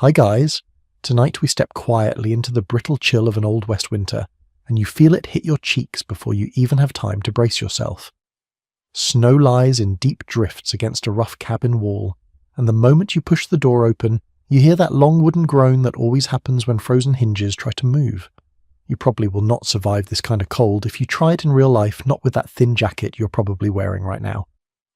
Hi guys, tonight we step quietly into the brittle chill of an Old West winter, and you feel it hit your cheeks before you even have time to brace yourself. Snow lies in deep drifts against a rough cabin wall, and the moment you push the door open, you hear that long wooden groan that always happens when frozen hinges try to move. You probably will not survive this kind of cold if you try it in real life, not with that thin jacket you're probably wearing right now.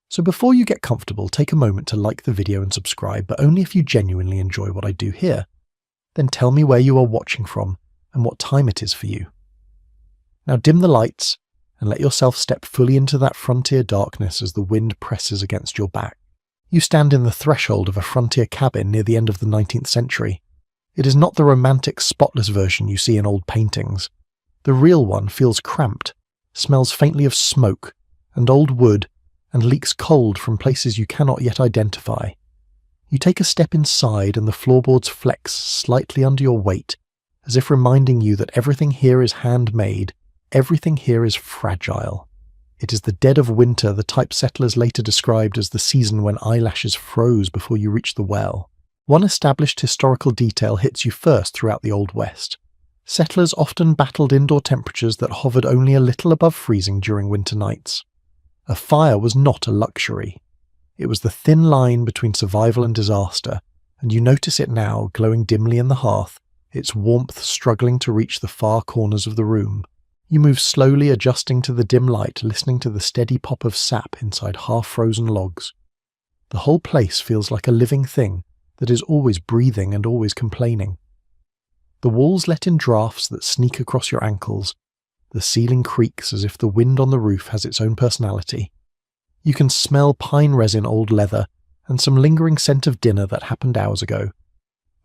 So before you get comfortable, take a moment to like the video and subscribe, but only if you genuinely enjoy what I do here. Then tell me where you are watching from and what time it is for you. Now dim the lights and let yourself step fully into that frontier darkness as the wind presses against your back. You stand in the threshold of a frontier cabin near the end of the 19th century. It is not the romantic, spotless version you see in old paintings. The real one feels cramped, smells faintly of smoke and old wood, and leaks cold from places you cannot yet identify. You take a step inside and the floorboards flex slightly under your weight, as if reminding you that everything here is handmade, everything here is fragile. It is the dead of winter, the type settlers later described as the season when eyelashes froze before you reached the well. One established historical detail hits you first throughout the Old West. Settlers often battled indoor temperatures that hovered only a little above freezing during winter nights. A fire was not a luxury. It was the thin line between survival and disaster, and you notice it now, glowing dimly in the hearth, its warmth struggling to reach the far corners of the room. You move slowly, adjusting to the dim light, listening to the steady pop of sap inside half-frozen logs. The whole place feels like a living thing that is always breathing and always complaining. The walls let in drafts that sneak across your ankles. The ceiling creaks as if the wind on the roof has its own personality. You can smell pine resin, old leather, and some lingering scent of dinner that happened hours ago.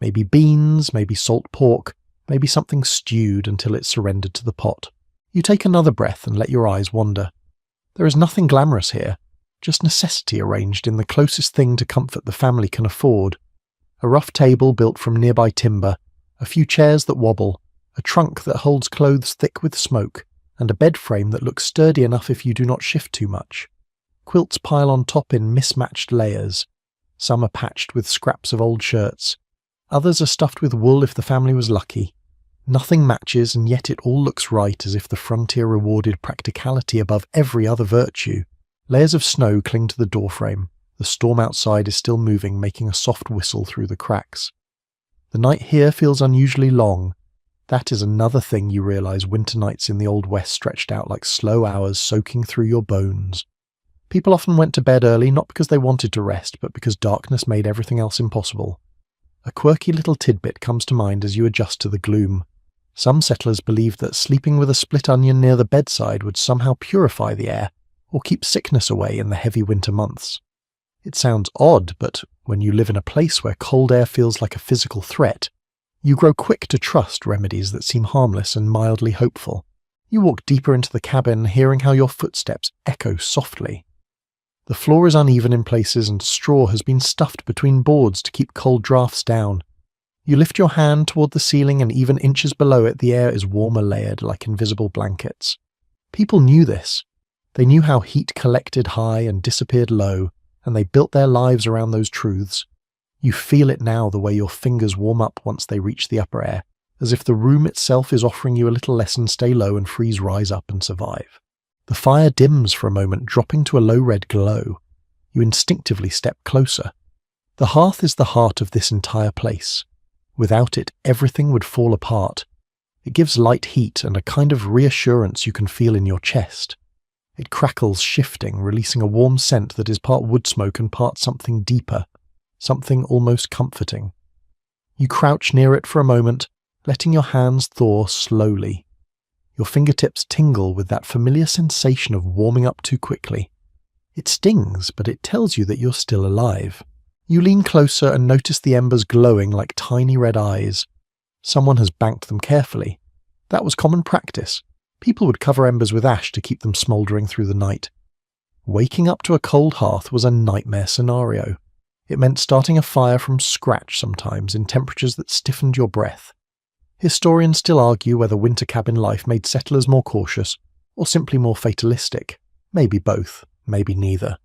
Maybe beans, maybe salt pork, maybe something stewed until it surrendered to the pot. You take another breath and let your eyes wander. There is nothing glamorous here, just necessity arranged in the closest thing to comfort the family can afford. A rough table built from nearby timber, a few chairs that wobble, a trunk that holds clothes thick with smoke, and a bed frame that looks sturdy enough if you do not shift too much. Quilts pile on top in mismatched layers. Some are patched with scraps of old shirts. Others are stuffed with wool if the family was lucky. Nothing matches, and yet it all looks right, as if the frontier rewarded practicality above every other virtue. Layers of snow cling to the doorframe. The storm outside is still moving, making a soft whistle through the cracks. The night here feels unusually long. That is another thing you realize winter nights in the Old West stretched out like slow hours soaking through your bones. People often went to bed early not because they wanted to rest, but because darkness made everything else impossible. A quirky little tidbit comes to mind as you adjust to the gloom. Some settlers believed that sleeping with a split onion near the bedside would somehow purify the air, or keep sickness away in the heavy winter months. It sounds odd, but when you live in a place where cold air feels like a physical threat, you grow quick to trust remedies that seem harmless and mildly hopeful. You walk deeper into the cabin, hearing how your footsteps echo softly. The floor is uneven in places and straw has been stuffed between boards to keep cold drafts down. You lift your hand toward the ceiling and even inches below it the air is warmer layered like invisible blankets. People knew this. They knew how heat collected high and disappeared low, and they built their lives around those truths. You feel it now, the way your fingers warm up once they reach the upper air, as if the room itself is offering you a little lesson: stay low and freeze rise up and survive. The fire dims for a moment, dropping to a low red glow. You instinctively step closer. The hearth is the heart of this entire place. Without it, everything would fall apart. It gives light heat and a kind of reassurance you can feel in your chest. It crackles, shifting, releasing a warm scent that is part wood smoke and part something deeper. Something almost comforting. You crouch near it for a moment, letting your hands thaw slowly. Your fingertips tingle with that familiar sensation of warming up too quickly. It stings, but it tells you that you're still alive. You lean closer and notice the embers glowing like tiny red eyes. Someone has banked them carefully. That was common practice. People would cover embers with ash to keep them smouldering through the night. Waking up to a cold hearth was a nightmare scenario. It meant starting a fire from scratch sometimes in temperatures that stiffened your breath. Historians still argue whether winter cabin life made settlers more cautious or simply more fatalistic. Maybe both, maybe neither.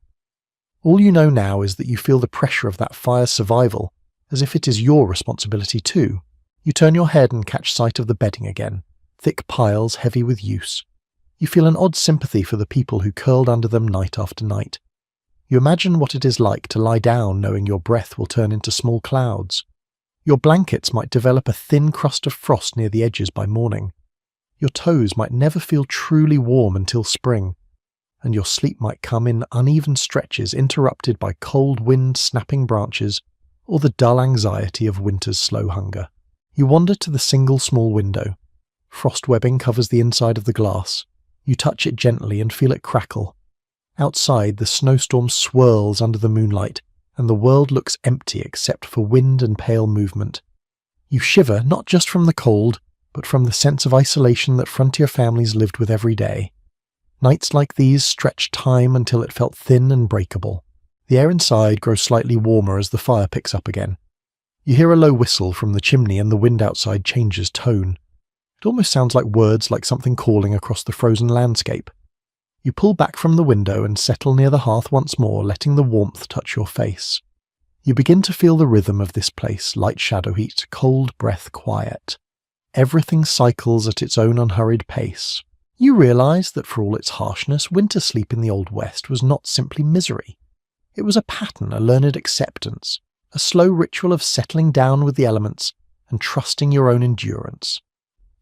All you know now is that you feel the pressure of that fire's survival as if it is your responsibility too. You turn your head and catch sight of the bedding again, thick piles heavy with use. You feel an odd sympathy for the people who curled under them night after night. You imagine what it is like to lie down knowing your breath will turn into small clouds. Your blankets might develop a thin crust of frost near the edges by morning. Your toes might never feel truly warm until spring, and your sleep might come in uneven stretches interrupted by cold wind snapping branches or the dull anxiety of winter's slow hunger. You wander to the single small window. Frost webbing covers the inside of the glass. You touch it gently and feel it crackle. Outside, the snowstorm swirls under the moonlight, and the world looks empty except for wind and pale movement. You shiver not just from the cold, but from the sense of isolation that frontier families lived with every day. Nights like these stretch time until it felt thin and breakable. The air inside grows slightly warmer as the fire picks up again. You hear a low whistle from the chimney and the wind outside changes tone. It almost sounds like words like something calling across the frozen landscape. You pull back from the window and settle near the hearth once more, letting the warmth touch your face. You begin to feel the rhythm of this place, light shadow heat, cold breath quiet. Everything cycles at its own unhurried pace. You realize that for all its harshness, winter sleep in the Old West was not simply misery. It was a pattern, a learned acceptance, a slow ritual of settling down with the elements and trusting your own endurance.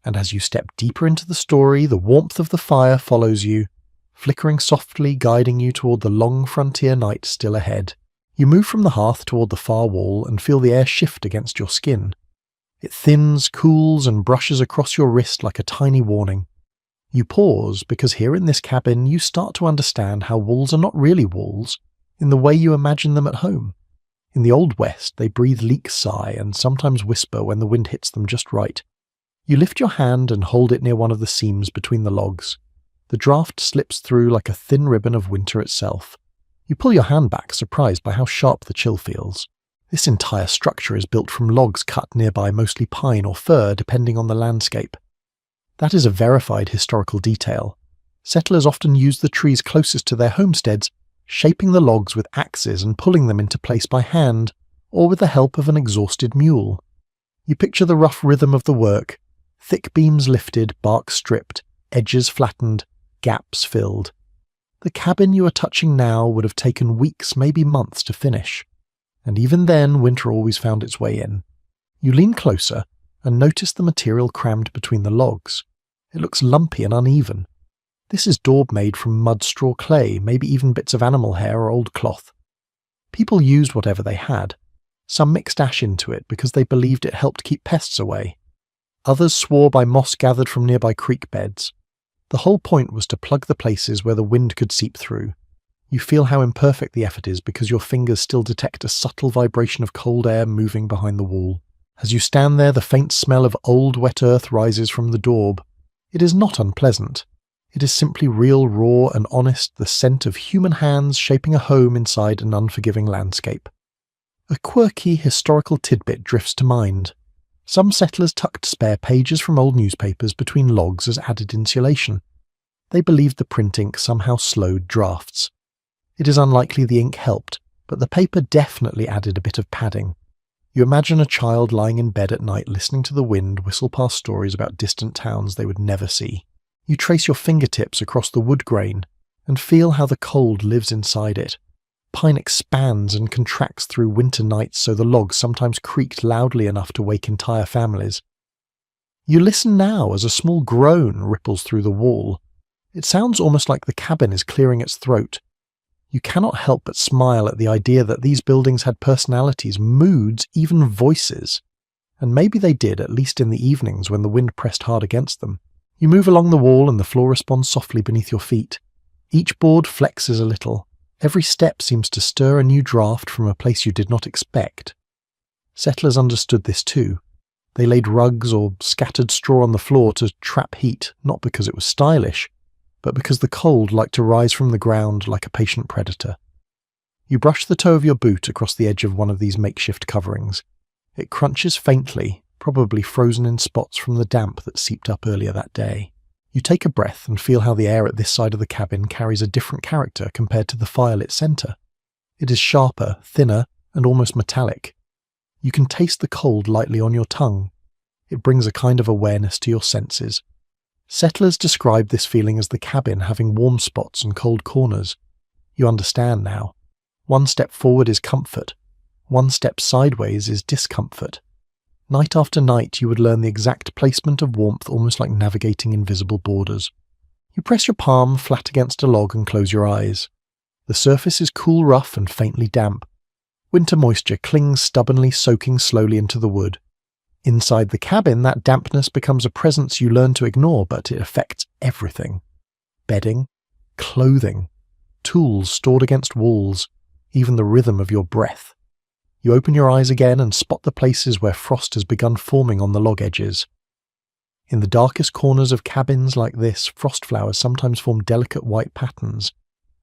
And as you step deeper into the story, the warmth of the fire follows you, flickering softly, guiding you toward the long frontier night still ahead. You move from the hearth toward the far wall and feel the air shift against your skin. It thins, cools, and brushes across your wrist like a tiny warning. You pause because here in this cabin you start to understand how walls are not really walls in the way you imagine them at home. In the Old West, they breathe leak sigh and sometimes whisper when the wind hits them just right. You lift your hand and hold it near one of the seams between the logs. The draft slips through like a thin ribbon of winter itself. You pull your hand back, surprised by how sharp the chill feels. This entire structure is built from logs cut nearby, mostly pine or fir, depending on the landscape. That is a verified historical detail. Settlers often used the trees closest to their homesteads, shaping the logs with axes and pulling them into place by hand, or with the help of an exhausted mule. You picture the rough rhythm of the work, thick beams lifted, bark stripped, edges flattened, gaps filled. The cabin you are touching now would have taken weeks, maybe months to finish. And even then, winter always found its way in. You lean closer and notice the material crammed between the logs. It looks lumpy and uneven. This is daub made from mud, straw, clay, maybe even bits of animal hair or old cloth. People used whatever they had. Some mixed ash into it because they believed it helped keep pests away. Others swore by moss gathered from nearby creek beds. The whole point was to plug the places where the wind could seep through. You feel how imperfect the effort is because your fingers still detect a subtle vibration of cold air moving behind the wall. As you stand there, the faint smell of old wet earth rises from the daub. It is not unpleasant. It is simply real, raw and honest, the scent of human hands shaping a home inside an unforgiving landscape. A quirky historical tidbit drifts to mind. Some settlers tucked spare pages from old newspapers between logs as added insulation. They believed the print ink somehow slowed drafts. It is unlikely the ink helped, but the paper definitely added a bit of padding. You imagine a child lying in bed at night listening to the wind whistle past stories about distant towns they would never see. You trace your fingertips across the wood grain and feel how the cold lives inside it. Pine expands and contracts through winter nights so the logs sometimes creaked loudly enough to wake entire families. You listen now as a small groan ripples through the wall. It sounds almost like the cabin is clearing its throat. You cannot help but smile at the idea that these buildings had personalities, moods, even voices. And maybe they did, at least in the evenings when the wind pressed hard against them. You move along the wall and the floor responds softly beneath your feet. Each board flexes a little. Every step seems to stir a new draft from a place you did not expect. Settlers understood this too. They laid rugs or scattered straw on the floor to trap heat, not because it was stylish, but because the cold liked to rise from the ground like a patient predator. You brush the toe of your boot across the edge of one of these makeshift coverings. It crunches faintly, probably frozen in spots from the damp that seeped up earlier that day. You take a breath and feel how the air at this side of the cabin carries a different character compared to the fire-lit center. It is sharper, thinner, and almost metallic. You can taste the cold lightly on your tongue. It brings a kind of awareness to your senses. Settlers describe this feeling as the cabin having warm spots and cold corners. You understand now. One step forward is comfort. One step sideways is discomfort. Night after night you would learn the exact placement of warmth, almost like navigating invisible borders. You press your palm flat against a log and close your eyes. The surface is cool, rough, and faintly damp. Winter moisture clings stubbornly, soaking slowly into the wood. Inside the cabin, that dampness becomes a presence you learn to ignore, but it affects everything. Bedding, clothing, tools stored against walls, even the rhythm of your breath. You open your eyes again and spot the places where frost has begun forming on the log edges. In the darkest corners of cabins like this, frost flowers sometimes form delicate white patterns.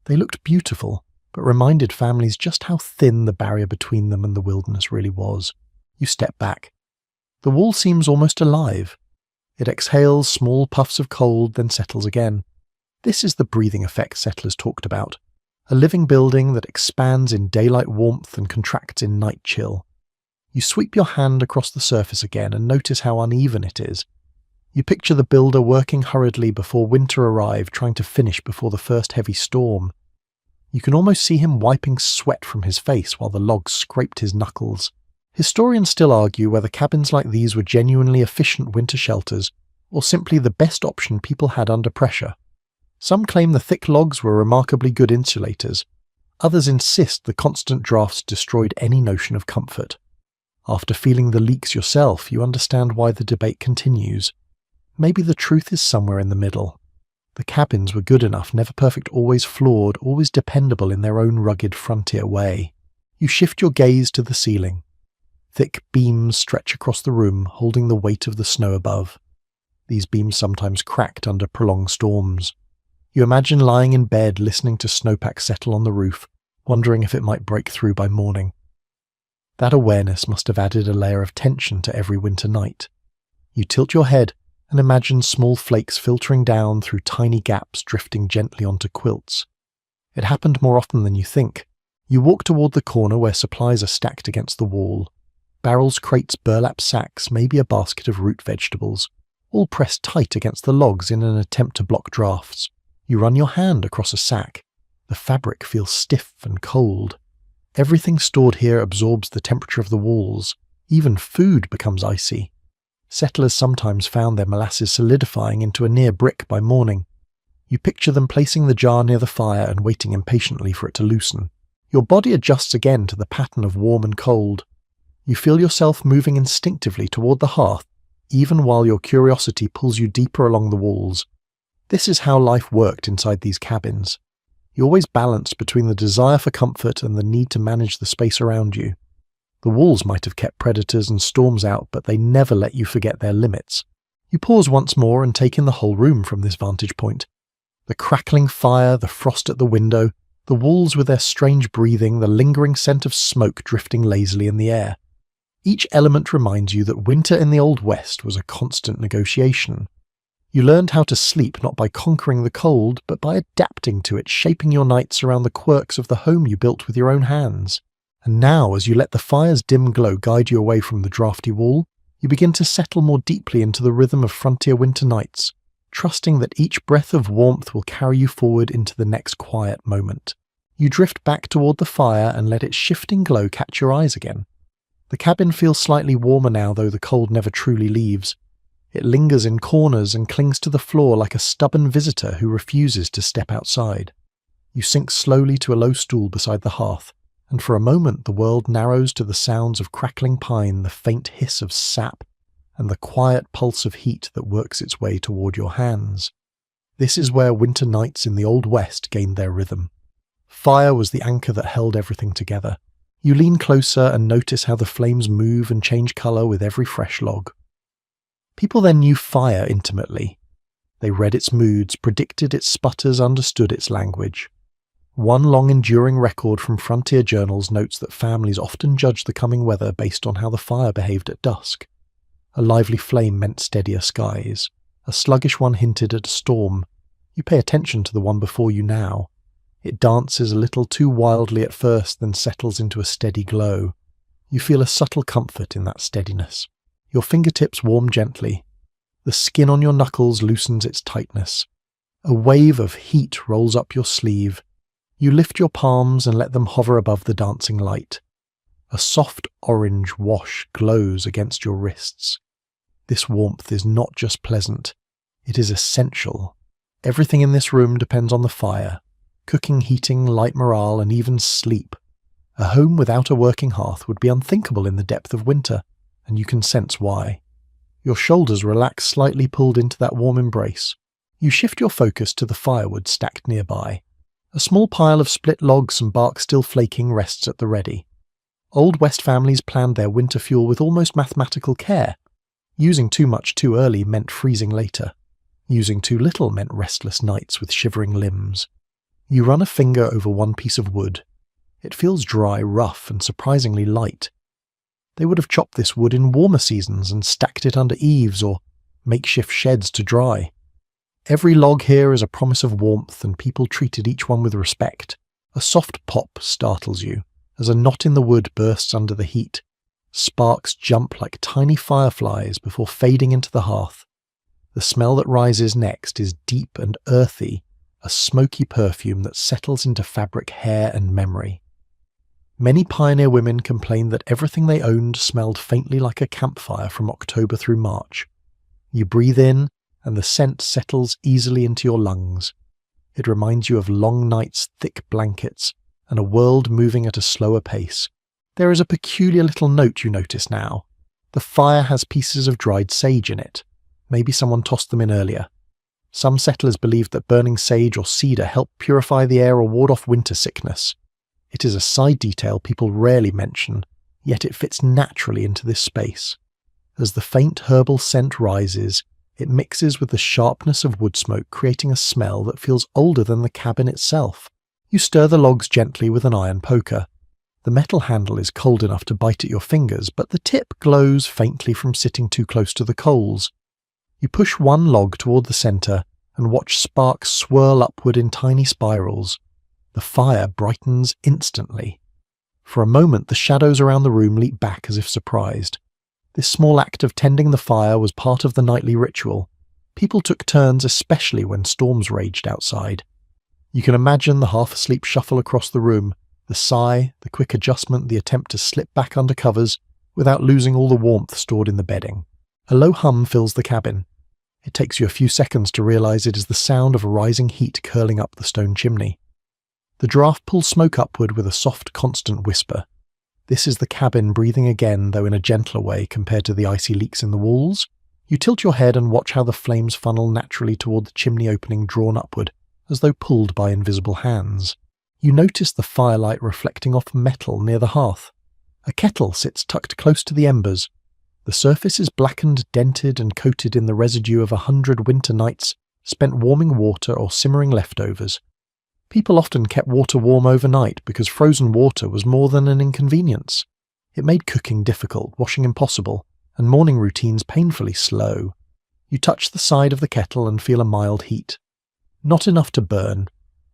They looked beautiful, but reminded families just how thin the barrier between them and the wilderness really was. You step back. The wall seems almost alive. It exhales small puffs of cold, then settles again. This is the breathing effect settlers talked about. A living building that expands in daylight warmth and contracts in night chill. You sweep your hand across the surface again and notice how uneven it is. You picture the builder working hurriedly before winter arrived, trying to finish before the first heavy storm. You can almost see him wiping sweat from his face while the logs scraped his knuckles. Historians still argue whether cabins like these were genuinely efficient winter shelters, or simply the best option people had under pressure. Some claim the thick logs were remarkably good insulators. Others insist the constant drafts destroyed any notion of comfort. After feeling the leaks yourself, you understand why the debate continues. Maybe the truth is somewhere in the middle. The cabins were good enough, never perfect, always flawed, always dependable in their own rugged frontier way. You shift your gaze to the ceiling. Thick beams stretch across the room, holding the weight of the snow above. These beams sometimes cracked under prolonged storms. You imagine lying in bed, listening to snowpack settle on the roof, wondering if it might break through by morning. That awareness must have added a layer of tension to every winter night. You tilt your head and imagine small flakes filtering down through tiny gaps, drifting gently onto quilts. It happened more often than you think. You walk toward the corner where supplies are stacked against the wall. Barrels, crates, burlap sacks, maybe a basket of root vegetables, all pressed tight against the logs in an attempt to block drafts. You run your hand across a sack. The fabric feels stiff and cold. Everything stored here absorbs the temperature of the walls. Even food becomes icy. Settlers sometimes found their molasses solidifying into a near brick by morning. You picture them placing the jar near the fire and waiting impatiently for it to loosen. Your body adjusts again to the pattern of warm and cold. You feel yourself moving instinctively toward the hearth, even while your curiosity pulls you deeper along the walls. This is how life worked inside these cabins. You always balanced between the desire for comfort and the need to manage the space around you. The walls might have kept predators and storms out, but they never let you forget their limits. You pause once more and take in the whole room from this vantage point. The crackling fire, the frost at the window, the walls with their strange breathing, the lingering scent of smoke drifting lazily in the air. Each element reminds you that winter in the Old West was a constant negotiation. You learned how to sleep not by conquering the cold, but by adapting to it, shaping your nights around the quirks of the home you built with your own hands. And now, as you let the fire's dim glow guide you away from the drafty wall, you begin to settle more deeply into the rhythm of frontier winter nights, trusting that each breath of warmth will carry you forward into the next quiet moment. You drift back toward the fire and let its shifting glow catch your eyes again. The cabin feels slightly warmer now, though the cold never truly leaves. It lingers in corners and clings to the floor like a stubborn visitor who refuses to step outside. You sink slowly to a low stool beside the hearth, and for a moment the world narrows to the sounds of crackling pine, the faint hiss of sap, and the quiet pulse of heat that works its way toward your hands. This is where winter nights in the Old West gained their rhythm. Fire was the anchor that held everything together. You lean closer and notice how the flames move and change color with every fresh log. People then knew fire intimately. They read its moods, predicted its sputters, understood its language. One long-enduring record from frontier journals notes that families often judged the coming weather based on how the fire behaved at dusk. A lively flame meant steadier skies. A sluggish one hinted at a storm. You pay attention to the one before you now. It dances a little too wildly at first, then settles into a steady glow. You feel a subtle comfort in that steadiness. Your fingertips warm gently. The skin on your knuckles loosens its tightness. A wave of heat rolls up your sleeve. You lift your palms and let them hover above the dancing light. A soft orange wash glows against your wrists. This warmth is not just pleasant, it is essential. Everything in this room depends on the fire. Cooking, heating, light morale, and even sleep. A home without a working hearth would be unthinkable in the depth of winter, and you can sense why. Your shoulders relax slightly, pulled into that warm embrace. You shift your focus to the firewood stacked nearby. A small pile of split logs and bark still flaking rests at the ready. Old West families planned their winter fuel with almost mathematical care. Using too much too early meant freezing later. Using too little meant restless nights with shivering limbs. You run a finger over one piece of wood. It feels dry, rough, and surprisingly light. They would have chopped this wood in warmer seasons and stacked it under eaves or makeshift sheds to dry. Every log here is a promise of warmth, and people treated each one with respect. A soft pop startles you as a knot in the wood bursts under the heat. Sparks jump like tiny fireflies before fading into the hearth. The smell that rises next is deep and earthy, a smoky perfume that settles into fabric, hair, and memory. Many pioneer women complained that everything they owned smelled faintly like a campfire from October through March. You breathe in, and the scent settles easily into your lungs. It reminds you of long nights, thick blankets, and a world moving at a slower pace. There is a peculiar little note you notice now. The fire has pieces of dried sage in it. Maybe someone tossed them in earlier. Some settlers believed that burning sage or cedar helped purify the air or ward off winter sickness. It is a side detail people rarely mention, yet it fits naturally into this space. As the faint herbal scent rises, it mixes with the sharpness of wood smoke, creating a smell that feels older than the cabin itself. You stir the logs gently with an iron poker. The metal handle is cold enough to bite at your fingers, but the tip glows faintly from sitting too close to the coals. You push one log toward the center and watch sparks swirl upward in tiny spirals. The fire brightens instantly. For a moment, the shadows around the room leap back as if surprised. This small act of tending the fire was part of the nightly ritual. People took turns, especially when storms raged outside. You can imagine the half-asleep shuffle across the room, the sigh, the quick adjustment, the attempt to slip back under covers without losing all the warmth stored in the bedding. A low hum fills the cabin. It takes you a few seconds to realize it is the sound of rising heat curling up the stone chimney. The draft pulls smoke upward with a soft, constant whisper. This is the cabin breathing again, though in a gentler way compared to the icy leaks in the walls. You tilt your head and watch how the flames funnel naturally toward the chimney opening, drawn upward, as though pulled by invisible hands. You notice the firelight reflecting off metal near the hearth. A kettle sits tucked close to the embers. The surface is blackened, dented, and coated in the residue of 100 winter nights spent warming water or simmering leftovers. People often kept water warm overnight because frozen water was more than an inconvenience. It made cooking difficult, washing impossible, and morning routines painfully slow. You touch the side of the kettle and feel a mild heat. Not enough to burn,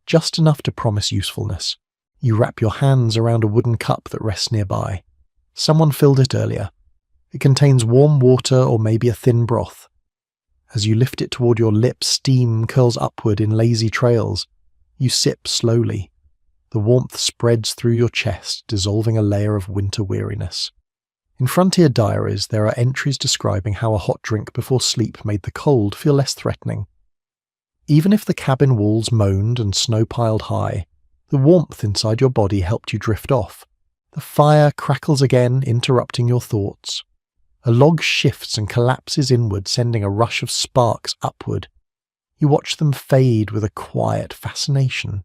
just enough to promise usefulness. You wrap your hands around a wooden cup that rests nearby. Someone filled it earlier. It contains warm water or maybe a thin broth. As you lift it toward your lips, steam curls upward in lazy trails. You sip slowly. The warmth spreads through your chest, dissolving a layer of winter weariness. In frontier diaries, there are entries describing how a hot drink before sleep made the cold feel less threatening. Even if the cabin walls moaned and snow piled high, the warmth inside your body helped you drift off. The fire crackles again, interrupting your thoughts. A log shifts and collapses inward, sending a rush of sparks upward. You watch them fade with a quiet fascination.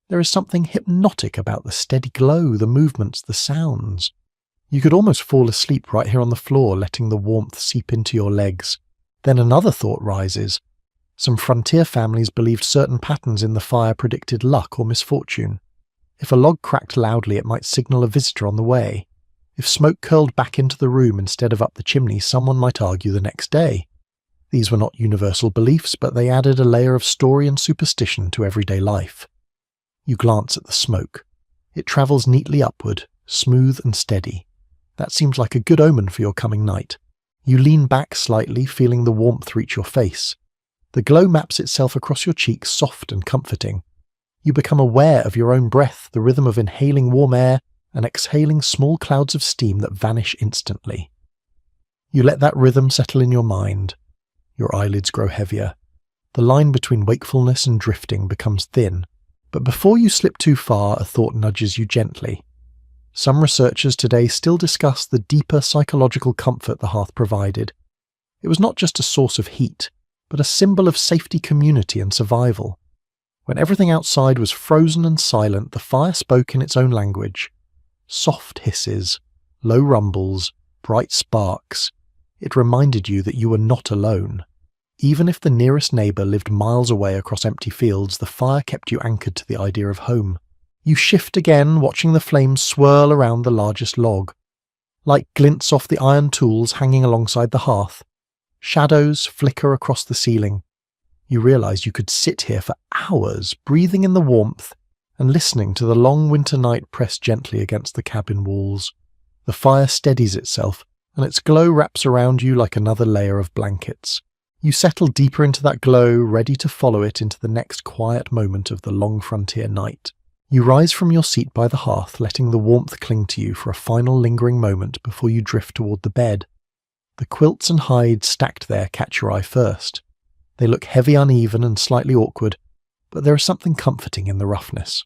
There is something hypnotic about the steady glow, the movements, the sounds. You could almost fall asleep right here on the floor, letting the warmth seep into your legs. Then another thought rises. Some frontier families believed certain patterns in the fire predicted luck or misfortune. If a log cracked loudly, it might signal a visitor on the way. If smoke curled back into the room instead of up the chimney, someone might argue the next day. These were not universal beliefs, but they added a layer of story and superstition to everyday life. You glance at the smoke. It travels neatly upward, smooth and steady. That seems like a good omen for your coming night. You lean back slightly, feeling the warmth reach your face. The glow maps itself across your cheeks, soft and comforting. You become aware of your own breath, the rhythm of inhaling warm air and exhaling small clouds of steam that vanish instantly. You let that rhythm settle in your mind. Your eyelids grow heavier. The line between wakefulness and drifting becomes thin. But before you slip too far, a thought nudges you gently. Some researchers today still discuss the deeper psychological comfort the hearth provided. It was not just a source of heat, but a symbol of safety, community, and survival. When everything outside was frozen and silent, the fire spoke in its own language. Soft hisses, low rumbles, bright sparks. It reminded you that you were not alone. Even if the nearest neighbour lived miles away across empty fields, the fire kept you anchored to the idea of home. You shift again, watching the flames swirl around the largest log. Light glints off the iron tools hanging alongside the hearth. Shadows flicker across the ceiling. You realise you could sit here for hours, breathing in the warmth and listening to the long winter night press gently against the cabin walls. The fire steadies itself, and its glow wraps around you like another layer of blankets. You settle deeper into that glow, ready to follow it into the next quiet moment of the long frontier night. You rise from your seat by the hearth, letting the warmth cling to you for a final lingering moment before you drift toward the bed. The quilts and hides stacked there catch your eye first. They look heavy, uneven, and slightly awkward, but there is something comforting in the roughness.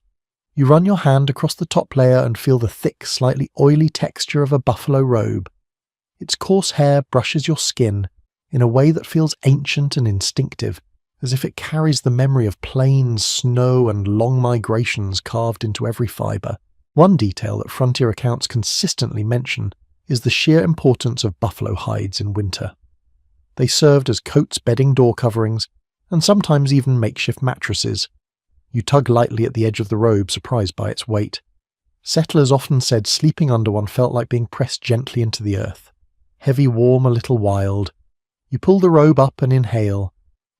You run your hand across the top layer and feel the thick, slightly oily texture of a buffalo robe. Its coarse hair brushes your skin in a way that feels ancient and instinctive, as if it carries the memory of plains, snow, and long migrations carved into every fibre. One detail that frontier accounts consistently mention is the sheer importance of buffalo hides in winter. They served as coats, bedding, door coverings, and sometimes even makeshift mattresses. You tug lightly at the edge of the robe, surprised by its weight. Settlers often said sleeping under one felt like being pressed gently into the earth. Heavy, warm, a little wild. You pull the robe up and inhale.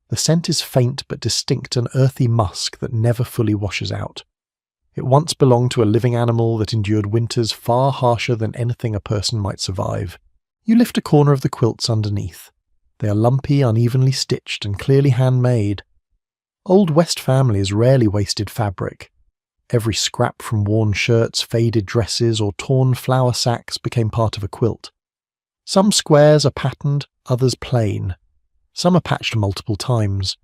The scent is faint but distinct, an earthy musk that never fully washes out. It once belonged to a living animal that endured winters far harsher than anything a person might survive. You lift a corner of the quilts underneath. They are lumpy, unevenly stitched, and clearly handmade. Old West families rarely wasted fabric. Every scrap from worn shirts, faded dresses, or torn flour sacks became part of a quilt. Some squares are patterned, others plain. Some are patched multiple times.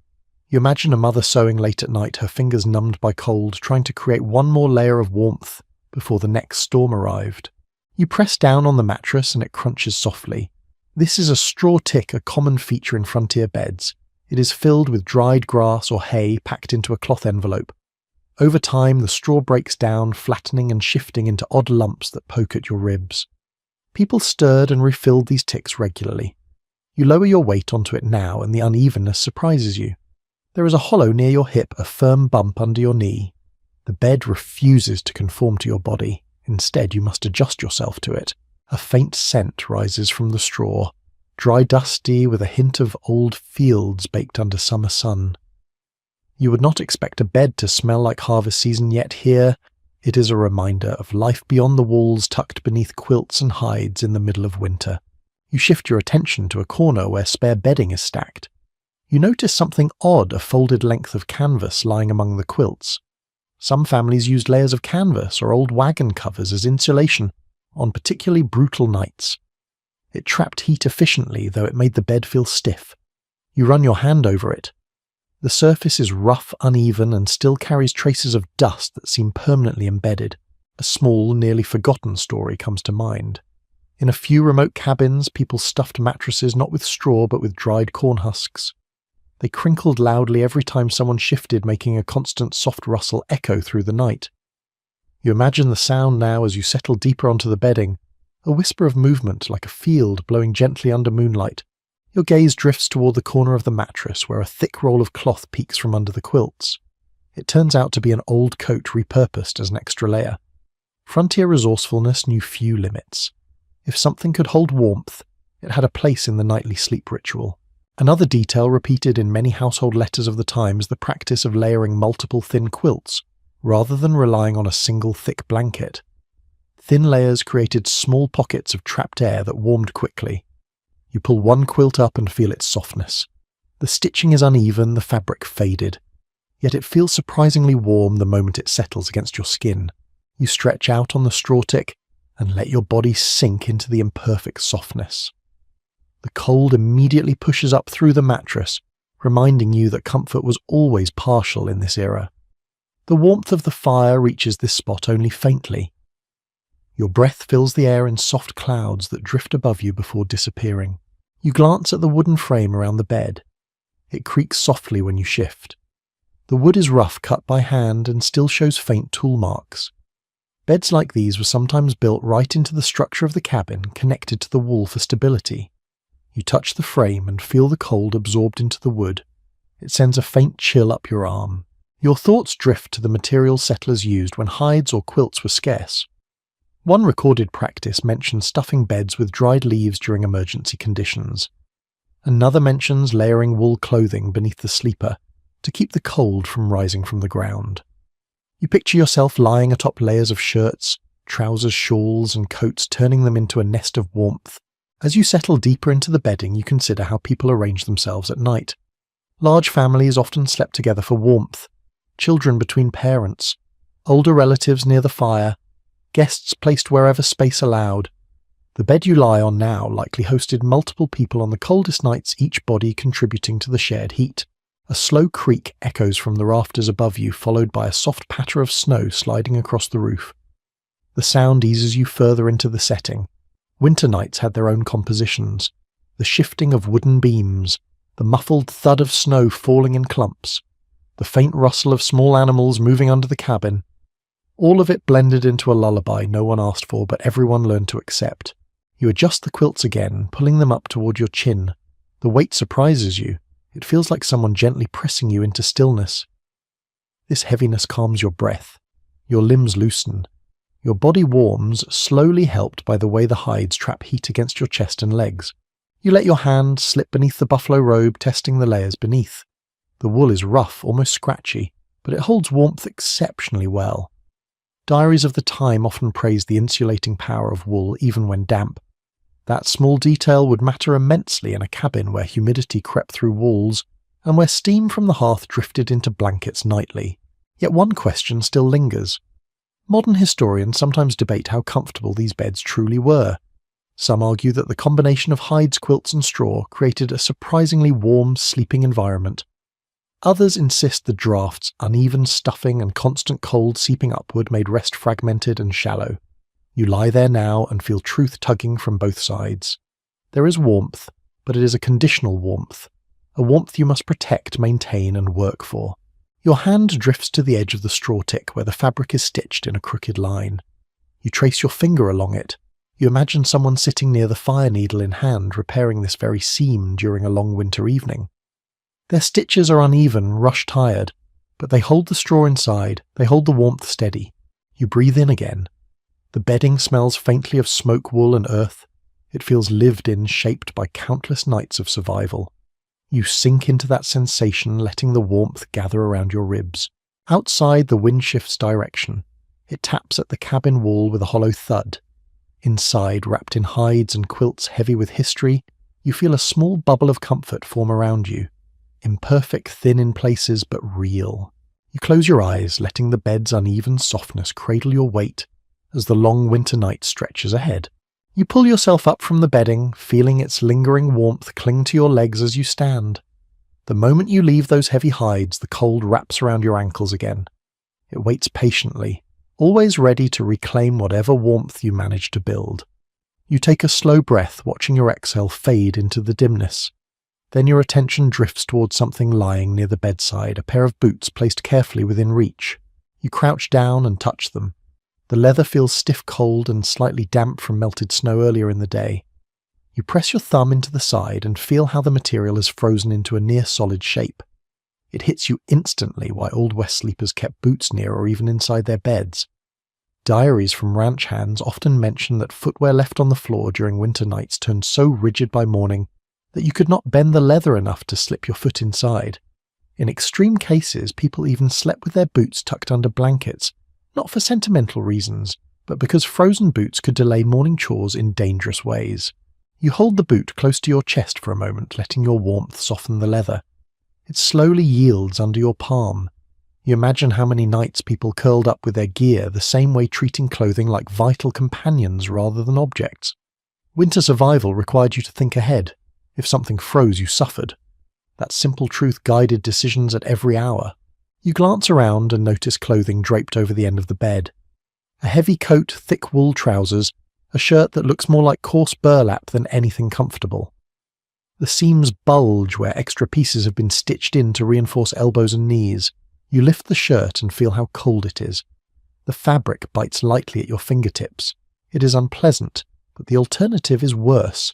You imagine a mother sewing late at night, her fingers numbed by cold, trying to create one more layer of warmth before the next storm arrived. You press down on the mattress and it crunches softly. This is a straw tick, a common feature in frontier beds. It is filled with dried grass or hay packed into a cloth envelope. Over time, the straw breaks down, flattening and shifting into odd lumps that poke at your ribs. People stirred and refilled these ticks regularly. You lower your weight onto it now, and the unevenness surprises you. There is a hollow near your hip, a firm bump under your knee. The bed refuses to conform to your body. Instead, you must adjust yourself to it. A faint scent rises from the straw, dry, dusty, with a hint of old fields baked under summer sun. You would not expect a bed to smell like harvest season, yet here it is a reminder of life beyond the walls, tucked beneath quilts and hides in the middle of winter. You shift your attention to a corner where spare bedding is stacked. You notice something odd, a folded length of canvas lying among the quilts. Some families used layers of canvas or old wagon covers as insulation on particularly brutal nights. It trapped heat efficiently, though it made the bed feel stiff. You run your hand over it. The surface is rough, uneven, and still carries traces of dust that seem permanently embedded. A small, nearly forgotten story comes to mind. In a few remote cabins, people stuffed mattresses not with straw but with dried corn husks. They crinkled loudly every time someone shifted, making a constant soft rustle echo through the night. You imagine the sound now as you settle deeper onto the bedding, a whisper of movement like a field blowing gently under moonlight. Your gaze drifts toward the corner of the mattress where a thick roll of cloth peeks from under the quilts. It turns out to be an old coat repurposed as an extra layer. Frontier resourcefulness knew few limits. If something could hold warmth, it had a place in the nightly sleep ritual. Another detail repeated in many household letters of the time is the practice of layering multiple thin quilts, rather than relying on a single thick blanket. thin layers created small pockets of trapped air that warmed quickly. You pull one quilt up and feel its softness. The stitching is uneven, the fabric faded, yet it feels surprisingly warm the moment it settles against your skin. You stretch out on the straw tick and let your body sink into the imperfect softness. The cold immediately pushes up through the mattress, reminding you that comfort was always partial in this era. The warmth of the fire reaches this spot only faintly. Your breath fills the air in soft clouds that drift above you before disappearing. You glance at the wooden frame around the bed. It creaks softly when you shift. The wood is rough, cut by hand, and still shows faint tool marks. Beds like these were sometimes built right into the structure of the cabin, connected to the wall for stability. You touch the frame and feel the cold absorbed into the wood. It sends a faint chill up your arm. Your thoughts drift to the materials settlers used when hides or quilts were scarce. One recorded practice mentions stuffing beds with dried leaves during emergency conditions. Another mentions layering wool clothing beneath the sleeper to keep the cold from rising from the ground. You picture yourself lying atop layers of shirts, trousers, shawls, and coats, turning them into a nest of warmth. As you settle deeper into the bedding, you consider how people arrange themselves at night. Large families often slept together for warmth, children between parents, older relatives near the fire, guests placed wherever space allowed. The bed you lie on now likely hosted multiple people on the coldest nights, each body contributing to the shared heat. A slow creak echoes from the rafters above you, followed by a soft patter of snow sliding across the roof. The sound eases you further into the setting. Winter nights had their own compositions. The shifting of wooden beams, the muffled thud of snow falling in clumps, the faint rustle of small animals moving under the cabin. All of it blended into a lullaby no one asked for, but everyone learned to accept. You adjust the quilts again, pulling them up toward your chin. The weight surprises you. It feels like someone gently pressing you into stillness. This heaviness calms your breath. Your limbs loosen. Your body warms, slowly helped by the way the hides trap heat against your chest and legs. You let your hand slip beneath the buffalo robe, testing the layers beneath. The wool is rough, almost scratchy, but it holds warmth exceptionally well. Diaries of the time often praised the insulating power of wool even when damp. That small detail would matter immensely in a cabin where humidity crept through walls and where steam from the hearth drifted into blankets nightly. Yet one question still lingers. Modern historians sometimes debate how comfortable these beds truly were. Some argue that the combination of hides, quilts, and straw created a surprisingly warm, sleeping environment. Others insist the drafts, uneven stuffing, and constant cold seeping upward made rest fragmented and shallow. You lie there now and feel truth tugging from both sides. There is warmth, but it is a conditional warmth, a warmth you must protect, maintain, and work for. Your hand drifts to the edge of the straw tick where the fabric is stitched in a crooked line. You trace your finger along it. You imagine someone sitting near the fire needle in hand repairing this very seam during a long winter evening. Their stitches are uneven, rush-tired, but they hold the straw inside, they hold the warmth steady. You breathe in again. The bedding smells faintly of smoke, wool, and earth. It feels lived in, shaped by countless nights of survival. You sink into that sensation, letting the warmth gather around your ribs. Outside, the wind shifts direction. It taps at the cabin wall with a hollow thud. Inside, wrapped in hides and quilts heavy with history, you feel a small bubble of comfort form around you. Imperfect, thin in places, but real. You close your eyes, letting the bed's uneven softness cradle your weight as the long winter night stretches ahead. You pull yourself up from the bedding, feeling its lingering warmth cling to your legs as you stand. The moment you leave those heavy hides, the cold wraps around your ankles again. It waits patiently, always ready to reclaim whatever warmth you manage to build. You take a slow breath, watching your exhale fade into the dimness. Then your attention drifts towards something lying near the bedside, a pair of boots placed carefully within reach. You crouch down and touch them. The leather feels stiff cold and slightly damp from melted snow earlier in the day. You press your thumb into the side and feel how the material is frozen into a near-solid shape. It hits you instantly why Old West sleepers kept boots near or even inside their beds. Diaries from ranch hands often mention that footwear left on the floor during winter nights turned so rigid by morning that you could not bend the leather enough to slip your foot inside. In extreme cases, people even slept with their boots tucked under blankets, not for sentimental reasons, but because frozen boots could delay morning chores in dangerous ways. You hold the boot close to your chest for a moment, letting your warmth soften the leather. It slowly yields under your palm. You imagine how many nights people curled up with their gear, the same way treating clothing like vital companions rather than objects. Winter survival required you to think ahead. If something froze, you suffered. That simple truth guided decisions at every hour. You glance around and notice clothing draped over the end of the bed. A heavy coat, thick wool trousers, a shirt that looks more like coarse burlap than anything comfortable. The seams bulge where extra pieces have been stitched in to reinforce elbows and knees. You lift the shirt and feel how cold it is. The fabric bites lightly at your fingertips. It is unpleasant, but the alternative is worse.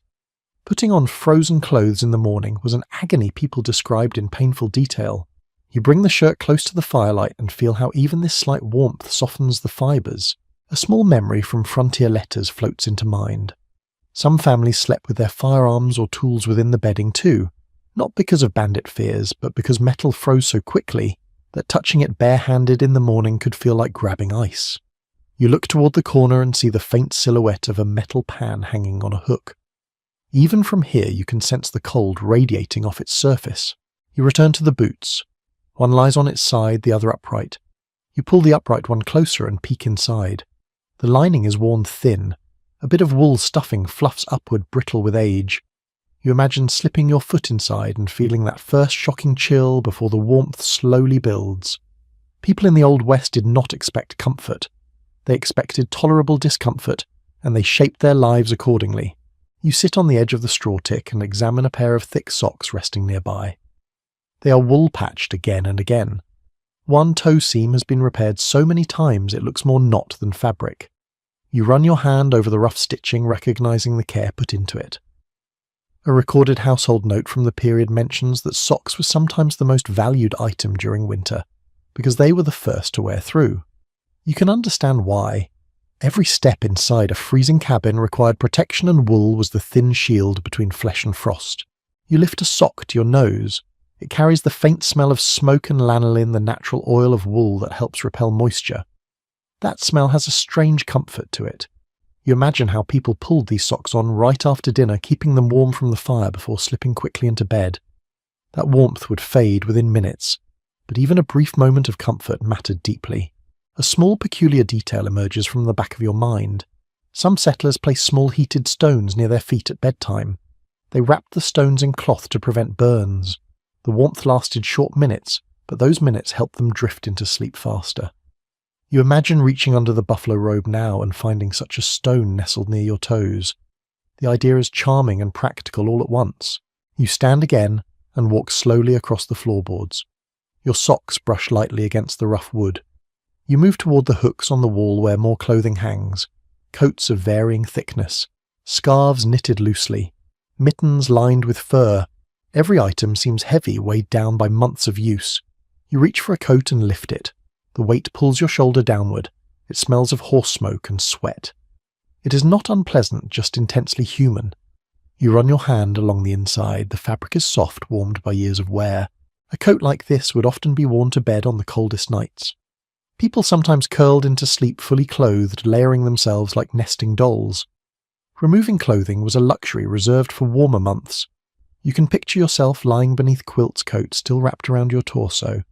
Putting on frozen clothes in the morning was an agony people described in painful detail. You bring the shirt close to the firelight and feel how even this slight warmth softens the fibres. A small memory from frontier letters floats into mind. Some families slept with their firearms or tools within the bedding too, not because of bandit fears, but because metal froze so quickly that touching it barehanded in the morning could feel like grabbing ice. You look toward the corner and see the faint silhouette of a metal pan hanging on a hook. Even from here you can sense the cold radiating off its surface. You return to the boots. One lies on its side, the other upright. You pull the upright one closer and peek inside. The lining is worn thin. A bit of wool stuffing fluffs upward, brittle with age. You imagine slipping your foot inside and feeling that first shocking chill before the warmth slowly builds. People in the Old West did not expect comfort. They expected tolerable discomfort, and they shaped their lives accordingly. You sit on the edge of the straw tick and examine a pair of thick socks resting nearby. They are wool-patched again and again. One toe seam has been repaired so many times it looks more knot than fabric. You run your hand over the rough stitching, recognizing the care put into it. A recorded household note from the period mentions that socks were sometimes the most valued item during winter, because they were the first to wear through. You can understand why. Every step inside a freezing cabin required protection, and wool was the thin shield between flesh and frost. You lift a sock to your nose. It carries the faint smell of smoke and lanolin, the natural oil of wool that helps repel moisture. That smell has a strange comfort to it. You imagine how people pulled these socks on right after dinner, keeping them warm from the fire before slipping quickly into bed. That warmth would fade within minutes, but even a brief moment of comfort mattered deeply. A small peculiar detail emerges from the back of your mind. Some settlers place small heated stones near their feet at bedtime. They wrapped the stones in cloth to prevent burns. The warmth lasted short minutes, but those minutes helped them drift into sleep faster. You imagine reaching under the buffalo robe now and finding such a stone nestled near your toes. The idea is charming and practical all at once. You stand again and walk slowly across the floorboards. Your socks brush lightly against the rough wood. You move toward the hooks on the wall where more clothing hangs, coats of varying thickness, scarves knitted loosely, mittens lined with fur. Every item seems heavy, weighed down by months of use. You reach for a coat and lift it. The weight pulls your shoulder downward. It smells of horse smoke and sweat. It is not unpleasant, just intensely human. You run your hand along the inside. The fabric is soft, warmed by years of wear. A coat like this would often be worn to bed on the coldest nights. People sometimes curled into sleep fully clothed, layering themselves like nesting dolls. Removing clothing was a luxury reserved for warmer months. You can picture yourself lying beneath quilt's coat still wrapped around your torso.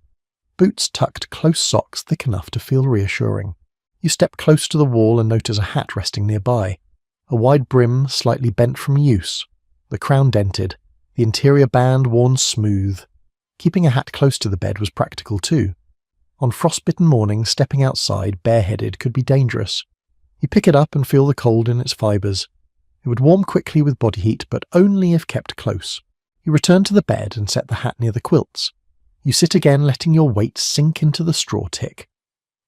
Boots tucked, close socks thick enough to feel reassuring. You step close to the wall and notice a hat resting nearby. A wide brim, slightly bent from use. The crown dented, the interior band worn smooth. Keeping a hat close to the bed was practical too. On frostbitten mornings, stepping outside bareheaded could be dangerous. You pick it up and feel the cold in its fibres. It would warm quickly with body heat, but only if kept close. You return to the bed and set the hat near the quilts. You sit again, letting your weight sink into the straw tick.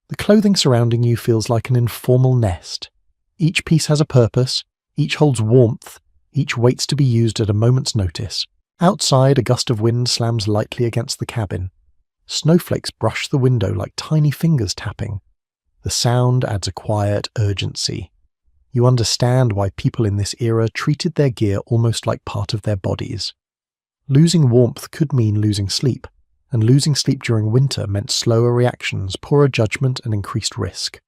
The clothing surrounding you feels like an informal nest. Each piece has a purpose, each holds warmth, each waits to be used at a moment's notice. Outside, a gust of wind slams lightly against the cabin. Snowflakes brush the window like tiny fingers tapping. The sound adds a quiet urgency. You understand why people in this era treated their gear almost like part of their bodies. Losing warmth could mean losing sleep, and losing sleep during winter meant slower reactions, poorer judgment, and increased risk.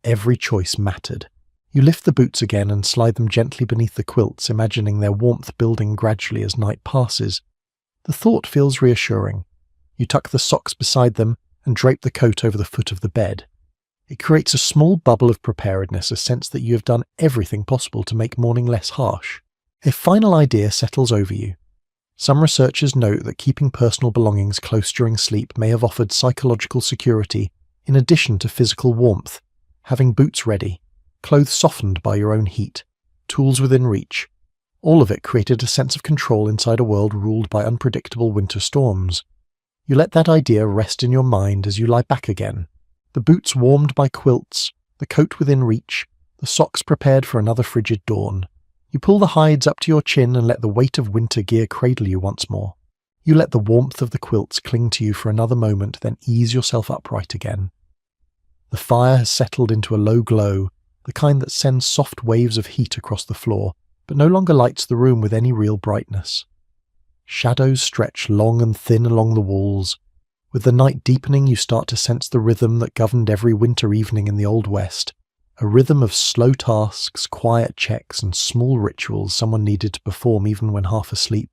every choice mattered. You lift the boots again and slide them gently beneath the quilts, imagining their warmth building gradually as night passes. The thought feels reassuring. You tuck the socks beside them and drape the coat over the foot of the bed. It creates a small bubble of preparedness, a sense that you have done everything possible to make morning less harsh. A final idea settles over you. Some researchers note that keeping personal belongings close during sleep may have offered psychological security in addition to physical warmth. Having boots ready, clothes softened by your own heat, tools within reach, all of it created a sense of control inside a world ruled by unpredictable winter storms. You let that idea rest in your mind as you lie back again. The boots warmed by quilts, the coat within reach, the socks prepared for another frigid dawn. You pull the hides up to your chin and let the weight of winter gear cradle you once more. You let the warmth of the quilts cling to you for another moment, then ease yourself upright again. The fire has settled into a low glow, the kind that sends soft waves of heat across the floor, but no longer lights the room with any real brightness. Shadows stretch long and thin along the walls. With the night deepening, you start to sense the rhythm that governed every winter evening in the Old West, a rhythm of slow tasks, quiet checks, and small rituals someone needed to perform even when half asleep.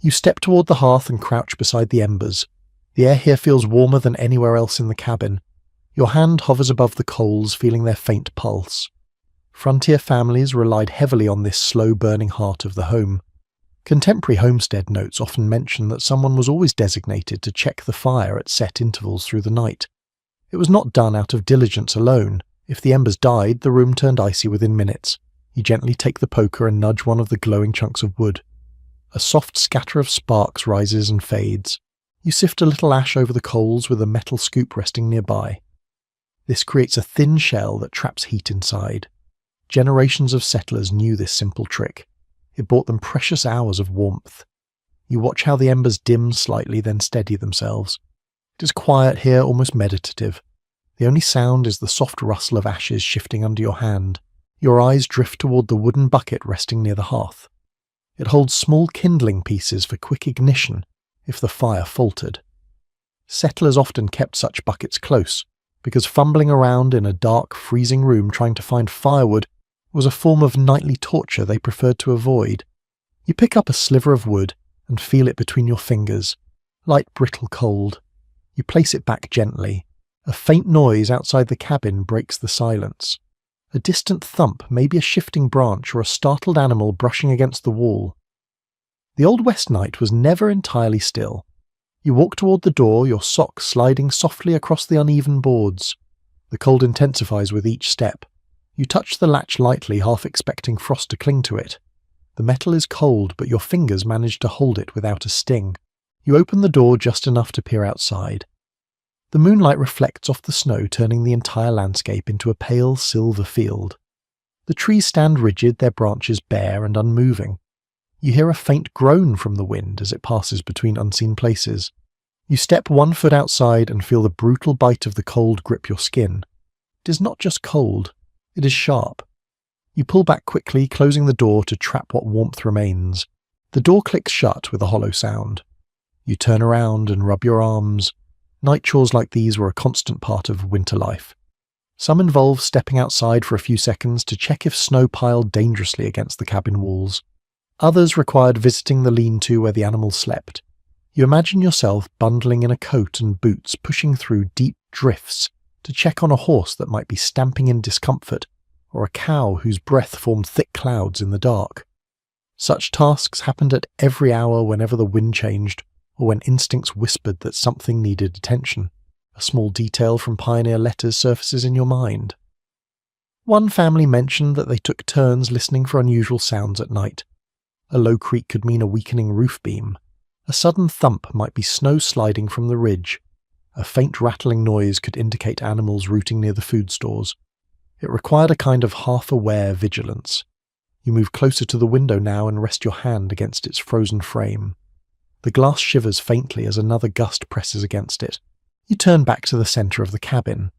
You step toward the hearth and crouch beside the embers. The air here feels warmer than anywhere else in the cabin. Your hand hovers above the coals, feeling their faint pulse. Frontier families relied heavily on this slow-burning heart of the home. Contemporary homestead notes often mention that someone was always designated to check the fire at set intervals through the night. It was not done out of diligence alone. If the embers died, the room turned icy within minutes. You gently take the poker and nudge one of the glowing chunks of wood. A soft scatter of sparks rises and fades. You sift a little ash over the coals with a metal scoop resting nearby. This creates a thin shell that traps heat inside. Generations of settlers knew this simple trick. It brought them precious hours of warmth. You watch how the embers dim slightly, then steady themselves. It is quiet here, almost meditative. The only sound is the soft rustle of ashes shifting under your hand. Your eyes drift toward the wooden bucket resting near the hearth. It holds small kindling pieces for quick ignition if the fire faltered. Settlers often kept such buckets close, because fumbling around in a dark, freezing room trying to find firewood was a form of nightly torture they preferred to avoid. You pick up a sliver of wood and feel it between your fingers, light, brittle, cold. You place it back gently. A faint noise outside the cabin breaks the silence. A distant thump, maybe a shifting branch or a startled animal brushing against the wall. The Old West night was never entirely still. You walk toward the door, your socks sliding softly across the uneven boards. The cold intensifies with each step. You touch the latch lightly, half expecting frost to cling to it. The metal is cold, but your fingers manage to hold it without a sting. You open the door just enough to peer outside. The moonlight reflects off the snow, turning the entire landscape into a pale silver field. The trees stand rigid, their branches bare and unmoving. You hear a faint groan from the wind as it passes between unseen places. You step 1 foot outside and feel the brutal bite of the cold grip your skin. It is not just cold. It is sharp. You pull back quickly, closing the door to trap what warmth remains. The door clicks shut with a hollow sound. You turn around and rub your arms. Night chores like these were a constant part of winter life. Some involve stepping outside for a few seconds to check if snow piled dangerously against the cabin walls. Others required visiting the lean-to where the animals slept. You imagine yourself bundling in a coat and boots, pushing through deep drifts to check on a horse that might be stamping in discomfort, or a cow whose breath formed thick clouds in the dark. Such tasks happened at every hour whenever the wind changed, or when instincts whispered that something needed attention. A small detail from pioneer letters surfaces in your mind. One family mentioned that they took turns listening for unusual sounds at night. A low creak could mean a weakening roof beam. A sudden thump might be snow sliding from the ridge. A faint rattling noise could indicate animals rooting near the food stores. It required a kind of half-aware vigilance. You move closer to the window now and rest your hand against its frozen frame. The glass shivers faintly as another gust presses against it. You turn back to the centre of the cabin.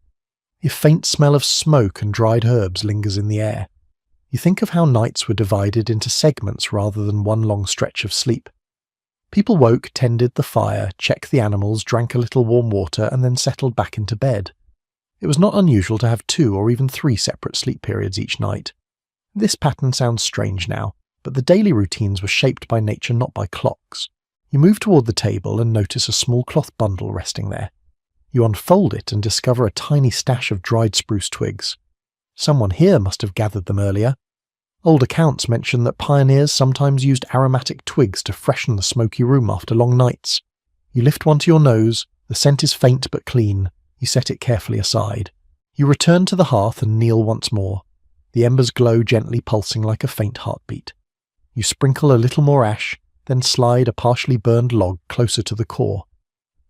A faint smell of smoke and dried herbs lingers in the air. You think of how nights were divided into segments rather than one long stretch of sleep. People woke, tended the fire, checked the animals, drank a little warm water, and then settled back into bed. It was not unusual to have 2 or even 3 separate sleep periods each night. This pattern sounds strange now, but the daily routines were shaped by nature, not by clocks. You move toward the table and notice a small cloth bundle resting there. You unfold it and discover a tiny stash of dried spruce twigs. Someone here must have gathered them earlier. Old accounts mention that pioneers sometimes used aromatic twigs to freshen the smoky room after long nights. You lift one to your nose, the scent is faint but clean. You set it carefully aside. You return to the hearth and kneel once more. The embers glow gently, pulsing like a faint heartbeat. You sprinkle a little more ash, then slide a partially burned log closer to the core.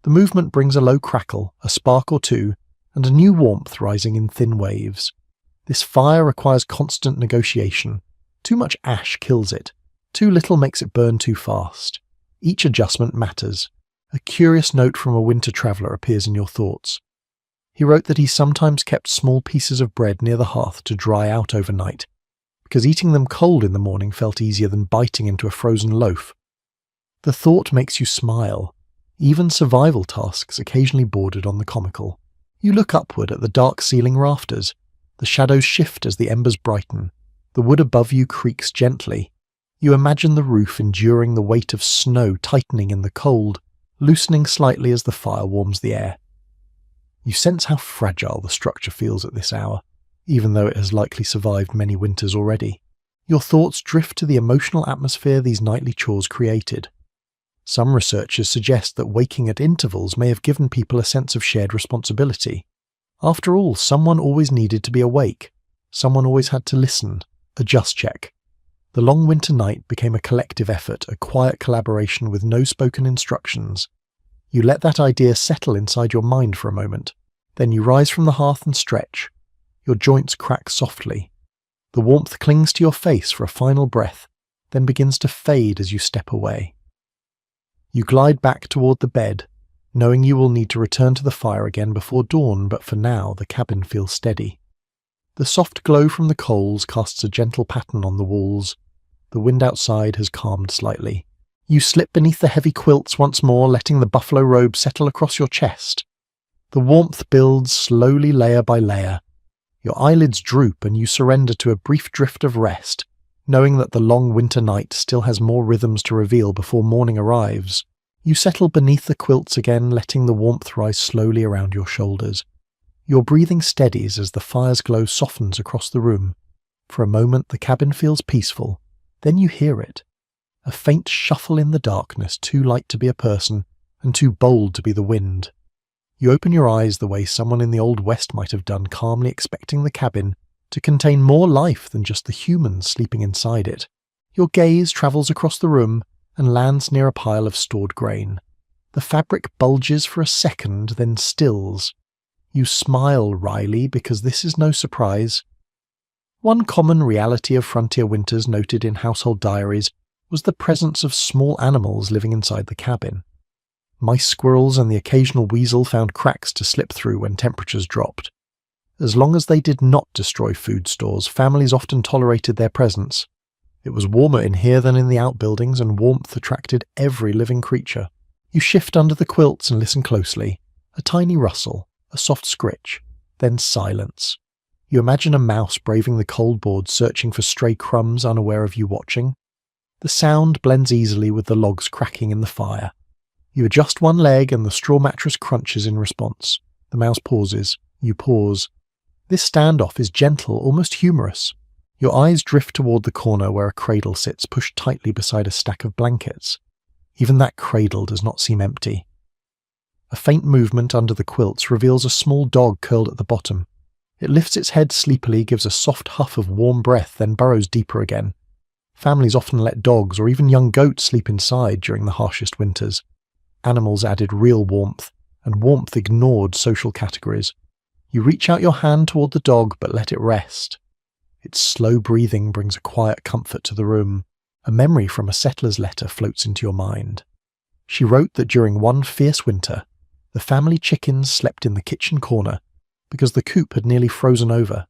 The movement brings a low crackle, a spark or two, and a new warmth rising in thin waves. This fire requires constant negotiation. Too much ash kills it. Too little makes it burn too fast. Each adjustment matters. A curious note from a winter traveller appears in your thoughts. He wrote that he sometimes kept small pieces of bread near the hearth to dry out overnight, because eating them cold in the morning felt easier than biting into a frozen loaf. The thought makes you smile. Even survival tasks occasionally bordered on the comical. You look upward at the dark ceiling rafters. The shadows shift as the embers brighten. The wood above you creaks gently. You imagine the roof enduring the weight of snow, tightening in the cold, loosening slightly as the fire warms the air. You sense how fragile the structure feels at this hour, even though it has likely survived many winters already. Your thoughts drift to the emotional atmosphere these nightly chores created. Some researchers suggest that waking at intervals may have given people a sense of shared responsibility. After all, someone always needed to be awake. Someone always had to listen, a just check. The long winter night became a collective effort, a quiet collaboration with no spoken instructions. You let that idea settle inside your mind for a moment. Then you rise from the hearth and stretch. Your joints crack softly. The warmth clings to your face for a final breath, then begins to fade as you step away. You glide back toward the bed, knowing you will need to return to the fire again before dawn, but for now the cabin feels steady. The soft glow from the coals casts a gentle pattern on the walls. The wind outside has calmed slightly. You slip beneath the heavy quilts once more, letting the buffalo robe settle across your chest. The warmth builds slowly, layer by layer. Your eyelids droop and you surrender to a brief drift of rest, knowing that the long winter night still has more rhythms to reveal before morning arrives. You settle beneath the quilts again, letting the warmth rise slowly around your shoulders. Your breathing steadies as the fire's glow softens across the room. For a moment the cabin feels peaceful, then you hear it. A faint shuffle in the darkness, too light to be a person, and too bold to be the wind. You open your eyes the way someone in the Old West might have done, calmly expecting the cabin to contain more life than just the humans sleeping inside it. Your gaze travels across the room and lands near a pile of stored grain. The fabric bulges for a second, then stills. You smile wryly because this is no surprise. One common reality of frontier winters noted in household diaries was the presence of small animals living inside the cabin. Mice, squirrels, and the occasional weasel found cracks to slip through when temperatures dropped. As long as they did not destroy food stores, families often tolerated their presence. It was warmer in here than in the outbuildings, and warmth attracted every living creature. You shift under the quilts and listen closely. A tiny rustle, a soft scritch, then silence. You imagine a mouse braving the cold board, searching for stray crumbs, unaware of you watching. The sound blends easily with the logs cracking in the fire. You adjust one leg and the straw mattress crunches in response. The mouse pauses. You pause. This standoff is gentle, almost humorous. Your eyes drift toward the corner where a cradle sits, pushed tightly beside a stack of blankets. Even that cradle does not seem empty. A faint movement under the quilts reveals a small dog curled at the bottom. It lifts its head sleepily, gives a soft huff of warm breath, then burrows deeper again. Families often let dogs or even young goats sleep inside during the harshest winters. Animals added real warmth, and warmth ignored social categories. You reach out your hand toward the dog, but let it rest. Its slow breathing brings a quiet comfort to the room. A memory from a settler's letter floats into your mind. She wrote that during one fierce winter, the family chickens slept in the kitchen corner because the coop had nearly frozen over.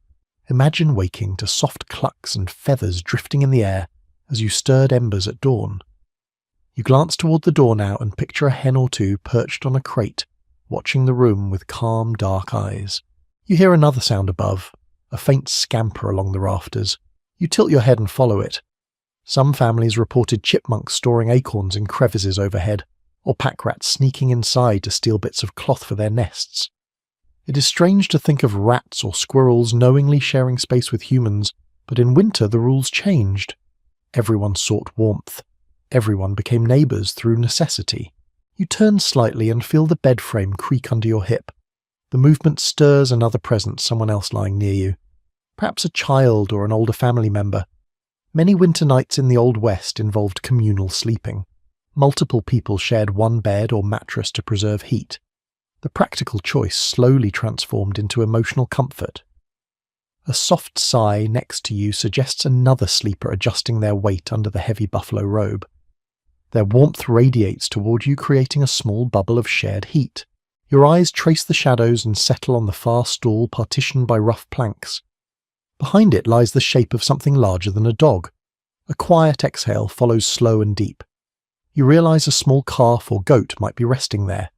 Imagine waking to soft clucks and feathers drifting in the air as you stirred embers at dawn. You glance toward the door now and picture a hen or two perched on a crate, watching the room with calm, dark eyes. You hear another sound above, a faint scamper along the rafters. You tilt your head and follow it. Some families reported chipmunks storing acorns in crevices overhead, or pack rats sneaking inside to steal bits of cloth for their nests. It is strange to think of rats or squirrels knowingly sharing space with humans, but in winter the rules changed. Everyone sought warmth. Everyone became neighbours through necessity. You turn slightly and feel the bed frame creak under your hip. The movement stirs another presence, someone else lying near you. Perhaps a child or an older family member. Many winter nights in the Old West involved communal sleeping. Multiple people shared one bed or mattress to preserve heat. The practical choice slowly transformed into emotional comfort. A soft sigh next to you suggests another sleeper adjusting their weight under the heavy buffalo robe. Their warmth radiates toward you, creating a small bubble of shared heat. Your eyes trace the shadows and settle on the far stall partitioned by rough planks. Behind it lies the shape of something larger than a dog. A quiet exhale follows slow and deep. You realize a small calf or goat might be resting there.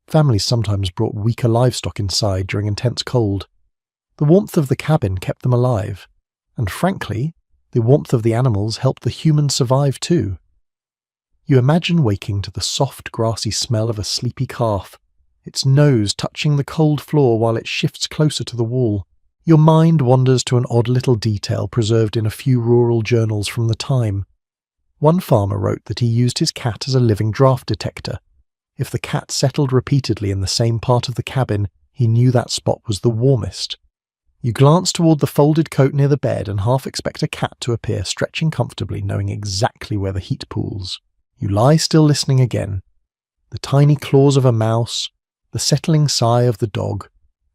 Families sometimes brought weaker livestock inside during intense cold. The warmth of the cabin kept them alive, and frankly, the warmth of the animals helped the humans survive too. You imagine waking to the soft, grassy smell of a sleepy calf, its nose touching the cold floor while it shifts closer to the wall. Your mind wanders to an odd little detail preserved in a few rural journals from the time. One farmer wrote that he used his cat as a living draft detector. If the cat settled repeatedly in the same part of the cabin, he knew that spot was the warmest. You glance toward the folded coat near the bed and half expect a cat to appear, stretching comfortably, knowing exactly where the heat pools. You lie still, listening again. The tiny claws of a mouse, the settling sigh of the dog,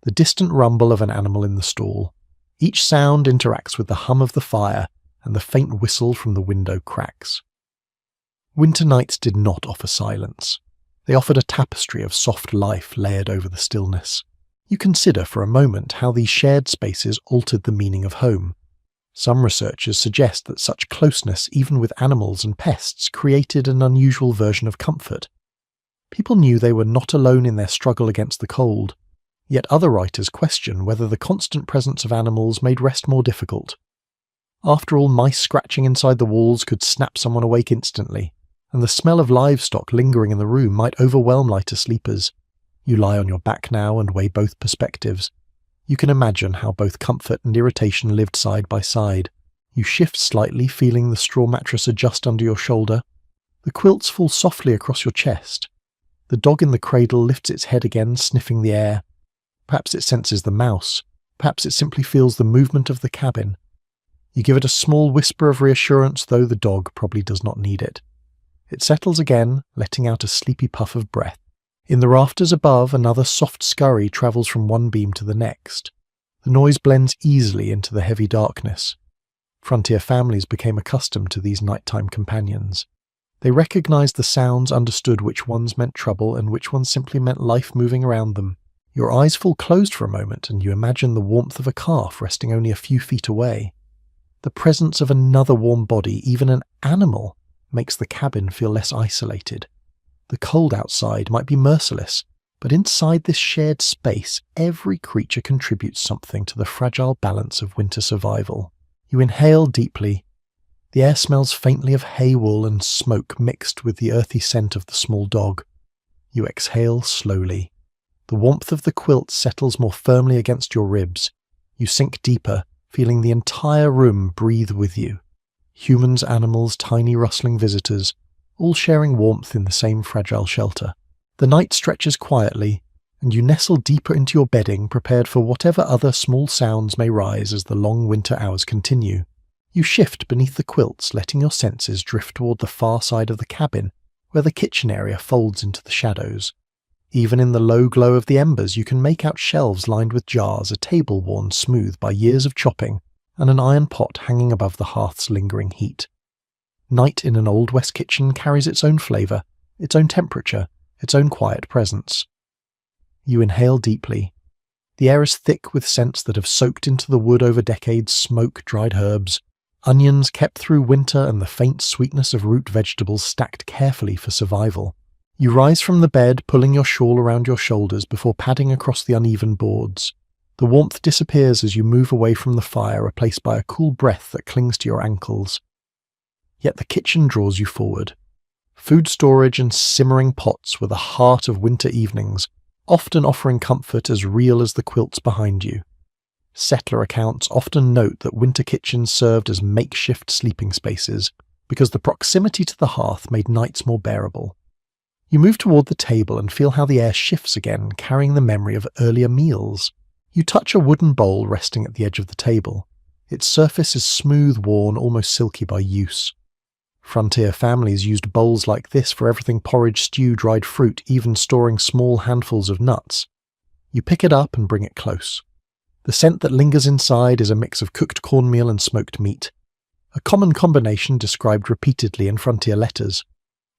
the distant rumble of an animal in the stall. Each sound interacts with the hum of the fire and the faint whistle from the window cracks. Winter nights did not offer silence. They offered a tapestry of soft life layered over the stillness. You consider for a moment how these shared spaces altered the meaning of home. Some researchers suggest that such closeness, even with animals and pests, created an unusual version of comfort. People knew they were not alone in their struggle against the cold. Yet other writers question whether the constant presence of animals made rest more difficult. After all, mice scratching inside the walls could snap someone awake instantly, and the smell of livestock lingering in the room might overwhelm lighter sleepers. You lie on your back now and weigh both perspectives. You can imagine how both comfort and irritation lived side by side. You shift slightly, feeling the straw mattress adjust under your shoulder. The quilts fall softly across your chest. The dog in the cradle lifts its head again, sniffing the air. Perhaps it senses the mouse. Perhaps it simply feels the movement of the cabin. You give it a small whisper of reassurance, though the dog probably does not need it. It settles again, letting out a sleepy puff of breath. In the rafters above, another soft scurry travels from one beam to the next. The noise blends easily into the heavy darkness. Frontier families became accustomed to these nighttime companions. They recognized the sounds, understood which ones meant trouble and which ones simply meant life moving around them. Your eyes fall closed for a moment and you imagine the warmth of a calf resting only a few feet away. The presence of another warm body, even an animal, makes the cabin feel less isolated. The cold outside might be merciless, but inside this shared space, every creature contributes something to the fragile balance of winter survival. You inhale deeply. The air smells faintly of hay wool and smoke mixed with the earthy scent of the small dog. You exhale slowly. The warmth of the quilt settles more firmly against your ribs. You sink deeper, feeling the entire room breathe with you. Humans, animals, tiny rustling visitors, all sharing warmth in the same fragile shelter. The night stretches quietly, and you nestle deeper into your bedding, prepared for whatever other small sounds may rise as the long winter hours continue. You shift beneath the quilts, letting your senses drift toward the far side of the cabin, where the kitchen area folds into the shadows. Even in the low glow of the embers, you can make out shelves lined with jars, a table worn smooth by years of chopping, and an iron pot hanging above the hearth's lingering heat. Night in an Old West kitchen carries its own flavour, its own temperature, its own quiet presence. You inhale deeply. The air is thick with scents that have soaked into the wood over decades: smoke, dried herbs, onions kept through winter, and the faint sweetness of root vegetables stacked carefully for survival. You rise from the bed, pulling your shawl around your shoulders before padding across the uneven boards. The warmth disappears as you move away from the fire, replaced by a cool breath that clings to your ankles. Yet the kitchen draws you forward. Food storage and simmering pots were the heart of winter evenings, often offering comfort as real as the quilts behind you. Settler accounts often note that winter kitchens served as makeshift sleeping spaces, because the proximity to the hearth made nights more bearable. You move toward the table and feel how the air shifts again, carrying the memory of earlier meals. You touch a wooden bowl resting at the edge of the table. Its surface is smooth, worn, almost silky by use. Frontier families used bowls like this for everything: porridge, stew, dried fruit, even storing small handfuls of nuts. You pick it up and bring it close. The scent that lingers inside is a mix of cooked cornmeal and smoked meat, a common combination described repeatedly in frontier letters.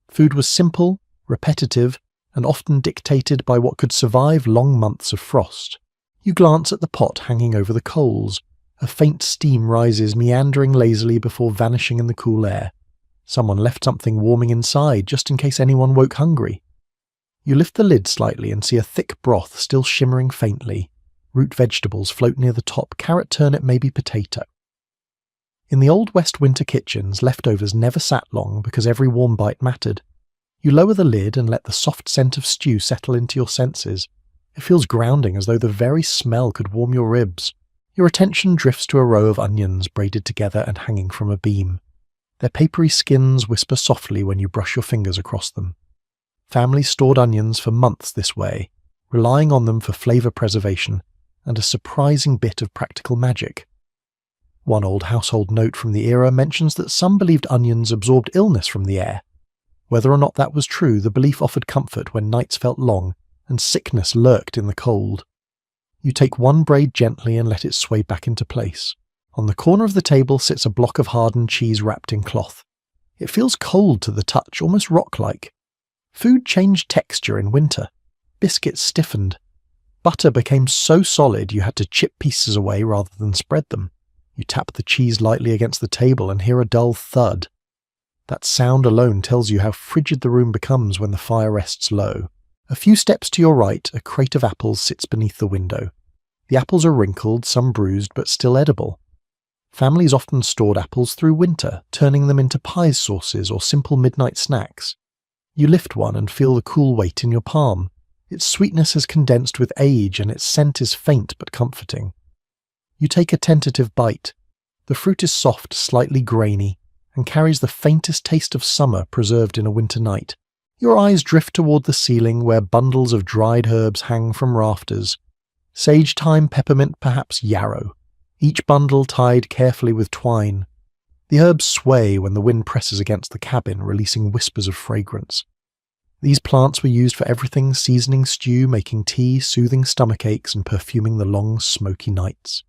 Food was simple, repetitive, and often dictated by what could survive long months of frost. You glance at the pot hanging over the coals. A faint steam rises, meandering lazily before vanishing in the cool air. Someone left something warming inside, just in case anyone woke hungry. You lift the lid slightly and see a thick broth still shimmering faintly. Root vegetables float near the top: carrot, turnip, maybe potato. In the old West winter kitchens, leftovers never sat long because every warm bite mattered. You lower the lid and let the soft scent of stew settle into your senses. It feels grounding, as though the very smell could warm your ribs. Your attention drifts to a row of onions braided together and hanging from a beam. Their papery skins whisper softly when you brush your fingers across them. Families stored onions for months this way, relying on them for flavour preservation and a surprising bit of practical magic. One old household note from the era mentions that some believed onions absorbed illness from the air. Whether or not that was true, the belief offered comfort when nights felt long and sickness lurked in the cold. You take one braid gently and let it sway back into place. On the corner of the table sits a block of hardened cheese wrapped in cloth. It feels cold to the touch, almost rock-like. Food changed texture in winter. Biscuits stiffened. Butter became so solid you had to chip pieces away rather than spread them. You tap the cheese lightly against the table and hear a dull thud. That sound alone tells you how frigid the room becomes when the fire rests low. A few steps to your right, a crate of apples sits beneath the window. The apples are wrinkled, some bruised, but still edible. Families often stored apples through winter, turning them into pies, sauces, or simple midnight snacks. You lift one and feel the cool weight in your palm. Its sweetness has condensed with age, and its scent is faint but comforting. You take a tentative bite. The fruit is soft, slightly grainy, and carries the faintest taste of summer preserved in a winter night. Your eyes drift toward the ceiling, where bundles of dried herbs hang from rafters. Sage thyme, peppermint, perhaps yarrow, each bundle tied carefully with twine. The herbs sway when the wind presses against the cabin, releasing whispers of fragrance. These plants were used for everything: seasoning stew, making tea, soothing stomach aches, and perfuming the long, smoky nights.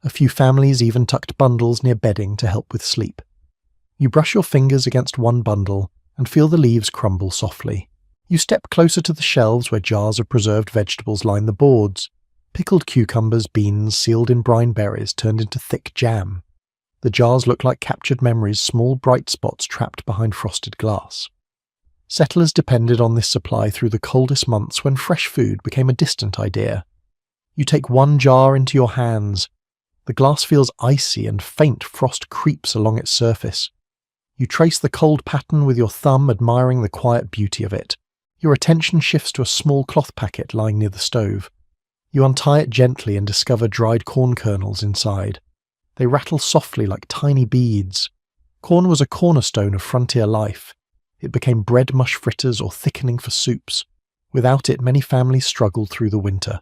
A few families even tucked bundles near bedding to help with sleep. You brush your fingers against one bundle and feel the leaves crumble softly. You step closer to the shelves where jars of preserved vegetables line the boards. Pickled cucumbers, beans, sealed in brine berries, turned into thick jam. The jars look like captured memories, small bright spots trapped behind frosted glass. Settlers depended on this supply through the coldest months, when fresh food became a distant idea. You take one jar into your hands. The glass feels icy and faint frost creeps along its surface. You trace the cold pattern with your thumb, admiring the quiet beauty of it. Your attention shifts to a small cloth packet lying near the stove. You untie it gently and discover dried corn kernels inside. They rattle softly like tiny beads. Corn was a cornerstone of frontier life. It became bread mush fritters or thickening for soups. Without it, many families struggled through the winter.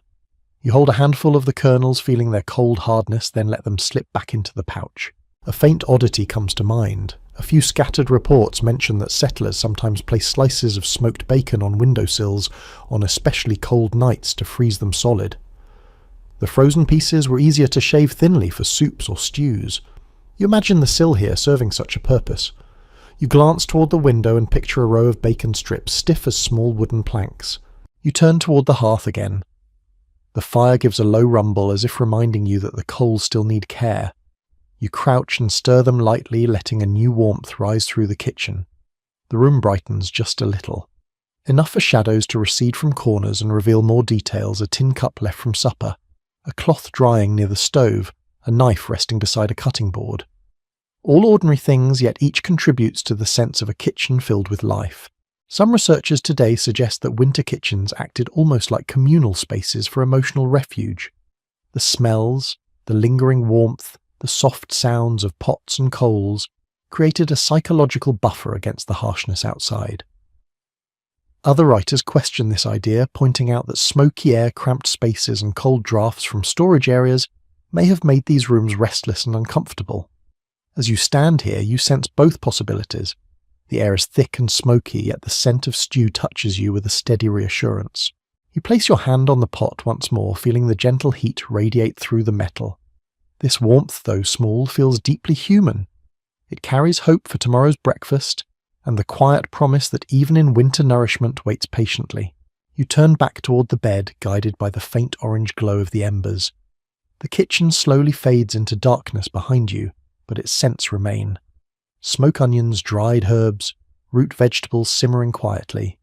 You hold a handful of the kernels, feeling their cold hardness, then let them slip back into the pouch. A faint oddity comes to mind. A few scattered reports mention that settlers sometimes place slices of smoked bacon on windowsills on especially cold nights to freeze them solid. The frozen pieces were easier to shave thinly for soups or stews. You imagine the sill here serving such a purpose. You glance toward the window and picture a row of bacon strips, stiff as small wooden planks. You turn toward the hearth again. The fire gives a low rumble, as if reminding you that the coals still need care. You crouch and stir them lightly, letting a new warmth rise through the kitchen. The room brightens just a little. Enough for shadows to recede from corners and reveal more details: a tin cup left from supper, a cloth drying near the stove, a knife resting beside a cutting board. All ordinary things, yet each contributes to the sense of a kitchen filled with life. Some researchers today suggest that winter kitchens acted almost like communal spaces for emotional refuge. The smells, the lingering warmth, the soft sounds of pots and coals created a psychological buffer against the harshness outside. Other writers question this idea, pointing out that smoky air, cramped spaces, and cold drafts from storage areas may have made these rooms restless and uncomfortable. As you stand here, you sense both possibilities. The air is thick and smoky, yet the scent of stew touches you with a steady reassurance. You place your hand on the pot once more, feeling the gentle heat radiate through the metal. This warmth, though small, feels deeply human. It carries hope for tomorrow's breakfast, and the quiet promise that even in winter nourishment waits patiently. You turn back toward the bed, guided by the faint orange glow of the embers. The kitchen slowly fades into darkness behind you, but its scents remain. Smoke onions, dried herbs, root vegetables simmering quietly.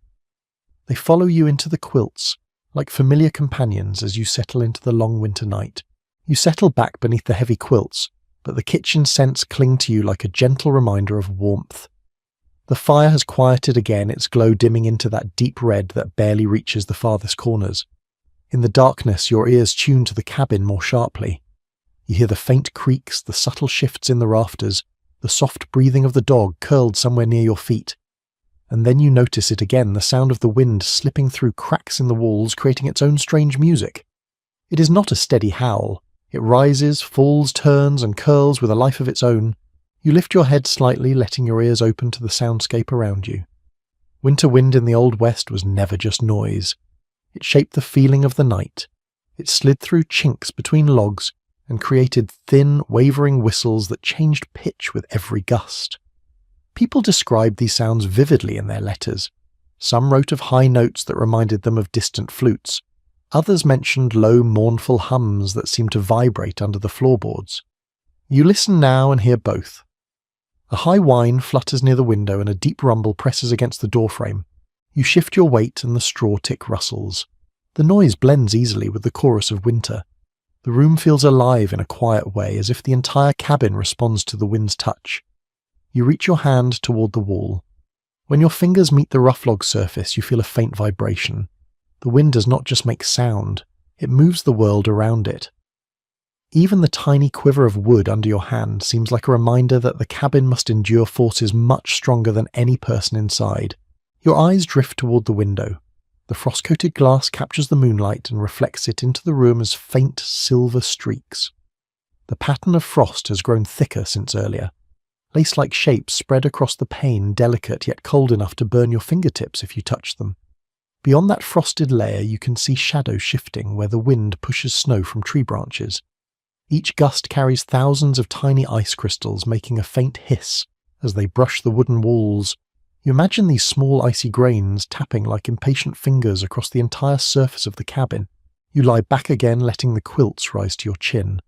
They follow you into the quilts, like familiar companions as you settle into the long winter night. You settle back beneath the heavy quilts, but the kitchen scents cling to you like a gentle reminder of warmth. The fire has quieted again, its glow dimming into that deep red that barely reaches the farthest corners. In the darkness, your ears tune to the cabin more sharply. You hear the faint creaks, the subtle shifts in the rafters, the soft breathing of the dog curled somewhere near your feet. And then you notice it again, the sound of the wind slipping through cracks in the walls, creating its own strange music. It is not a steady howl. It rises, falls, turns, and curls with a life of its own. You lift your head slightly, letting your ears open to the soundscape around you. Winter wind in the Old West was never just noise. It shaped the feeling of the night. It slid through chinks between logs and created thin, wavering whistles that changed pitch with every gust. People described these sounds vividly in their letters. Some wrote of high notes that reminded them of distant flutes. Others mentioned low, mournful hums that seemed to vibrate under the floorboards. You listen now and hear both. A high whine flutters near the window and a deep rumble presses against the doorframe. You shift your weight and the straw tick rustles. The noise blends easily with the chorus of winter. The room feels alive in a quiet way, as if the entire cabin responds to the wind's touch. You reach your hand toward the wall. When your fingers meet the rough log surface, you feel a faint vibration. The wind does not just make sound, it moves the world around it. Even the tiny quiver of wood under your hand seems like a reminder that the cabin must endure forces much stronger than any person inside. Your eyes drift toward the window. The frost-coated glass captures the moonlight and reflects it into the room as faint silver streaks. The pattern of frost has grown thicker since earlier. Lace-like shapes spread across the pane, delicate yet cold enough to burn your fingertips if you touch them. Beyond that frosted layer you can see shadows shifting where the wind pushes snow from tree branches. Each gust carries thousands of tiny ice crystals, making a faint hiss as they brush the wooden walls. You imagine these small icy grains tapping like impatient fingers across the entire surface of the cabin. You lie back again, letting the quilts rise to your chin.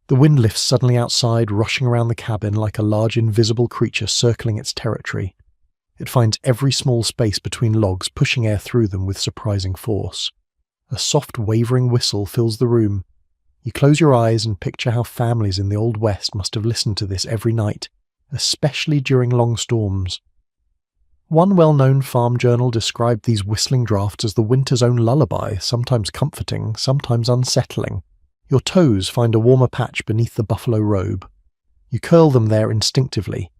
The wind lifts suddenly outside, rushing around the cabin like a large invisible creature circling its territory. It finds every small space between logs, pushing air through them with surprising force. A soft, wavering whistle fills the room. You close your eyes and picture how families in the Old West must have listened to this every night, especially during long storms. One well-known farm journal described these whistling drafts as the winter's own lullaby, sometimes comforting, sometimes unsettling. Your toes find a warmer patch beneath the buffalo robe. You curl them there instinctively.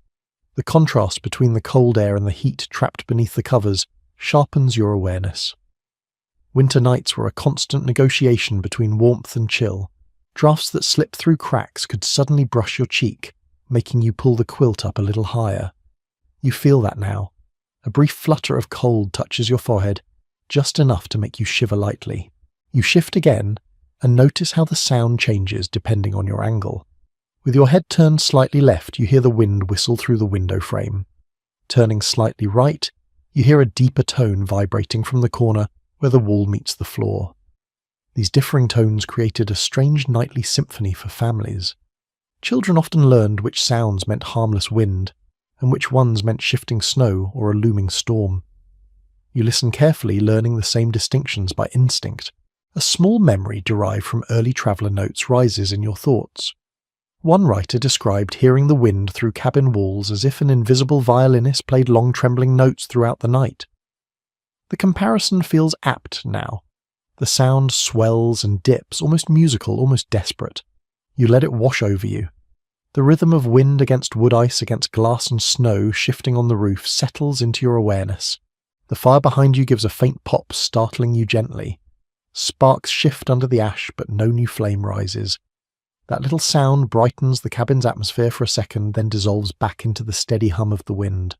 The contrast between the cold air and the heat trapped beneath the covers sharpens your awareness. Winter nights were a constant negotiation between warmth and chill. Drafts that slipped through cracks could suddenly brush your cheek, making you pull the quilt up a little higher. You feel that now. A brief flutter of cold touches your forehead, just enough to make you shiver lightly. You shift again, and notice how the sound changes depending on your angle. With your head turned slightly left, you hear the wind whistle through the window frame. Turning slightly right, you hear a deeper tone vibrating from the corner where the wall meets the floor. These differing tones created a strange nightly symphony for families. Children often learned which sounds meant harmless wind, and which ones meant shifting snow or a looming storm. You listen carefully, learning the same distinctions by instinct, A small memory derived from early traveller notes rises in your thoughts. One writer described hearing the wind through cabin walls as if an invisible violinist played long trembling notes throughout the night. The comparison feels apt now. The sound swells and dips, almost musical, almost desperate. You let it wash over you. The rhythm of wind against wood ice against glass and snow shifting on the roof settles into your awareness. The fire behind you gives a faint pop, startling you gently. Sparks shift under the ash, but no new flame rises. That little sound brightens the cabin's atmosphere for a second, then dissolves back into the steady hum of the wind.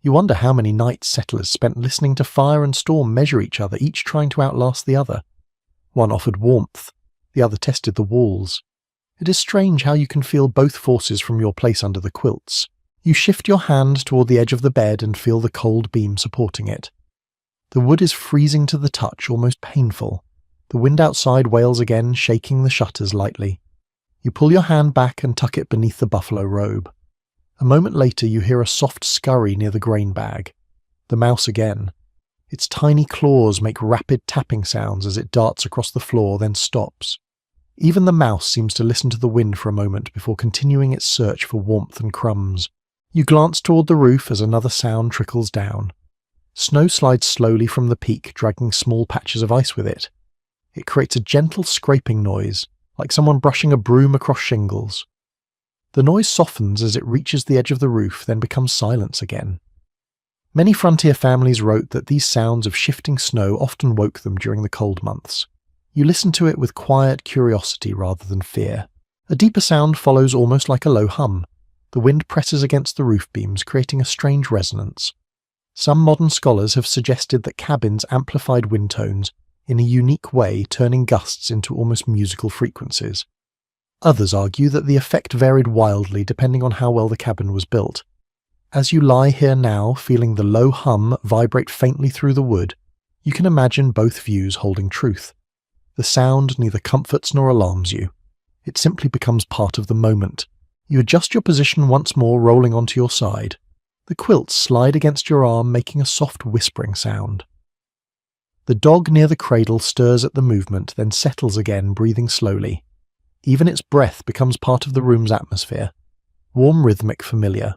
You wonder how many nights settlers spent listening to fire and storm measure each other, each trying to outlast the other. One offered warmth, the other tested the walls. It is strange how you can feel both forces from your place under the quilts. You shift your hand toward the edge of the bed and feel the cold beam supporting it. The wood is freezing to the touch, almost painful. The wind outside wails again, shaking the shutters lightly. You pull your hand back and tuck it beneath the buffalo robe. A moment later you hear a soft scurry near the grain bag. The mouse again. Its tiny claws make rapid tapping sounds as it darts across the floor, then stops. Even the mouse seems to listen to the wind for a moment before continuing its search for warmth and crumbs. You glance toward the roof as another sound trickles down. Snow slides slowly from the peak, dragging small patches of ice with it. It creates a gentle scraping noise, like someone brushing a broom across shingles. The noise softens as it reaches the edge of the roof, then becomes silence again. Many frontier families wrote that these sounds of shifting snow often woke them during the cold months. You listen to it with quiet curiosity rather than fear. A deeper sound follows, almost like a low hum. The wind presses against the roof beams, creating a strange resonance. Some modern scholars have suggested that cabins amplified wind tones in a unique way, turning gusts into almost musical frequencies. Others argue that the effect varied wildly depending on how well the cabin was built. As you lie here now, feeling the low hum vibrate faintly through the wood, you can imagine both views holding truth. The sound neither comforts nor alarms you. It simply becomes part of the moment. You adjust your position once more, rolling onto your side. The quilts slide against your arm, making a soft whispering sound. The dog near the cradle stirs at the movement, then settles again, breathing slowly. Even its breath becomes part of the room's atmosphere. Warm, rhythmic, familiar.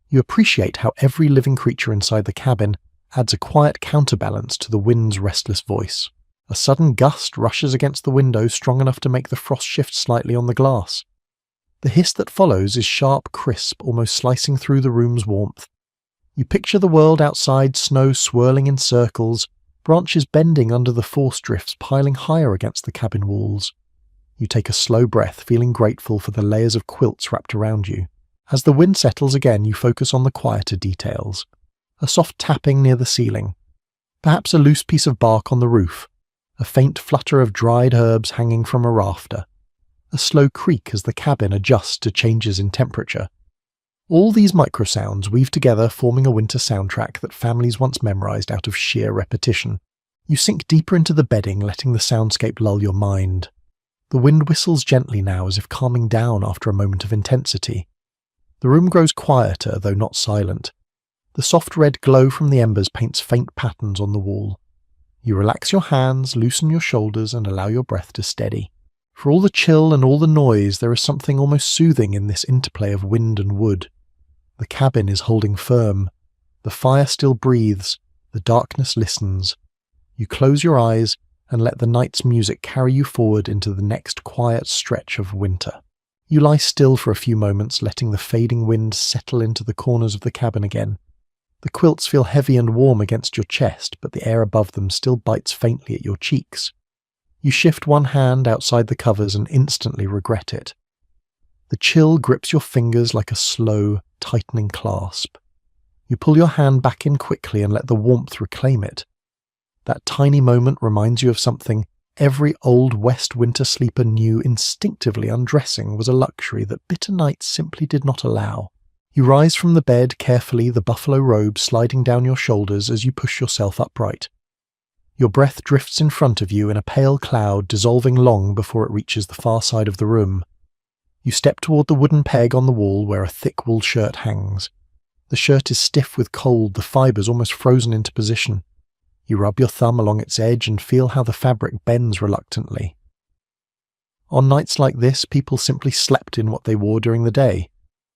You appreciate how every living creature inside the cabin adds a quiet counterbalance to the wind's restless voice. A sudden gust rushes against the window, strong enough to make the frost shift slightly on the glass. The hiss that follows is sharp, crisp, almost slicing through the room's warmth. You picture the world outside, snow swirling in circles, branches bending under the force drifts piling higher against the cabin walls. You take a slow breath, feeling grateful for the layers of quilts wrapped around you. As the wind settles again, you focus on the quieter details. A soft tapping near the ceiling. Perhaps a loose piece of bark on the roof. A faint flutter of dried herbs hanging from a rafter. A slow creak as the cabin adjusts to changes in temperature. All these microsounds weave together, forming a winter soundtrack that families once memorized out of sheer repetition. You sink deeper into the bedding, letting the soundscape lull your mind. The wind whistles gently now, as if calming down after a moment of intensity. The room grows quieter, though not silent. The soft red glow from the embers paints faint patterns on the wall. You relax your hands, loosen your shoulders, and allow your breath to steady. For all the chill and all the noise, there is something almost soothing in this interplay of wind and wood. The cabin is holding firm. The fire still breathes. The darkness listens. You close your eyes and let the night's music carry you forward into the next quiet stretch of winter. You lie still for a few moments, letting the fading wind settle into the corners of the cabin again. The quilts feel heavy and warm against your chest, but the air above them still bites faintly at your cheeks. You shift one hand outside the covers and instantly regret it. The chill grips your fingers like a slow, tightening clasp. You pull your hand back in quickly and let the warmth reclaim it. That tiny moment reminds you of something every old West winter sleeper knew instinctively: undressing was a luxury that bitter nights simply did not allow. You rise from the bed carefully, the buffalo robe sliding down your shoulders as you push yourself upright. Your breath drifts in front of you in a pale cloud, dissolving long before it reaches the far side of the room. You step toward the wooden peg on the wall where a thick wool shirt hangs. The shirt is stiff with cold, the fibres almost frozen into position. You rub your thumb along its edge and feel how the fabric bends reluctantly. On nights like this, people simply slept in what they wore during the day.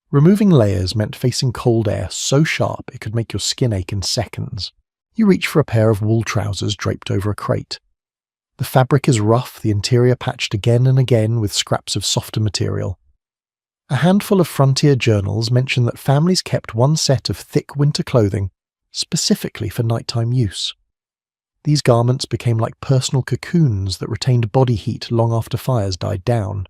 Removing layers meant facing cold air so sharp it could make your skin ache in seconds. You reach for a pair of wool trousers draped over a crate. The fabric is rough, the interior patched again and again with scraps of softer material. A handful of frontier journals mention that families kept one set of thick winter clothing specifically for nighttime use. These garments became like personal cocoons that retained body heat long after fires died down.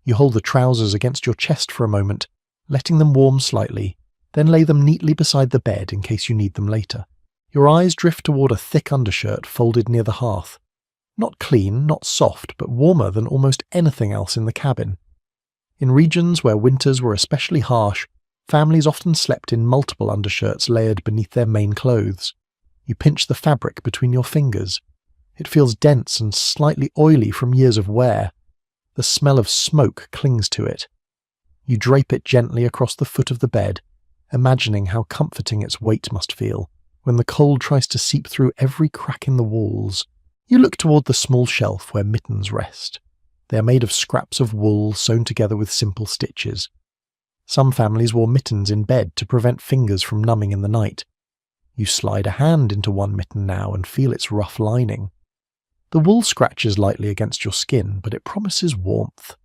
You hold the trousers against your chest for a moment, letting them warm slightly, then lay them neatly beside the bed in case you need them later. Your eyes drift toward a thick undershirt folded near the hearth. Not clean, not soft, but warmer than almost anything else in the cabin. In regions where winters were especially harsh, families often slept in multiple undershirts layered beneath their main clothes. You pinch the fabric between your fingers. It feels dense and slightly oily from years of wear. The smell of smoke clings to it. You drape it gently across the foot of the bed, imagining how comforting its weight must feel when the cold tries to seep through every crack in the walls. You look toward the small shelf where mittens rest. They are made of scraps of wool sewn together with simple stitches. Some families wore mittens in bed to prevent fingers from numbing in the night. You slide a hand into one mitten now and feel its rough lining. The wool scratches lightly against your skin, but it promises warmth.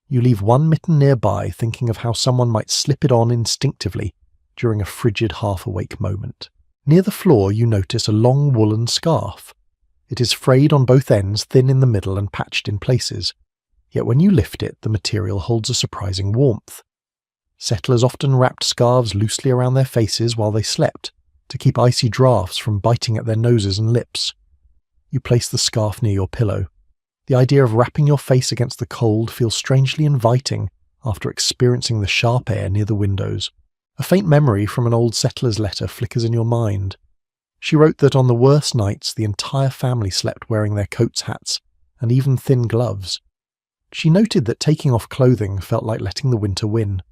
You leave one mitten nearby, thinking of how someone might slip it on instinctively during a frigid half-awake moment. Near the floor you notice a long woolen scarf. It is frayed on both ends, thin in the middle and patched in places. Yet when you lift it, the material holds a surprising warmth. Settlers often wrapped scarves loosely around their faces while they slept, to keep icy draughts from biting at their noses and lips. You place the scarf near your pillow. The idea of wrapping your face against the cold feels strangely inviting after experiencing the sharp air near the windows. A faint memory from an old settler's letter flickers in your mind. She wrote that on the worst nights the entire family slept wearing their coats, hats, and even thin gloves. She noted that taking off clothing felt like letting the winter win.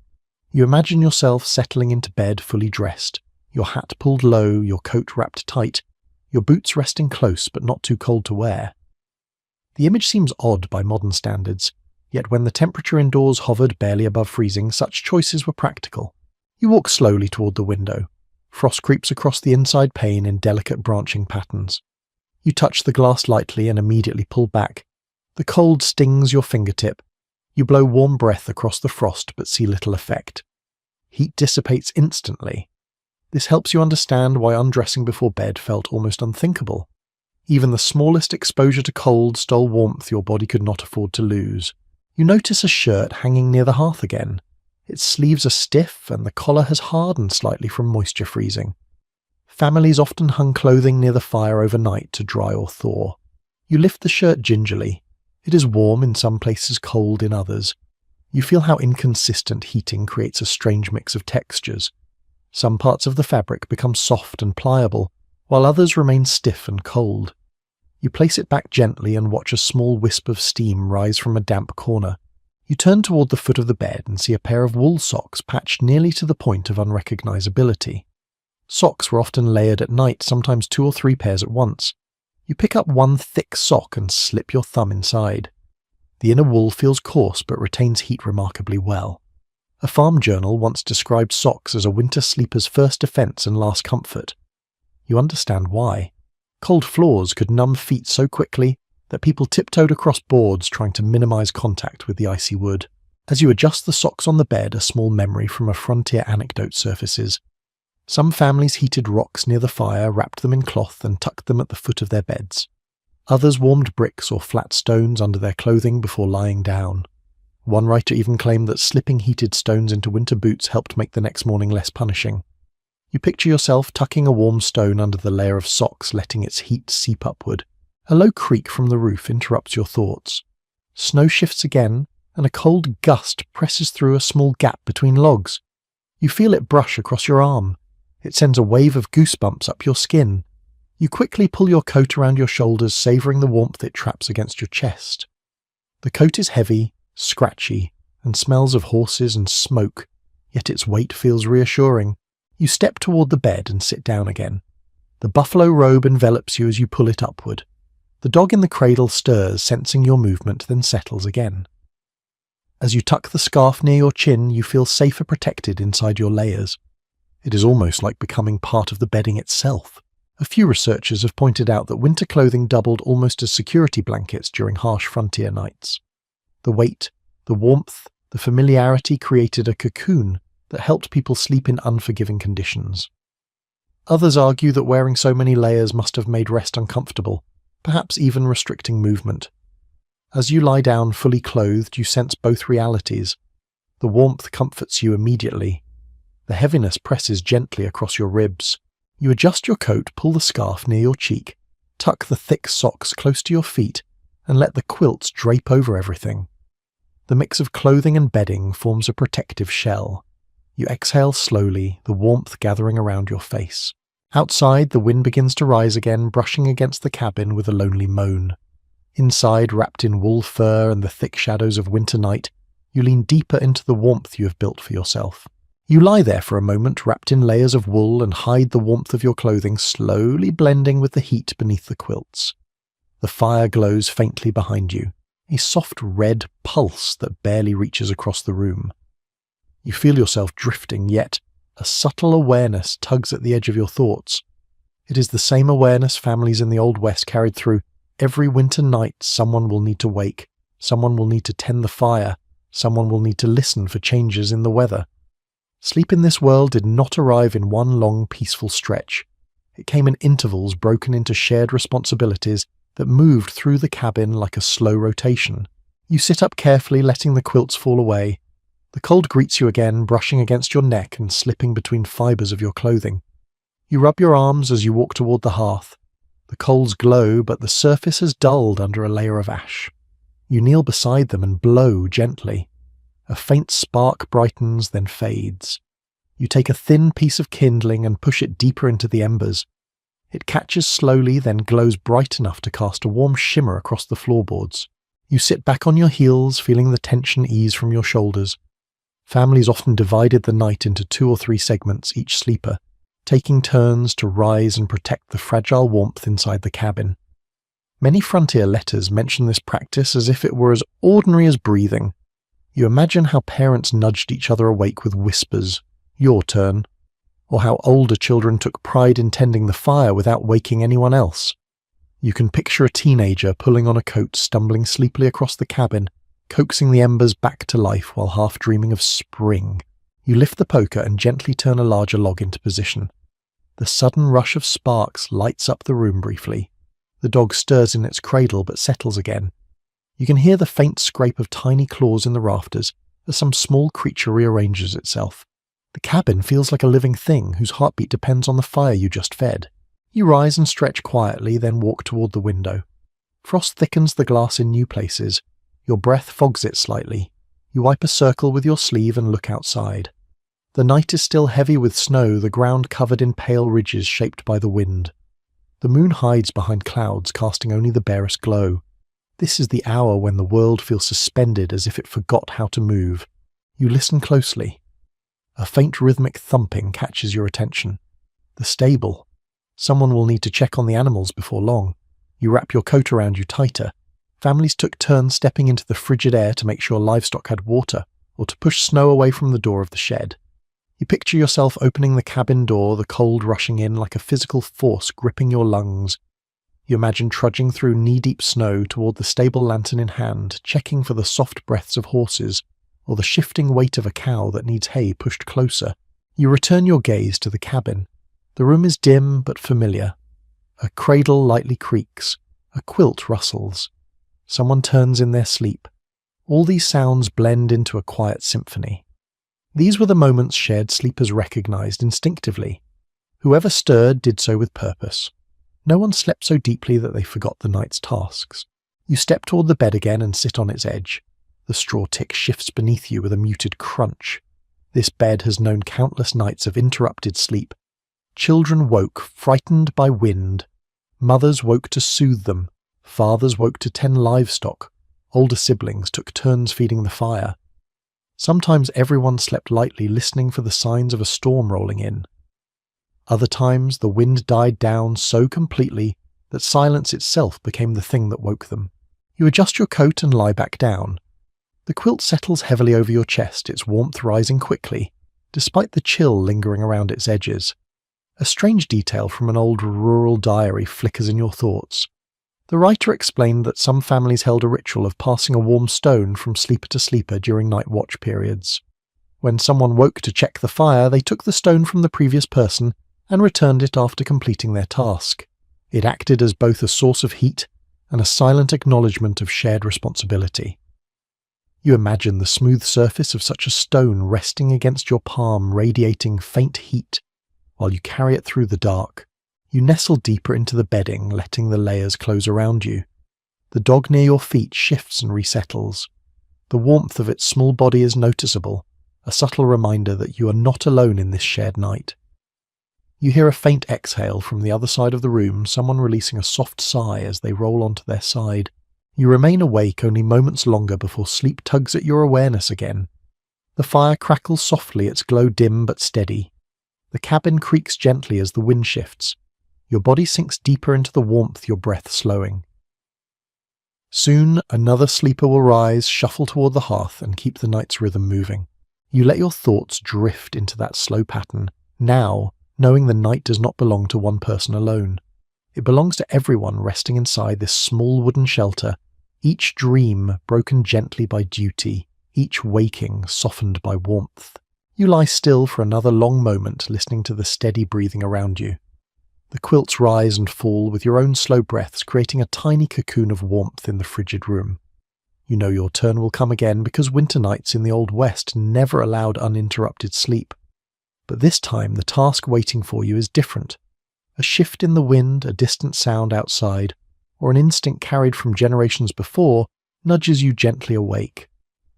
You imagine yourself settling into bed fully dressed, your hat pulled low, your coat wrapped tight, your boots resting close but not too cold to wear. The image seems odd by modern standards, yet when the temperature indoors hovered barely above freezing, such choices were practical. You walk slowly toward the window. Frost creeps across the inside pane in delicate branching patterns. You touch the glass lightly and immediately pull back. The cold stings your fingertip. You blow warm breath across the frost but see little effect. Heat dissipates instantly. This helps you understand why undressing before bed felt almost unthinkable. Even the smallest exposure to cold stole warmth your body could not afford to lose. You notice a shirt hanging near the hearth again. Its sleeves are stiff and the collar has hardened slightly from moisture freezing. Families often hung clothing near the fire overnight to dry or thaw. You lift the shirt gingerly. It is warm in some places, cold in others. You feel how inconsistent heating creates a strange mix of textures. Some parts of the fabric become soft and pliable, while others remain stiff and cold. You place it back gently and watch a small wisp of steam rise from a damp corner. You turn toward the foot of the bed and see a pair of wool socks patched nearly to the point of unrecognizability. Socks were often layered at night, sometimes 2 or 3 pairs at once. You pick up one thick sock and slip your thumb inside. The inner wool feels coarse but retains heat remarkably well. A farm journal once described socks as a winter sleeper's first defense and last comfort. You understand why. Cold floors could numb feet so quickly that people tiptoed across boards trying to minimize contact with the icy wood. As you adjust the socks on the bed, a small memory from a frontier anecdote surfaces. Some families heated rocks near the fire, wrapped them in cloth, and tucked them at the foot of their beds. Others warmed bricks or flat stones under their clothing before lying down. One writer even claimed that slipping heated stones into winter boots helped make the next morning less punishing. You picture yourself tucking a warm stone under the layer of socks, letting its heat seep upward. A low creak from the roof interrupts your thoughts. Snow shifts again, and a cold gust presses through a small gap between logs. You feel it brush across your arm. It sends a wave of goosebumps up your skin. You quickly pull your coat around your shoulders, savouring the warmth it traps against your chest. The coat is heavy, scratchy, and smells of horses and smoke, yet its weight feels reassuring. You step toward the bed and sit down again. The buffalo robe envelops you as you pull it upward. The dog in the cradle stirs, sensing your movement, then settles again. As you tuck the scarf near your chin, you feel safer protected inside your layers. It is almost like becoming part of the bedding itself. A few researchers have pointed out that winter clothing doubled almost as security blankets during harsh frontier nights. The weight, the warmth, the familiarity created a cocoon that helped people sleep in unforgiving conditions. Others argue that wearing so many layers must have made rest uncomfortable, perhaps even restricting movement. As you lie down fully clothed, you sense both realities. The warmth comforts you immediately. The heaviness presses gently across your ribs. You adjust your coat, pull the scarf near your cheek, tuck the thick socks close to your feet, and let the quilts drape over everything. The mix of clothing and bedding forms a protective shell. You exhale slowly, the warmth gathering around your face. Outside, the wind begins to rise again, brushing against the cabin with a lonely moan. Inside, wrapped in wool fur and the thick shadows of winter night, you lean deeper into the warmth you have built for yourself. You lie there for a moment, wrapped in layers of wool, and hide the warmth of your clothing, slowly blending with the heat beneath the quilts. The fire glows faintly behind you, a soft red pulse that barely reaches across the room. You feel yourself drifting, yet a subtle awareness tugs at the edge of your thoughts. It is the same awareness families in the Old West carried through. Every winter night someone will need to wake, someone will need to tend the fire, someone will need to listen for changes in the weather. Sleep in this world did not arrive in one long, peaceful stretch. It came in intervals broken into shared responsibilities that moved through the cabin like a slow rotation. You sit up carefully, letting the quilts fall away. The cold greets you again, brushing against your neck and slipping between fibres of your clothing. You rub your arms as you walk toward the hearth. The coals glow, but the surface has dulled under a layer of ash. You kneel beside them and blow gently. A faint spark brightens, then fades. You take a thin piece of kindling and push it deeper into the embers. It catches slowly, then glows bright enough to cast a warm shimmer across the floorboards. You sit back on your heels, feeling the tension ease from your shoulders. Families often divided the night into 2 or 3 segments, each sleeper, taking turns to rise and protect the fragile warmth inside the cabin. Many frontier letters mention this practice as if it were as ordinary as breathing. You imagine how parents nudged each other awake with whispers, "Your turn," or how older children took pride in tending the fire without waking anyone else. You can picture a teenager pulling on a coat, stumbling sleepily across the cabin, coaxing the embers back to life while half dreaming of spring. You lift the poker and gently turn a larger log into position. The sudden rush of sparks lights up the room briefly. The dog stirs in its cradle but settles again. You can hear the faint scrape of tiny claws in the rafters as some small creature rearranges itself. The cabin feels like a living thing whose heartbeat depends on the fire you just fed. You rise and stretch quietly, then walk toward the window. Frost thickens the glass in new places. Your breath fogs it slightly. You wipe a circle with your sleeve and look outside. The night is still heavy with snow, the ground covered in pale ridges shaped by the wind. The moon hides behind clouds, casting only the barest glow. This is the hour when the world feels suspended as if it forgot how to move. You listen closely. A faint rhythmic thumping catches your attention. The stable. Someone will need to check on the animals before long. You wrap your coat around you tighter. Families took turns stepping into the frigid air to make sure livestock had water, or to push snow away from the door of the shed. You picture yourself opening the cabin door, the cold rushing in like a physical force gripping your lungs. You imagine trudging through knee-deep snow toward the stable lantern in hand, checking for the soft breaths of horses, or the shifting weight of a cow that needs hay pushed closer. You return your gaze to the cabin. The room is dim but familiar. A cradle lightly creaks. A quilt rustles. Someone turns in their sleep. All these sounds blend into a quiet symphony. These were the moments shared sleepers recognized instinctively. Whoever stirred did so with purpose. No one slept so deeply that they forgot the night's tasks. You step toward the bed again and sit on its edge. The straw tick shifts beneath you with a muted crunch. This bed has known countless nights of interrupted sleep. Children woke, frightened by wind. Mothers woke to soothe them. Fathers woke to tend livestock. Older siblings took turns feeding the fire. Sometimes everyone slept lightly, listening for the signs of a storm rolling in. Other times, the wind died down so completely that silence itself became the thing that woke them. You adjust your coat and lie back down. The quilt settles heavily over your chest, its warmth rising quickly, despite the chill lingering around its edges. A strange detail from an old rural diary flickers in your thoughts. The writer explained that some families held a ritual of passing a warm stone from sleeper to sleeper during night watch periods. When someone woke to check the fire, they took the stone from the previous person and returned it after completing their task. It acted as both a source of heat and a silent acknowledgement of shared responsibility. You imagine the smooth surface of such a stone resting against your palm, radiating faint heat, while you carry it through the dark. You nestle deeper into the bedding, letting the layers close around you. The dog near your feet shifts and resettles. The warmth of its small body is noticeable, a subtle reminder that you are not alone in this shared night. You hear a faint exhale from the other side of the room, someone releasing a soft sigh as they roll onto their side. You remain awake only moments longer before sleep tugs at your awareness again. The fire crackles softly, its glow dim but steady. The cabin creaks gently as the wind shifts. Your body sinks deeper into the warmth, your breath slowing. Soon, another sleeper will rise, shuffle toward the hearth, and keep the night's rhythm moving. You let your thoughts drift into that slow pattern, now knowing the night does not belong to one person alone. It belongs to everyone resting inside this small wooden shelter, each dream broken gently by duty, each waking softened by warmth. You lie still for another long moment, listening to the steady breathing around you. The quilts rise and fall with your own slow breaths, creating a tiny cocoon of warmth in the frigid room. You know your turn will come again because winter nights in the Old West never allowed uninterrupted sleep. But this time the task waiting for you is different. A shift in the wind, a distant sound outside, or an instinct carried from generations before nudges you gently awake.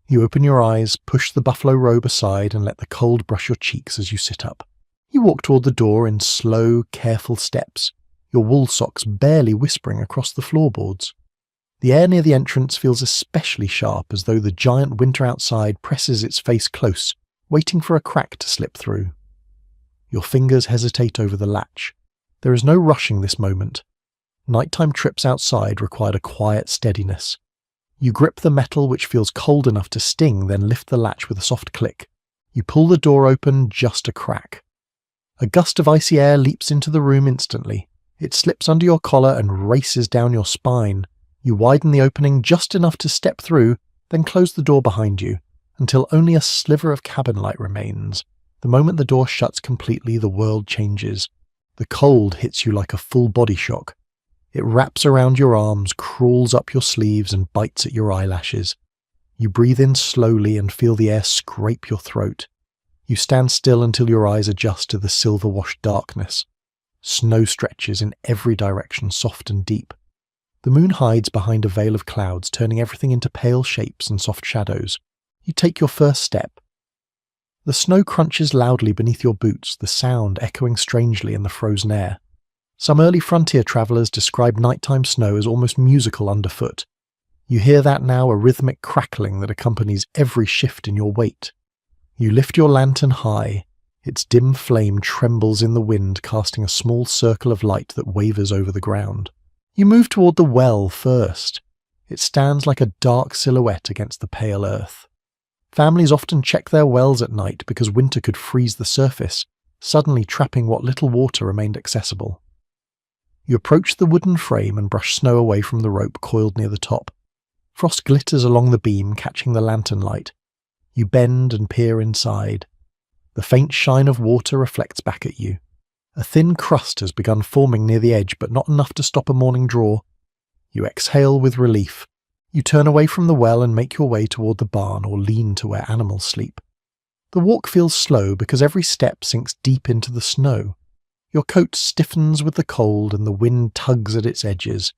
You open your eyes, push the buffalo robe aside, and let the cold brush your cheeks as you sit up. You walk toward the door in slow, careful steps, your wool socks barely whispering across the floorboards. The air near the entrance feels especially sharp, as though the giant winter outside presses its face close, waiting for a crack to slip through. Your fingers hesitate over the latch. There is no rushing this moment. Nighttime trips outside required a quiet steadiness. You grip the metal, which feels cold enough to sting, then lift the latch with a soft click. You pull the door open, just a crack. A gust of icy air leaps into the room instantly. It slips under your collar and races down your spine. You widen the opening just enough to step through, then close the door behind you, until only a sliver of cabin light remains. The moment the door shuts completely, the world changes. The cold hits you like a full body shock. It wraps around your arms, crawls up your sleeves, and bites at your eyelashes. You breathe in slowly and feel the air scrape your throat. You stand still until your eyes adjust to the silver-washed darkness. Snow stretches in every direction, soft and deep. The moon hides behind a veil of clouds, turning everything into pale shapes and soft shadows. You take your first step. The snow crunches loudly beneath your boots, the sound echoing strangely in the frozen air. Some early frontier travelers described nighttime snow as almost musical underfoot. You hear that now, a rhythmic crackling that accompanies every shift in your weight. You lift your lantern high. Its dim flame trembles in the wind, casting a small circle of light that wavers over the ground. You move toward the well first. It stands like a dark silhouette against the pale earth. Families often check their wells at night because winter could freeze the surface, suddenly trapping what little water remained accessible. You approach the wooden frame and brush snow away from the rope coiled near the top. Frost glitters along the beam, catching the lantern light. You bend and peer inside. The faint shine of water reflects back at you. A thin crust has begun forming near the edge, but not enough to stop a morning draw. You exhale with relief. You turn away from the well and make your way toward the barn or lean to where animals sleep. The walk feels slow because every step sinks deep into the snow. Your coat stiffens with the cold and the wind tugs at its edges.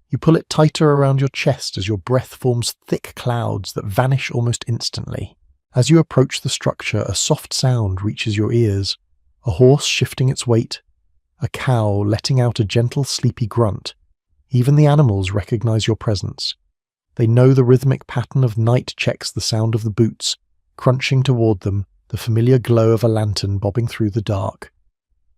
You pull it tighter around your chest as your breath forms thick clouds that vanish almost instantly. As you approach the structure, a soft sound reaches your ears. A horse shifting its weight. A cow letting out a gentle, sleepy grunt. Even the animals recognize your presence. They know the rhythmic pattern of night checks the sound of the boots, crunching toward them, the familiar glow of a lantern bobbing through the dark.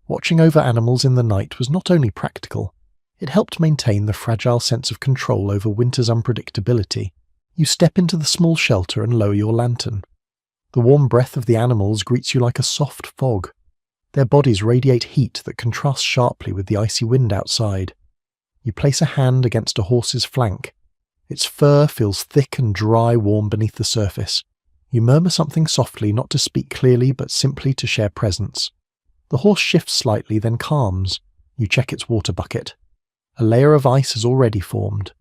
Watching over animals in the night was not only practical, it helped maintain the fragile sense of control over winter's unpredictability. You step into the small shelter and lower your lantern. The warm breath of the animals greets you like a soft fog. Their bodies radiate heat that contrasts sharply with the icy wind outside. You place a hand against a horse's flank. Its fur feels thick and dry warm beneath the surface. You murmur something softly, not to speak clearly, but simply to share presence. The horse shifts slightly, then calms. You check its water bucket. A layer of ice has already formed.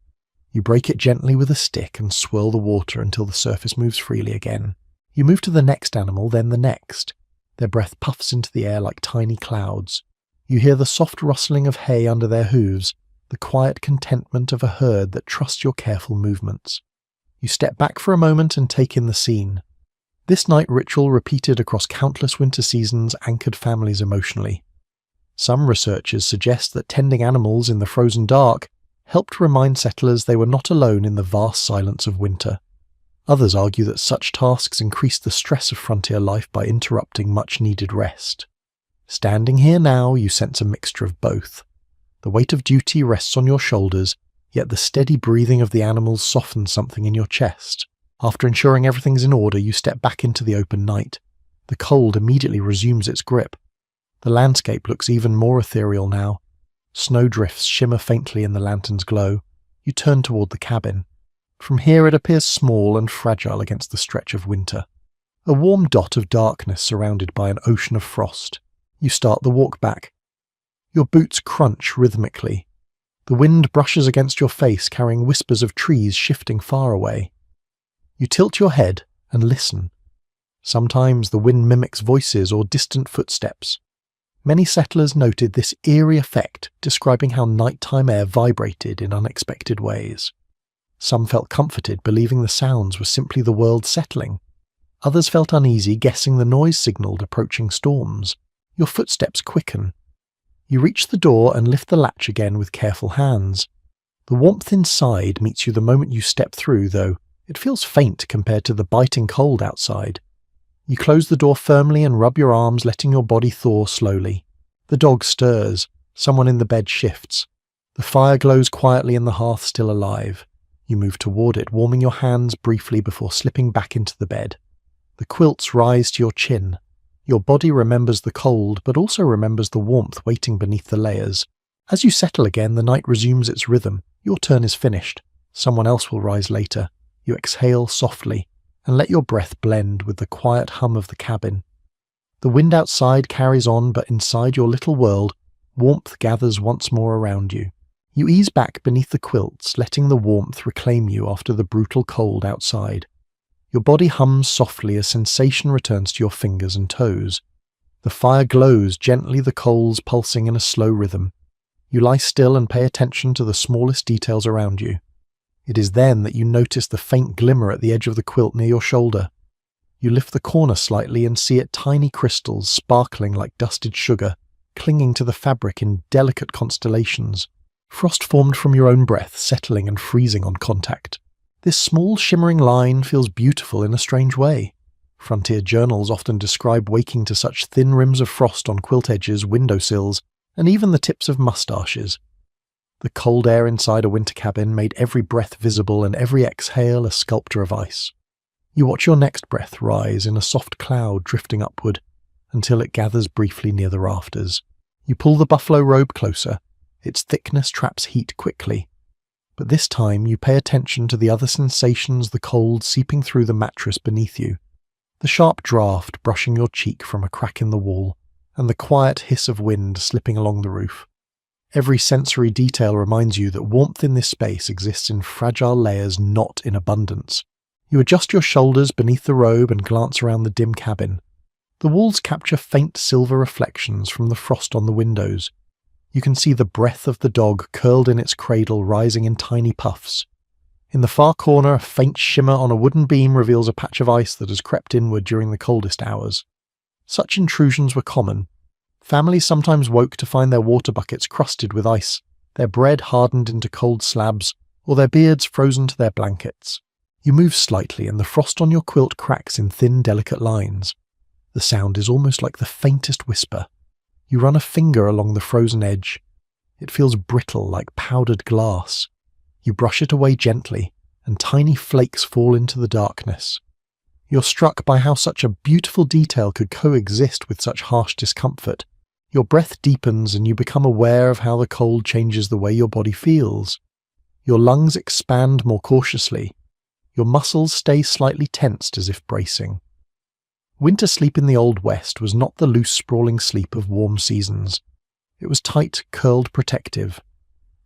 You break it gently with a stick and swirl the water until the surface moves freely again. You move to the next animal, then the next. Their breath puffs into the air like tiny clouds. You hear the soft rustling of hay under their hooves, the quiet contentment of a herd that trusts your careful movements. You step back for a moment and take in the scene. This night ritual repeated across countless winter seasons anchored families emotionally. Some researchers suggest that tending animals in the frozen dark helped remind settlers they were not alone in the vast silence of winter. Others argue that such tasks increased the stress of frontier life by interrupting much-needed rest. Standing here now, you sense a mixture of both. The weight of duty rests on your shoulders, yet the steady breathing of the animals softens something in your chest. After ensuring everything's in order, you step back into the open night. The cold immediately resumes its grip. The landscape looks even more ethereal now. Snowdrifts shimmer faintly in the lantern's glow. You turn toward the cabin. From here it appears small and fragile against the stretch of winter. A warm dot of darkness surrounded by an ocean of frost. You start the walk back. Your boots crunch rhythmically. The wind brushes against your face, carrying whispers of trees shifting far away. You tilt your head and listen. Sometimes the wind mimics voices or distant footsteps. Many settlers noted this eerie effect, describing how nighttime air vibrated in unexpected ways. Some felt comforted, believing the sounds were simply the world settling. Others felt uneasy, guessing the noise signaled approaching storms. Your footsteps quicken. You reach the door and lift the latch again with careful hands. The warmth inside meets you the moment you step through, though it feels faint compared to the biting cold outside. You close the door firmly and rub your arms, letting your body thaw slowly. The dog stirs. Someone in the bed shifts. The fire glows quietly in the hearth, still alive. You move toward it, warming your hands briefly before slipping back into the bed. The quilts rise to your chin. Your body remembers the cold, but also remembers the warmth waiting beneath the layers. As you settle again, the night resumes its rhythm. Your turn is finished. Someone else will rise later. You exhale softly and let your breath blend with the quiet hum of the cabin. The wind outside carries on, but inside your little world, warmth gathers once more around you. You ease back beneath the quilts, letting the warmth reclaim you after the brutal cold outside. Your body hums softly as sensation returns to your fingers and toes. The fire glows gently, the coals pulsing in a slow rhythm. You lie still and pay attention to the smallest details around you. It is then that you notice the faint glimmer at the edge of the quilt near your shoulder. You lift the corner slightly and see it tiny crystals sparkling like dusted sugar, clinging to the fabric in delicate constellations. Frost formed from your own breath, settling and freezing on contact. This small shimmering line feels beautiful in a strange way. Frontier journals often describe waking to such thin rims of frost on quilt edges, windowsills, and even the tips of mustaches. The cold air inside a winter cabin made every breath visible and every exhale a sculpture of ice. You watch your next breath rise in a soft cloud drifting upward until it gathers briefly near the rafters. You pull the buffalo robe closer. Its thickness traps heat quickly. But this time you pay attention to the other sensations, the cold seeping through the mattress beneath you, the sharp draft brushing your cheek from a crack in the wall, and the quiet hiss of wind slipping along the roof. Every sensory detail reminds you that warmth in this space exists in fragile layers, not in abundance. You adjust your shoulders beneath the robe and glance around the dim cabin. The walls capture faint silver reflections from the frost on the windows. You can see the breath of the dog curled in its cradle rising in tiny puffs. In the far corner, a faint shimmer on a wooden beam reveals a patch of ice that has crept inward during the coldest hours. Such intrusions were common. Families sometimes woke to find their water buckets crusted with ice, their bread hardened into cold slabs, or their beards frozen to their blankets. You move slightly and the frost on your quilt cracks in thin, delicate lines. The sound is almost like the faintest whisper. You run a finger along the frozen edge. It feels brittle like powdered glass. You brush it away gently, and tiny flakes fall into the darkness. You're struck by how such a beautiful detail could coexist with such harsh discomfort. Your breath deepens and you become aware of how the cold changes the way your body feels. Your lungs expand more cautiously. Your muscles stay slightly tensed as if bracing. Winter sleep in the Old West was not the loose, sprawling sleep of warm seasons. It was tight, curled, protective.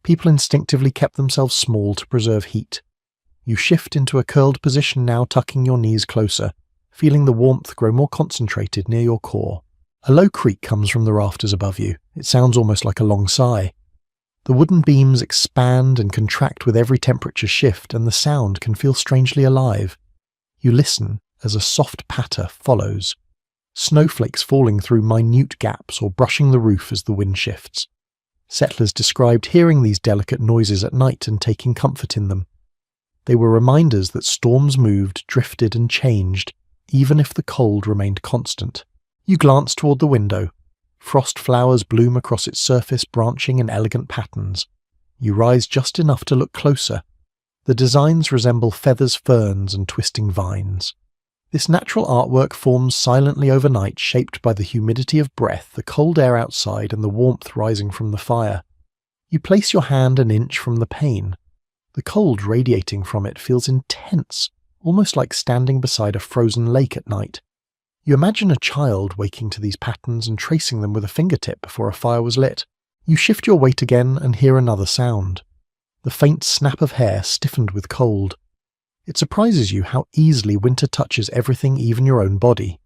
People instinctively kept themselves small to preserve heat. You shift into a curled position now, tucking your knees closer, feeling the warmth grow more concentrated near your core. A low creak comes from the rafters above you. It sounds almost like a long sigh. The wooden beams expand and contract with every temperature shift, and the sound can feel strangely alive. You listen as a soft patter follows, snowflakes falling through minute gaps or brushing the roof as the wind shifts. Settlers described hearing these delicate noises at night and taking comfort in them. They were reminders that storms moved, drifted, and changed, even if the cold remained constant. You glance toward the window. Frost flowers bloom across its surface, branching in elegant patterns. You rise just enough to look closer. The designs resemble feathers, ferns, and twisting vines. This natural artwork forms silently overnight, shaped by the humidity of breath, the cold air outside, and the warmth rising from the fire. You place your hand an inch from the pane. The cold radiating from it feels intense, almost like standing beside a frozen lake at night. You imagine a child waking to these patterns and tracing them with a fingertip before a fire was lit. You shift your weight again and hear another sound. The faint snap of hair stiffened with cold. It surprises you how easily winter touches everything, even your own body.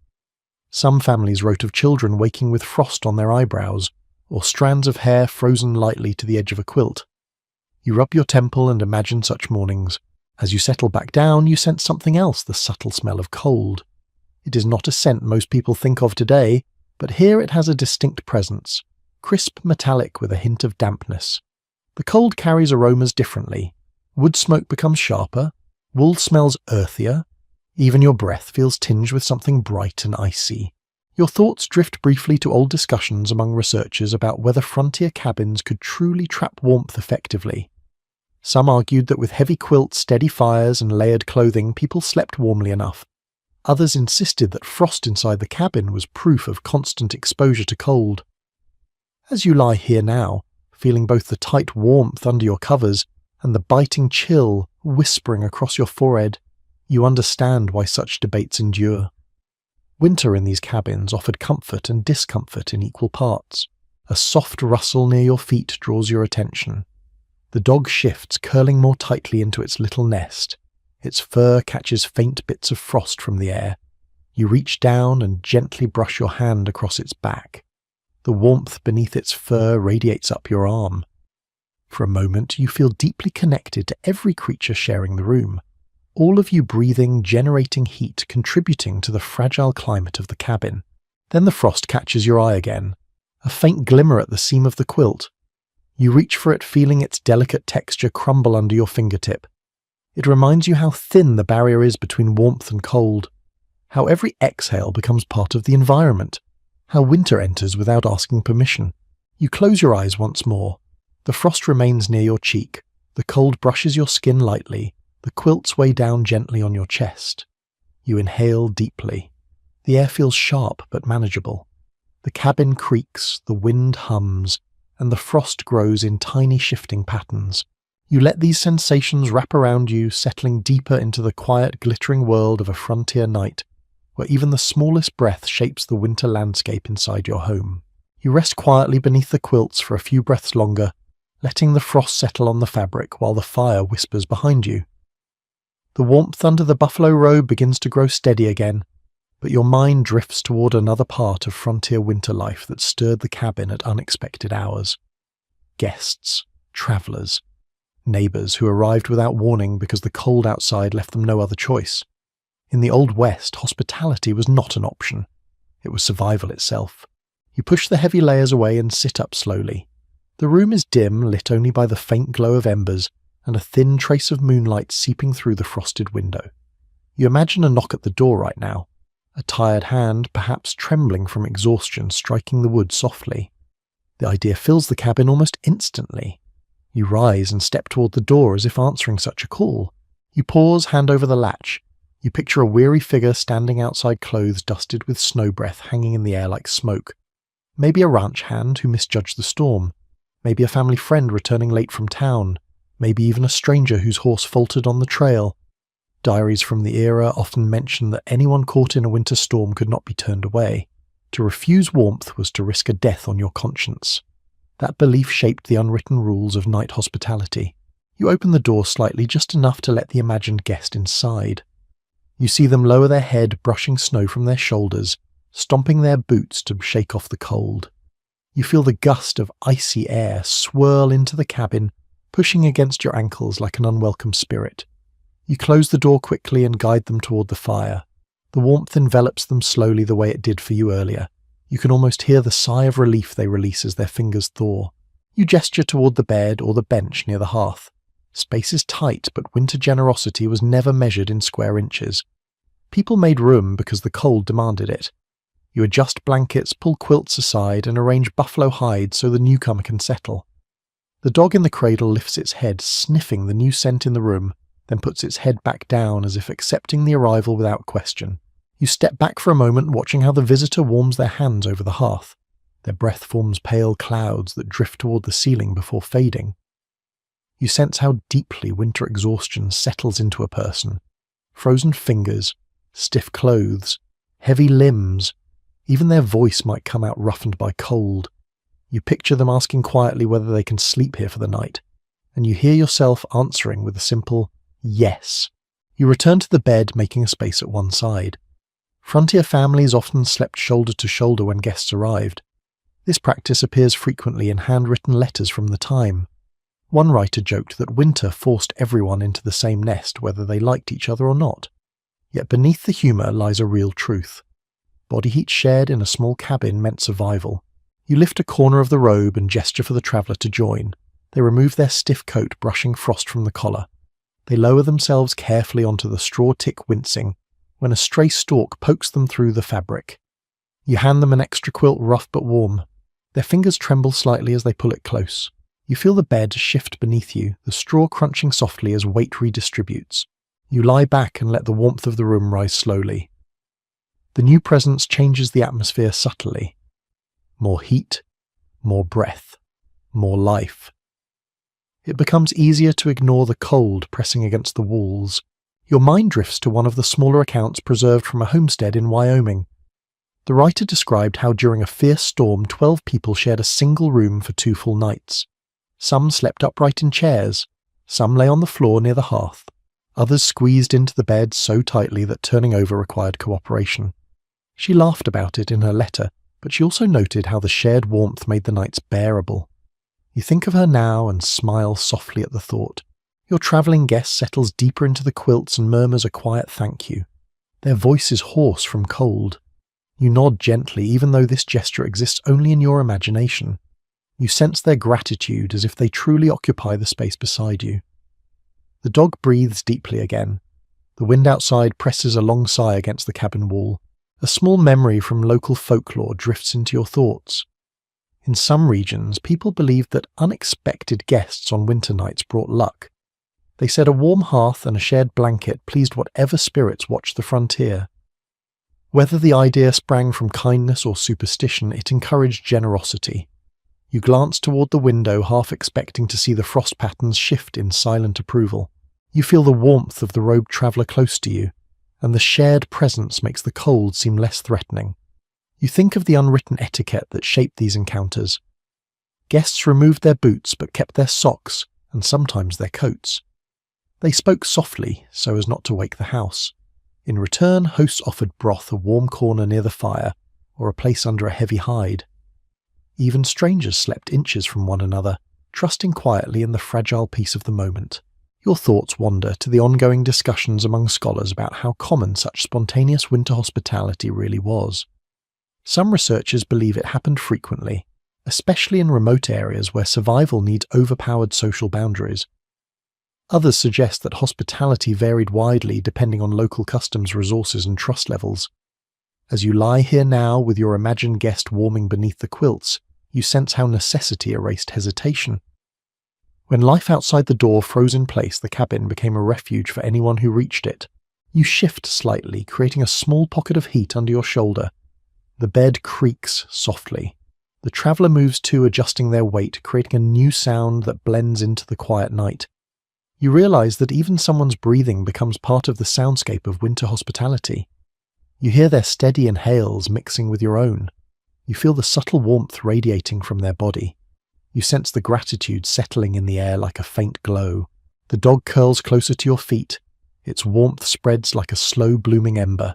Some families wrote of children waking with frost on their eyebrows, or strands of hair frozen lightly to the edge of a quilt. You rub your temple and imagine such mornings. As you settle back down, you sense something else, the subtle smell of cold. It is not a scent most people think of today, but here it has a distinct presence, crisp metallic with a hint of dampness. The cold carries aromas differently. Wood smoke becomes sharper, wool smells earthier, even your breath feels tinged with something bright and icy. Your thoughts drift briefly to old discussions among researchers about whether frontier cabins could truly trap warmth effectively. Some argued that with heavy quilts, steady fires, and layered clothing, people slept warmly enough. Others insisted that frost inside the cabin was proof of constant exposure to cold. As you lie here now, feeling both the tight warmth under your covers and the biting chill whispering across your forehead, you understand why such debates endure. Winter in these cabins offered comfort and discomfort in equal parts. A soft rustle near your feet draws your attention. The dog shifts, curling more tightly into its little nest. Its fur catches faint bits of frost from the air. You reach down and gently brush your hand across its back. The warmth beneath its fur radiates up your arm. For a moment, you feel deeply connected to every creature sharing the room. All of you breathing, generating heat, contributing to the fragile climate of the cabin. Then the frost catches your eye again. A faint glimmer at the seam of the quilt. You reach for it, feeling its delicate texture crumble under your fingertip. It reminds you how thin the barrier is between warmth and cold, how every exhale becomes part of the environment, how winter enters without asking permission. You close your eyes once more. The frost remains near your cheek. The cold brushes your skin lightly. The quilts weigh down gently on your chest. You inhale deeply. The air feels sharp but manageable. The cabin creaks, the wind hums, and the frost grows in tiny shifting patterns. You let these sensations wrap around you, settling deeper into the quiet, glittering world of a frontier night, where even the smallest breath shapes the winter landscape inside your home. You rest quietly beneath the quilts for a few breaths longer, letting the frost settle on the fabric while the fire whispers behind you. The warmth under the buffalo robe begins to grow steady again, but your mind drifts toward another part of frontier winter life that stirred the cabin at unexpected hours. Guests, travelers, neighbors who arrived without warning because the cold outside left them no other choice. In the Old West, hospitality was not an option. It was survival itself. You push the heavy layers away and sit up slowly. The room is dim, lit only by the faint glow of embers and a thin trace of moonlight seeping through the frosted window. You imagine a knock at the door right now, a tired hand, perhaps trembling from exhaustion, striking the wood softly. The idea fills the cabin almost instantly. You rise and step toward the door as if answering such a call. You pause, hand over the latch. You picture a weary figure standing outside, clothes dusted with snow breath hanging in the air like smoke. Maybe a ranch hand who misjudged the storm. Maybe a family friend returning late from town. Maybe even a stranger whose horse faltered on the trail. Diaries from the era often mention that anyone caught in a winter storm could not be turned away. To refuse warmth was to risk a death on your conscience. That belief shaped the unwritten rules of night hospitality. You open the door slightly, just enough to let the imagined guest inside. You see them lower their head, brushing snow from their shoulders, stomping their boots to shake off the cold. You feel the gust of icy air swirl into the cabin, pushing against your ankles like an unwelcome spirit. You close the door quickly and guide them toward the fire. The warmth envelops them slowly the way it did for you earlier. You can almost hear the sigh of relief they release as their fingers thaw. You gesture toward the bed or the bench near the hearth. Space is tight, but winter generosity was never measured in square inches. People made room because the cold demanded it. You adjust blankets, pull quilts aside, and arrange buffalo hides so the newcomer can settle. The dog in the cradle lifts its head, sniffing the new scent in the room, then puts its head back down as if accepting the arrival without question. You step back for a moment, watching how the visitor warms their hands over the hearth. Their breath forms pale clouds that drift toward the ceiling before fading. You sense how deeply winter exhaustion settles into a person. Frozen fingers, stiff clothes, heavy limbs, even their voice might come out roughened by cold. You picture them asking quietly whether they can sleep here for the night, and you hear yourself answering with a simple yes. You return to the bed, making a space at one side. Frontier families often slept shoulder to shoulder when guests arrived. This practice appears frequently in handwritten letters from the time. One writer joked that winter forced everyone into the same nest, whether they liked each other or not. Yet beneath the humour lies a real truth. Body heat shared in a small cabin meant survival. You lift a corner of the robe and gesture for the traveller to join. They remove their stiff coat, brushing frost from the collar. They lower themselves carefully onto the straw, tick wincing, when a stray stalk pokes them through the fabric. You hand them an extra quilt, rough but warm. Their fingers tremble slightly as they pull it close. You feel the bed shift beneath you, the straw crunching softly as weight redistributes. You lie back and let the warmth of the room rise slowly. The new presence changes the atmosphere subtly. More heat, more breath, more life. It becomes easier to ignore the cold pressing against the walls. Your mind drifts to one of the smaller accounts preserved from a homestead in Wyoming. The writer described how during a fierce storm 12 people shared a single room for 2 full nights. Some slept upright in chairs, some lay on the floor near the hearth, others squeezed into the bed so tightly that turning over required cooperation. She laughed about it in her letter, but she also noted how the shared warmth made the nights bearable. You think of her now and smile softly at the thought. Your travelling guest settles deeper into the quilts and murmurs a quiet thank you. Their voice is hoarse from cold. You nod gently, even though this gesture exists only in your imagination. You sense their gratitude as if they truly occupy the space beside you. The dog breathes deeply again. The wind outside presses a long sigh against the cabin wall. A small memory from local folklore drifts into your thoughts. In some regions, people believed that unexpected guests on winter nights brought luck. They said a warm hearth and a shared blanket pleased whatever spirits watched the frontier. Whether the idea sprang from kindness or superstition, it encouraged generosity. You glance toward the window, half expecting to see the frost patterns shift in silent approval. You feel the warmth of the robed traveller close to you, and the shared presence makes the cold seem less threatening. You think of the unwritten etiquette that shaped these encounters. Guests removed their boots but kept their socks, and sometimes their coats. They spoke softly, so as not to wake the house. In return, hosts offered broth, a warm corner near the fire, or a place under a heavy hide. Even strangers slept inches from one another, trusting quietly in the fragile peace of the moment. Your thoughts wander to the ongoing discussions among scholars about how common such spontaneous winter hospitality really was. Some researchers believe it happened frequently, especially in remote areas where survival needs overpowered social boundaries. Others suggest that hospitality varied widely depending on local customs, resources, and trust levels. As you lie here now with your imagined guest warming beneath the quilts, You sense how necessity erased hesitation. When life outside the door froze in place, the cabin became a refuge for anyone who reached it. You shift slightly, creating a small pocket of heat under your shoulder. The bed creaks softly. The traveller moves too, adjusting their weight, creating a new sound that blends into the quiet night. You realise that even someone's breathing becomes part of the soundscape of winter hospitality. You hear their steady inhales mixing with your own. You feel the subtle warmth radiating from their body. You sense the gratitude settling in the air like a faint glow. The dog curls closer to your feet. Its warmth spreads like a slow-blooming ember.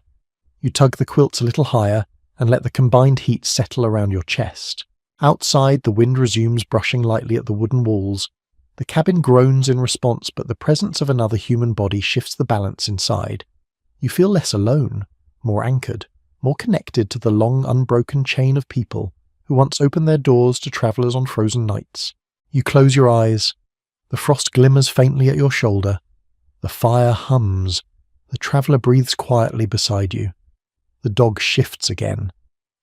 You tug the quilts a little higher and let the combined heat settle around your chest. Outside, the wind resumes brushing lightly at the wooden walls. The cabin groans in response, but the presence of another human body shifts the balance inside. You feel less alone, more anchored, more connected to the long, unbroken chain of people who once opened their doors to travellers on frozen nights. You close your eyes. The frost glimmers faintly at your shoulder. The fire hums. The traveller breathes quietly beside you. The dog shifts again.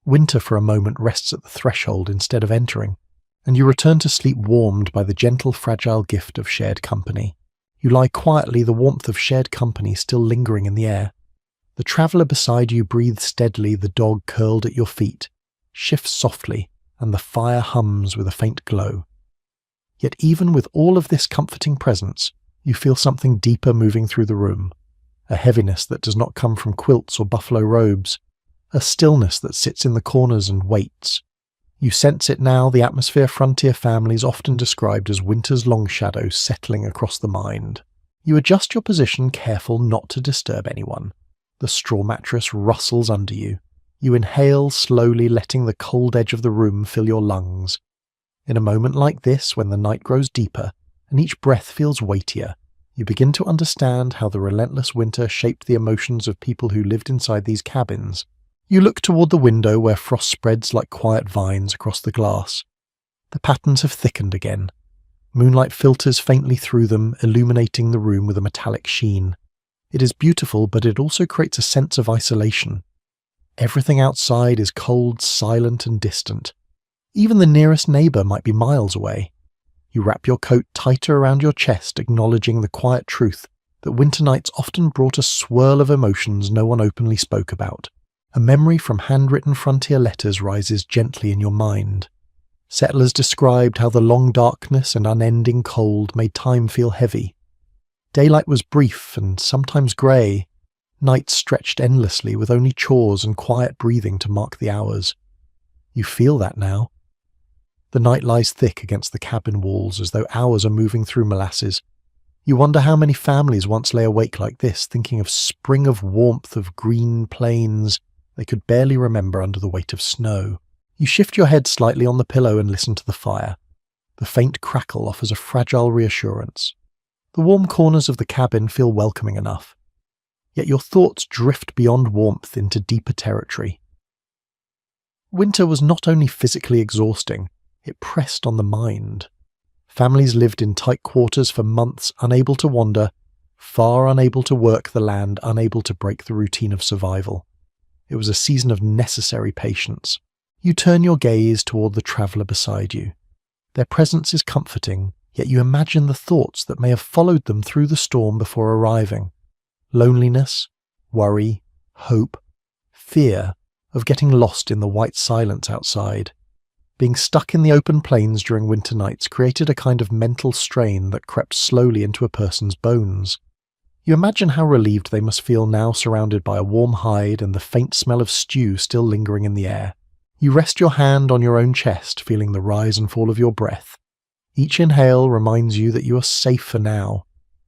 Winter for a moment rests at the threshold instead of entering, and you return to sleep warmed by the gentle, fragile gift of shared company. You lie quietly, the warmth of shared company still lingering in the air. The traveller beside you breathes steadily, the dog curled at your feet, shifts softly, and the fire hums with a faint glow. Yet even with all of this comforting presence, you feel something deeper moving through the room, a heaviness that does not come from quilts or buffalo robes, a stillness that sits in the corners and waits. You sense it now, the atmosphere frontier families often described as winter's long shadow settling across the mind. You adjust your position, careful not to disturb anyone. The straw mattress rustles under you. You inhale slowly, letting the cold edge of the room fill your lungs. In a moment like this, when the night grows deeper and each breath feels weightier, you begin to understand how the relentless winter shaped the emotions of people who lived inside these cabins. You look toward the window where frost spreads like quiet vines across the glass. The patterns have thickened again. Moonlight filters faintly through them, illuminating the room with a metallic sheen. It is beautiful, but it also creates a sense of isolation. Everything outside is cold, silent, and distant. Even the nearest neighbour might be miles away. You wrap your coat tighter around your chest, acknowledging the quiet truth that winter nights often brought a swirl of emotions no one openly spoke about. A memory from handwritten frontier letters rises gently in your mind. Settlers described how the long darkness and unending cold made time feel heavy. Daylight was brief and sometimes grey. Nights stretched endlessly with only chores and quiet breathing to mark the hours. You feel that now. The night lies thick against the cabin walls as though hours are moving through molasses. You wonder how many families once lay awake like this, thinking of spring of warmth, of green plains they could barely remember under the weight of snow. You shift your head slightly on the pillow and listen to the fire. The faint crackle offers a fragile reassurance. The warm corners of the cabin feel welcoming enough. Yet your thoughts drift beyond warmth into deeper territory. Winter was not only physically exhausting, it pressed on the mind. Families lived in tight quarters for months, unable to wander, far unable to work the land, unable to break the routine of survival. It was a season of necessary patience. You turn your gaze toward the traveller beside you. Their presence is comforting, yet you imagine the thoughts that may have followed them through the storm before arriving. Loneliness, worry, hope, fear of getting lost in the white silence outside. Being stuck in the open plains during winter nights created a kind of mental strain that crept slowly into a person's bones. You imagine how relieved they must feel now, surrounded by a warm hide and the faint smell of stew still lingering in the air. You rest your hand on your own chest, feeling the rise and fall of your breath. Each inhale reminds you that you are safe for now.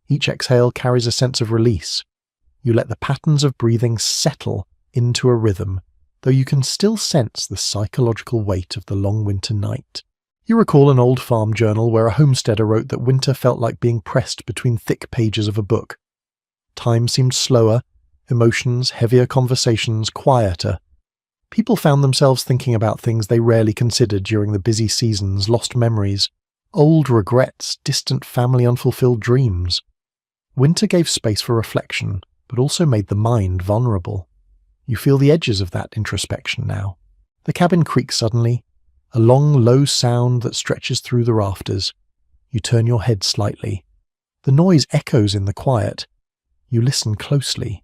Each exhale carries a sense of release. You let the patterns of breathing settle into a rhythm, though you can still sense the psychological weight of the long winter night. You recall an old farm journal where a homesteader wrote that winter felt like being pressed between thick pages of a book. Time seemed slower, emotions, heavier conversations, quieter. People found themselves thinking about things they rarely considered during the busy seasons, lost memories, old regrets, distant family unfulfilled dreams. Winter gave space for reflection, but also made the mind vulnerable. You feel the edges of that introspection now. The cabin creaks suddenly. a long, low sound that stretches through the rafters. You turn your head slightly. The noise echoes in the quiet. You listen closely.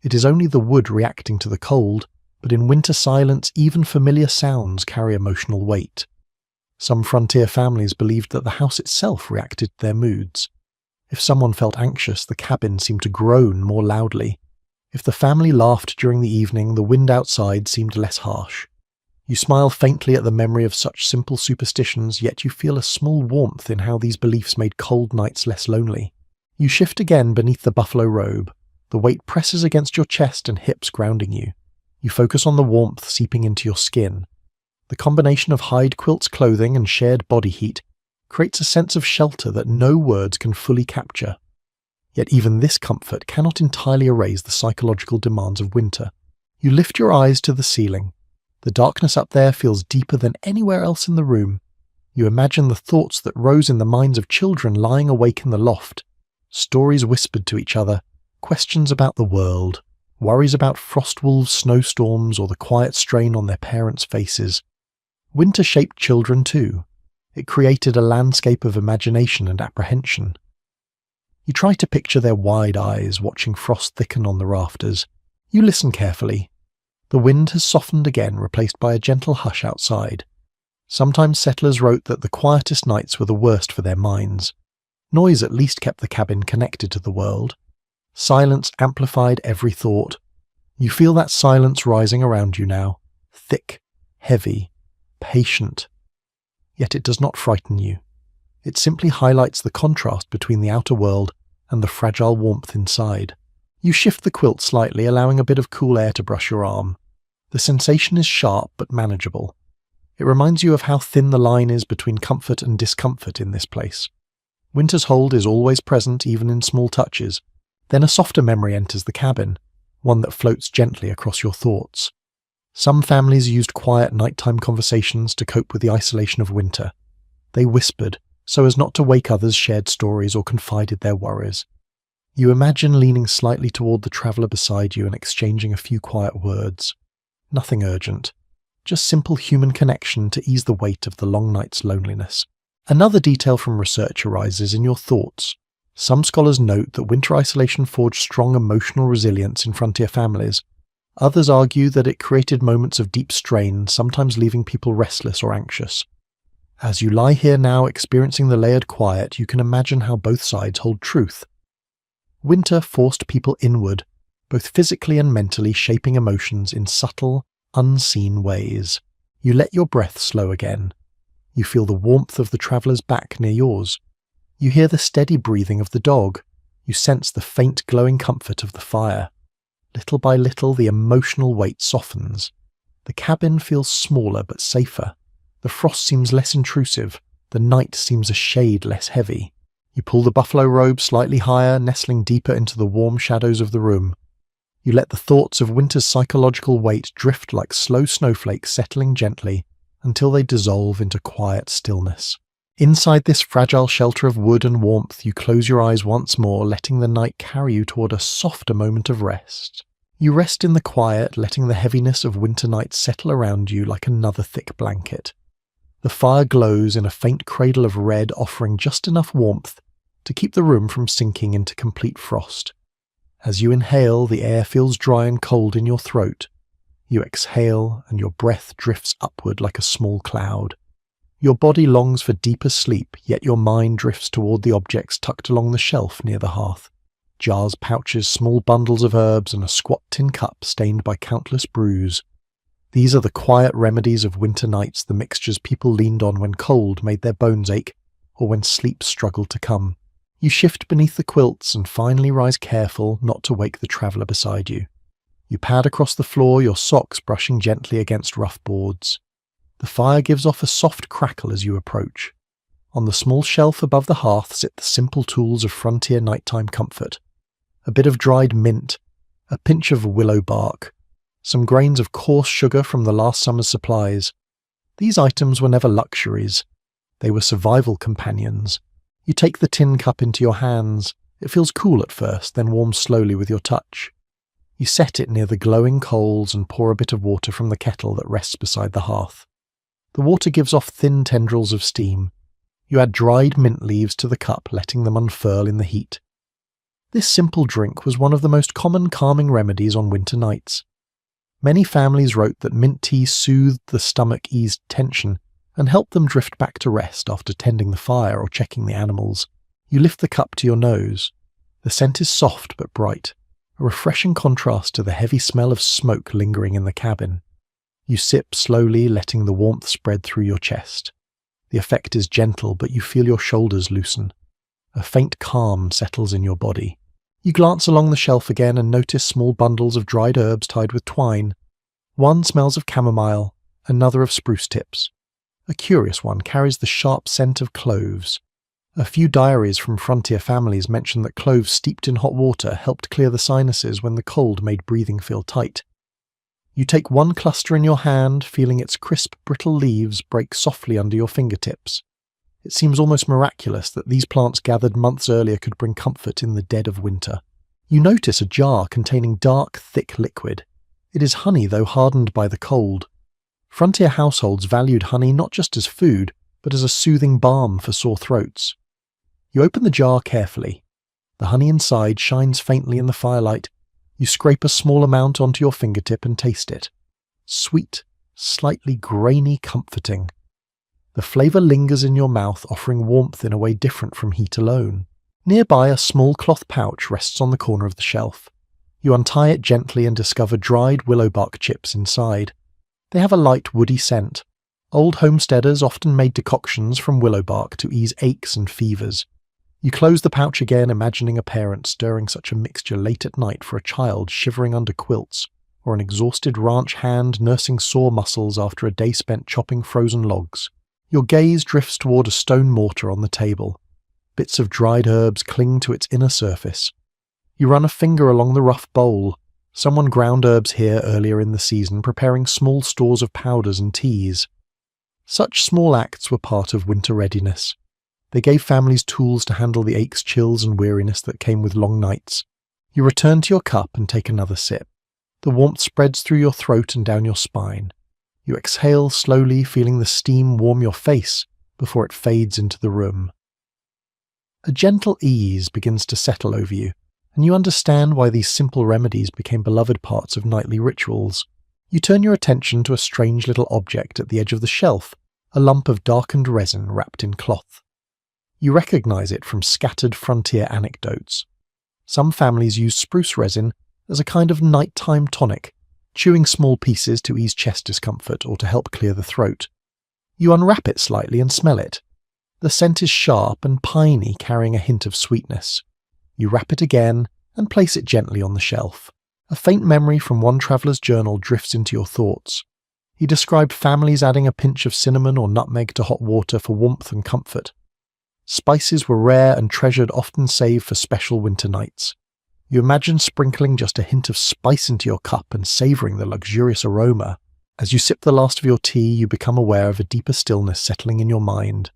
It is only the wood reacting to the cold, but in winter silence even familiar sounds carry emotional weight. Some frontier families believed that the house itself reacted to their moods. If someone felt anxious, the cabin seemed to groan more loudly. If the family laughed during the evening, the wind outside seemed less harsh. You smile faintly at the memory of such simple superstitions, yet you feel a small warmth in how these beliefs made cold nights less lonely. You shift again beneath the buffalo robe. The weight presses against your chest and hips, grounding you. You focus on the warmth seeping into your skin. The combination of hide quilt's clothing and shared body heat creates a sense of shelter that no words can fully capture. Yet even this comfort cannot entirely erase the psychological demands of winter. You lift your eyes to the ceiling. The darkness up there feels deeper than anywhere else in the room. You imagine the thoughts that rose in the minds of children lying awake in the loft. Stories whispered to each other, questions about the world, worries about frost wolves, snowstorms, or the quiet strain on their parents' faces. Winter shaped children too. It created a landscape of imagination and apprehension. You try to picture their wide eyes watching frost thicken on the rafters. You listen carefully. The wind has softened again, replaced by a gentle hush outside. Sometimes settlers wrote that the quietest nights were the worst for their minds. Noise at least kept the cabin connected to the world. Silence amplified every thought. You feel that silence rising around you now, thick, heavy, patient. Yet it does not frighten you. It simply highlights the contrast between the outer world and the fragile warmth inside. You shift the quilt slightly, allowing a bit of cool air to brush your arm. The sensation is sharp but manageable. It reminds you of how thin the line is between comfort and discomfort in this place. Winter's hold is always present, even in small touches. Then a softer memory enters the cabin, one that floats gently across your thoughts. Some families used quiet nighttime conversations to cope with the isolation of winter. They whispered, so as not to wake others, shared stories, or confided their worries. You imagine leaning slightly toward the traveller beside you and exchanging a few quiet words. Nothing urgent, just simple human connection to ease the weight of the long night's loneliness. Another detail from research arises in your thoughts. Some scholars note that winter isolation forged strong emotional resilience in frontier families. Others argue that it created moments of deep strain, sometimes leaving people restless or anxious. As you lie here now experiencing the layered quiet, you can imagine how both sides hold truth. Winter forced people inward, both physically and mentally, shaping emotions in subtle, unseen ways. You let your breath slow again. You feel the warmth of the traveller's back near yours. You hear the steady breathing of the dog. You sense the faint glowing comfort of the fire. Little by little, the emotional weight softens. The cabin feels smaller but safer. The frost seems less intrusive. The night seems a shade less heavy. You pull the buffalo robe slightly higher, nestling deeper into the warm shadows of the room. You let the thoughts of winter's psychological weight drift like slow snowflakes, settling gently until they dissolve into quiet stillness. Inside this fragile shelter of wood and warmth, you close your eyes once more, letting the night carry you toward a softer moment of rest. You rest in the quiet, letting the heaviness of winter nights settle around you like another thick blanket. The fire glows in a faint cradle of red, offering just enough warmth to keep the room from sinking into complete frost. As you inhale, the air feels dry and cold in your throat. You exhale, and your breath drifts upward like a small cloud. Your body longs for deeper sleep, yet your mind drifts toward the objects tucked along the shelf near the hearth. Jars, pouches, small bundles of herbs, and a squat tin cup stained by countless brews. These are the quiet remedies of winter nights, the mixtures people leaned on when cold made their bones ache, or when sleep struggled to come. You shift beneath the quilts and finally rise careful not to wake the traveller beside you. You pad across the floor, your socks brushing gently against rough boards. The fire gives off a soft crackle as you approach. On the small shelf above the hearth sit the simple tools of frontier nighttime comfort. A bit of dried mint, a pinch of willow bark, some grains of coarse sugar from the last summer's supplies. These items were never luxuries. They were survival companions. You take the tin cup into your hands. It feels cool at first, then warms slowly with your touch. You set it near the glowing coals and pour a bit of water from the kettle that rests beside the hearth. The water gives off thin tendrils of steam. You add dried mint leaves to the cup, letting them unfurl in the heat. This simple drink was one of the most common calming remedies on winter nights. Many families wrote that mint tea soothed the stomach, eased tension, and helped them drift back to rest after tending the fire or checking the animals. You lift the cup to your nose. The scent is soft but bright, a refreshing contrast to the heavy smell of smoke lingering in the cabin. You sip slowly, letting the warmth spread through your chest. The effect is gentle, but you feel your shoulders loosen. A faint calm settles in your body. You glance along the shelf again and notice small bundles of dried herbs tied with twine. One smells of chamomile, another of spruce tips. A curious one carries the sharp scent of cloves. A few diaries from frontier families mention that cloves steeped in hot water helped clear the sinuses when the cold made breathing feel tight. You take one cluster in your hand, feeling its crisp, brittle leaves break softly under your fingertips. It seems almost miraculous that these plants gathered months earlier could bring comfort in the dead of winter. You notice a jar containing dark, thick liquid. It is honey, though hardened by the cold. Frontier households valued honey not just as food, but as a soothing balm for sore throats. You open the jar carefully. The honey inside shines faintly in the firelight. You scrape a small amount onto your fingertip and taste it. Sweet, slightly grainy, comforting. The flavour lingers in your mouth, offering warmth in a way different from heat alone. Nearby, a small cloth pouch rests on the corner of the shelf. You untie it gently and discover dried willow bark chips inside. They have a light woody scent. Old homesteaders often made decoctions from willow bark to ease aches and fevers. You close the pouch again, imagining a parent stirring such a mixture late at night for a child shivering under quilts, or an exhausted ranch hand nursing sore muscles after a day spent chopping frozen logs. Your gaze drifts toward a stone mortar on the table. Bits of dried herbs cling to its inner surface. You run a finger along the rough bowl. Someone ground herbs here earlier in the season, preparing small stores of powders and teas. Such small acts were part of winter readiness. They gave families tools to handle the aches, chills, and weariness that came with long nights. You return to your cup and take another sip. The warmth spreads through your throat and down your spine. You exhale slowly, feeling the steam warm your face before it fades into the room. A gentle ease begins to settle over you, and you understand why these simple remedies became beloved parts of nightly rituals. You turn your attention to a strange little object at the edge of the shelf, a lump of darkened resin wrapped in cloth. You recognize it from scattered frontier anecdotes. Some families use spruce resin as a kind of nighttime tonic, chewing small pieces to ease chest discomfort or to help clear the throat. You unwrap it slightly and smell it. The scent is sharp and piney, carrying a hint of sweetness. You wrap it again and place it gently on the shelf. A faint memory from one traveller's journal drifts into your thoughts. He described families adding a pinch of cinnamon or nutmeg to hot water for warmth and comfort. Spices were rare and treasured, often saved for special winter nights. You imagine sprinkling just a hint of spice into your cup and savouring the luxurious aroma. As you sip the last of your tea, you become aware of a deeper stillness settling in your mind.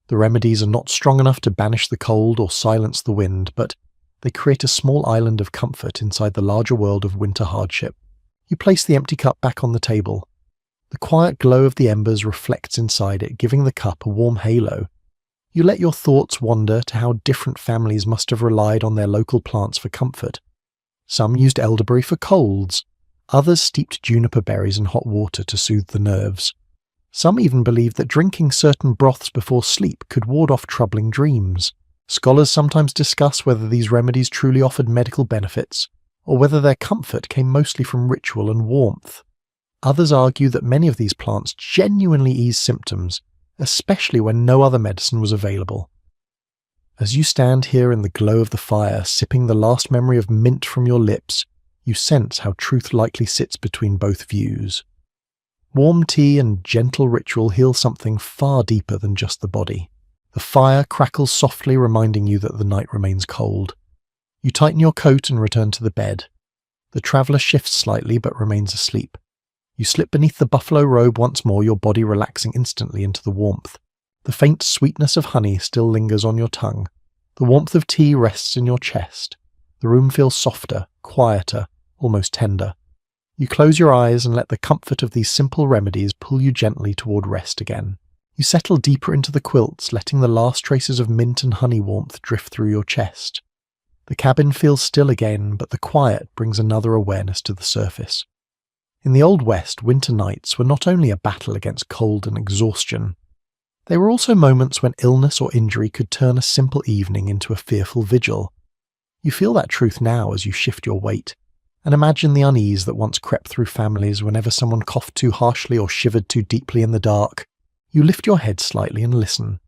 The remedies are not strong enough to banish the cold or silence the wind, but they create a small island of comfort inside the larger world of winter hardship. You place the empty cup back on the table. The quiet glow of the embers reflects inside it, giving the cup a warm halo. You let your thoughts wander to how different families must have relied on their local plants for comfort. Some used elderberry for colds. Others steeped juniper berries in hot water to soothe the nerves. Some even believed that drinking certain broths before sleep could ward off troubling dreams. Scholars sometimes discuss whether these remedies truly offered medical benefits, or whether their comfort came mostly from ritual and warmth. Others argue that many of these plants genuinely ease symptoms, especially when no other medicine was available. As you stand here in the glow of the fire, sipping the last memory of mint from your lips, you sense how truth likely sits between both views. Warm tea and gentle ritual heal something far deeper than just the body. The fire crackles softly, reminding you that the night remains cold. You tighten your coat and return to the bed. The traveller shifts slightly but remains asleep. You slip beneath the buffalo robe once more, your body relaxing instantly into the warmth. The faint sweetness of honey still lingers on your tongue. The warmth of tea rests in your chest. The room feels softer, quieter, almost tender. You close your eyes and let the comfort of these simple remedies pull you gently toward rest again. You settle deeper into the quilts, letting the last traces of mint and honey warmth drift through your chest. The cabin feels still again, but the quiet brings another awareness to the surface. In the Old West, winter nights were not only a battle against cold and exhaustion, they were also moments when illness or injury could turn a simple evening into a fearful vigil. You feel that truth now as you shift your weight, and imagine the unease that once crept through families whenever someone coughed too harshly or shivered too deeply in the dark. You lift your head slightly and listen.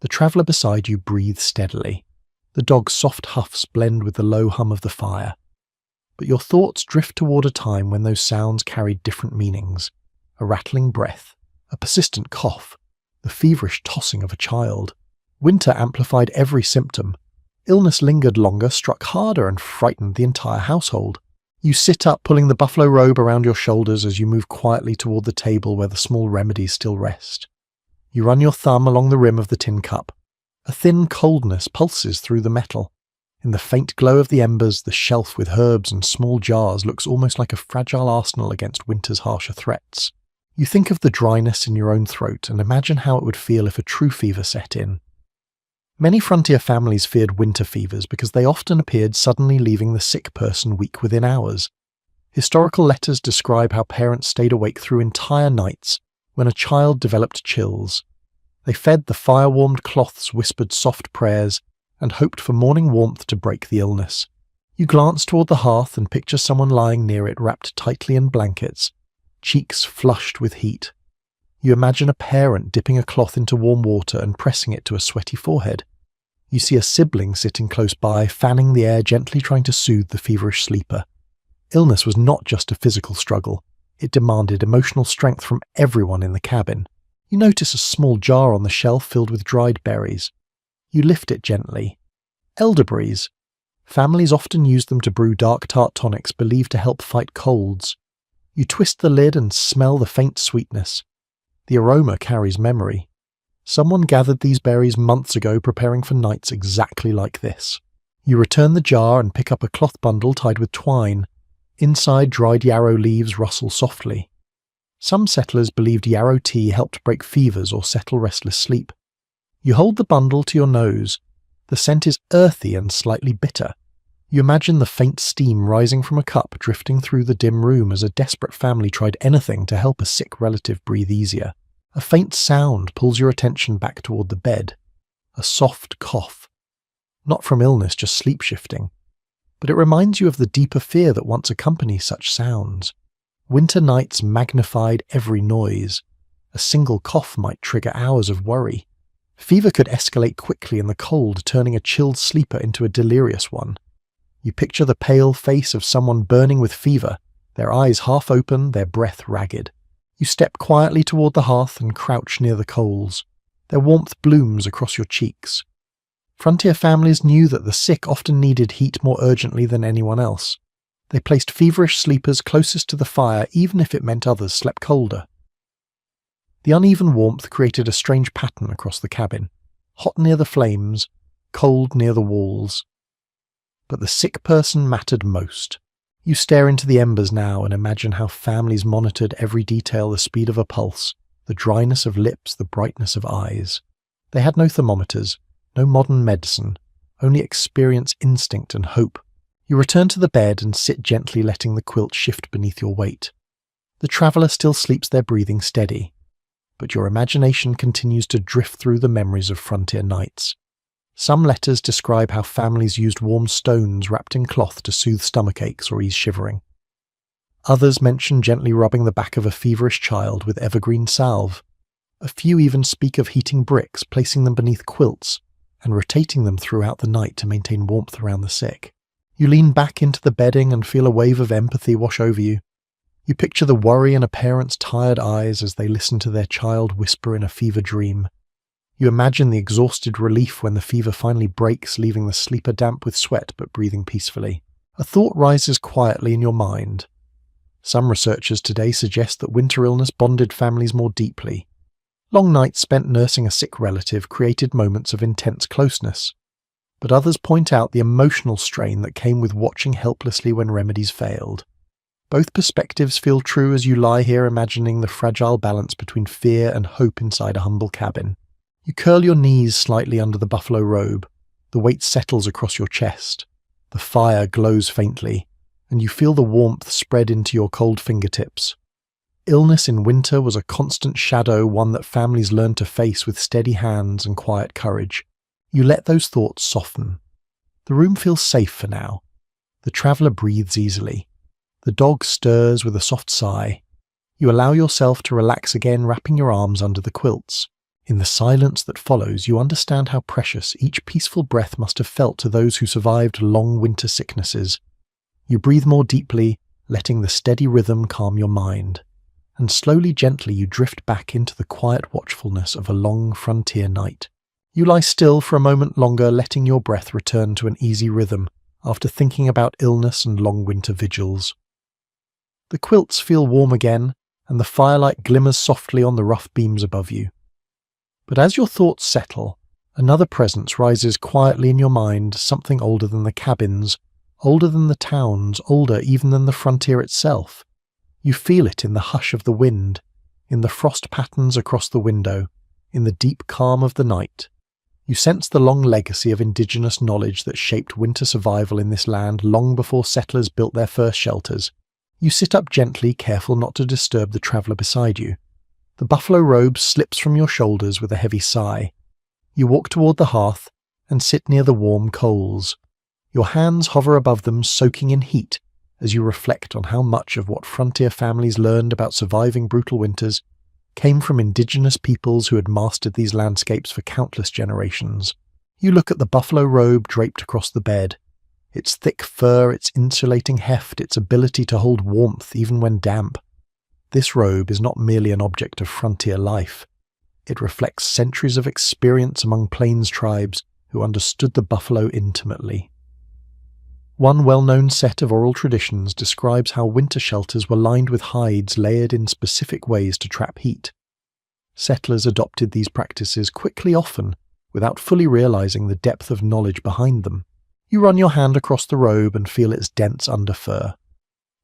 The traveller beside you breathes steadily. The dog's soft huffs blend with the low hum of the fire. But your thoughts drift toward a time when those sounds carried different meanings. A rattling breath, a persistent cough, the feverish tossing of a child. Winter amplified every symptom. Illness lingered longer, struck harder, and frightened the entire household. You sit up, pulling the buffalo robe around your shoulders as you move quietly toward the table where the small remedies still rest. You run your thumb along the rim of the tin cup. A thin coldness pulses through the metal. In the faint glow of the embers, the shelf with herbs and small jars looks almost like a fragile arsenal against winter's harsher threats. You think of the dryness in your own throat and imagine how it would feel if a true fever set in. Many frontier families feared winter fevers because they often appeared suddenly, leaving the sick person weak within hours. Historical letters describe how parents stayed awake through entire nights when a child developed chills. They fed the fire-warmed cloths, whispered soft prayers, and hoped for morning warmth to break the illness. You glance toward the hearth and picture someone lying near it wrapped tightly in blankets, cheeks flushed with heat. You imagine a parent dipping a cloth into warm water and pressing it to a sweaty forehead. You see a sibling sitting close by, fanning the air, gently trying to soothe the feverish sleeper. Illness was not just a physical struggle. It demanded emotional strength from everyone in the cabin. You notice a small jar on the shelf filled with dried berries. You lift it gently. Elderberries. Families often used them to brew dark tart tonics believed to help fight colds. You twist the lid and smell the faint sweetness. The aroma carries memory. Someone gathered these berries months ago, preparing for nights exactly like this. You return the jar and pick up a cloth bundle tied with twine. Inside, dried yarrow leaves rustle softly. Some settlers believed yarrow tea helped break fevers or settle restless sleep. You hold the bundle to your nose. The scent is earthy and slightly bitter. You imagine the faint steam rising from a cup drifting through the dim room as a desperate family tried anything to help a sick relative breathe easier. A faint sound pulls your attention back toward the bed. A soft cough. Not from illness, just sleep shifting. But it reminds you of the deeper fear that once accompanies such sounds. Winter nights magnified every noise. A single cough might trigger hours of worry. Fever could escalate quickly in the cold, turning a chilled sleeper into a delirious one. You picture the pale face of someone burning with fever, their eyes half open, their breath ragged. You step quietly toward the hearth and crouch near the coals. Their warmth blooms across your cheeks. Frontier families knew that the sick often needed heat more urgently than anyone else. They placed feverish sleepers closest to the fire even if it meant others slept colder. The uneven warmth created a strange pattern across the cabin. Hot near the flames, cold near the walls. But the sick person mattered most. You stare into the embers now and imagine how families monitored every detail, the speed of a pulse, the dryness of lips, the brightness of eyes. They had no thermometers, no modern medicine, only experience, instinct, and hope. You return to the bed and sit gently, letting the quilt shift beneath your weight. The traveller still sleeps there, breathing steady, but your imagination continues to drift through the memories of frontier nights. Some letters describe how families used warm stones wrapped in cloth to soothe stomachaches or ease shivering. Others mention gently rubbing the back of a feverish child with evergreen salve. A few even speak of heating bricks, placing them beneath quilts, and rotating them throughout the night to maintain warmth around the sick. You lean back into the bedding and feel a wave of empathy wash over you. You picture the worry in a parent's tired eyes as they listen to their child whisper in a fever dream. You imagine the exhausted relief when the fever finally breaks, leaving the sleeper damp with sweat but breathing peacefully. A thought rises quietly in your mind. Some researchers today suggest that winter illness bonded families more deeply. Long nights spent nursing a sick relative created moments of intense closeness. But others point out the emotional strain that came with watching helplessly when remedies failed. Both perspectives feel true as you lie here imagining the fragile balance between fear and hope inside a humble cabin. You curl your knees slightly under the buffalo robe, the weight settles across your chest, the fire glows faintly, and you feel the warmth spread into your cold fingertips. Illness in winter was a constant shadow, one that families learned to face with steady hands and quiet courage. You let those thoughts soften. The room feels safe for now. The traveller breathes easily. The dog stirs with a soft sigh. You allow yourself to relax again, wrapping your arms under the quilts. In the silence that follows, you understand how precious each peaceful breath must have felt to those who survived long winter sicknesses. You breathe more deeply, letting the steady rhythm calm your mind. And slowly, gently, you drift back into the quiet watchfulness of a long frontier night. You lie still for a moment longer, letting your breath return to an easy rhythm after thinking about illness and long winter vigils. The quilts feel warm again, and the firelight glimmers softly on the rough beams above you. But as your thoughts settle, another presence rises quietly in your mind, something older than the cabins, older than the towns, older even than the frontier itself. You feel it in the hush of the wind, in the frost patterns across the window, in the deep calm of the night. You sense the long legacy of indigenous knowledge that shaped winter survival in this land long before settlers built their first shelters. You sit up gently, careful not to disturb the traveller beside you. The buffalo robe slips from your shoulders with a heavy sigh. You walk toward the hearth and sit near the warm coals. Your hands hover above them, soaking in heat, as you reflect on how much of what frontier families learned about surviving brutal winters came from indigenous peoples who had mastered these landscapes for countless generations. You look at the buffalo robe draped across the bed. Its thick fur, its insulating heft, its ability to hold warmth even when damp. This robe is not merely an object of frontier life. It reflects centuries of experience among plains tribes who understood the buffalo intimately. One well-known set of oral traditions describes how winter shelters were lined with hides layered in specific ways to trap heat. Settlers adopted these practices quickly, often, without fully realizing the depth of knowledge behind them. You run your hand across the robe and feel its dense underfur.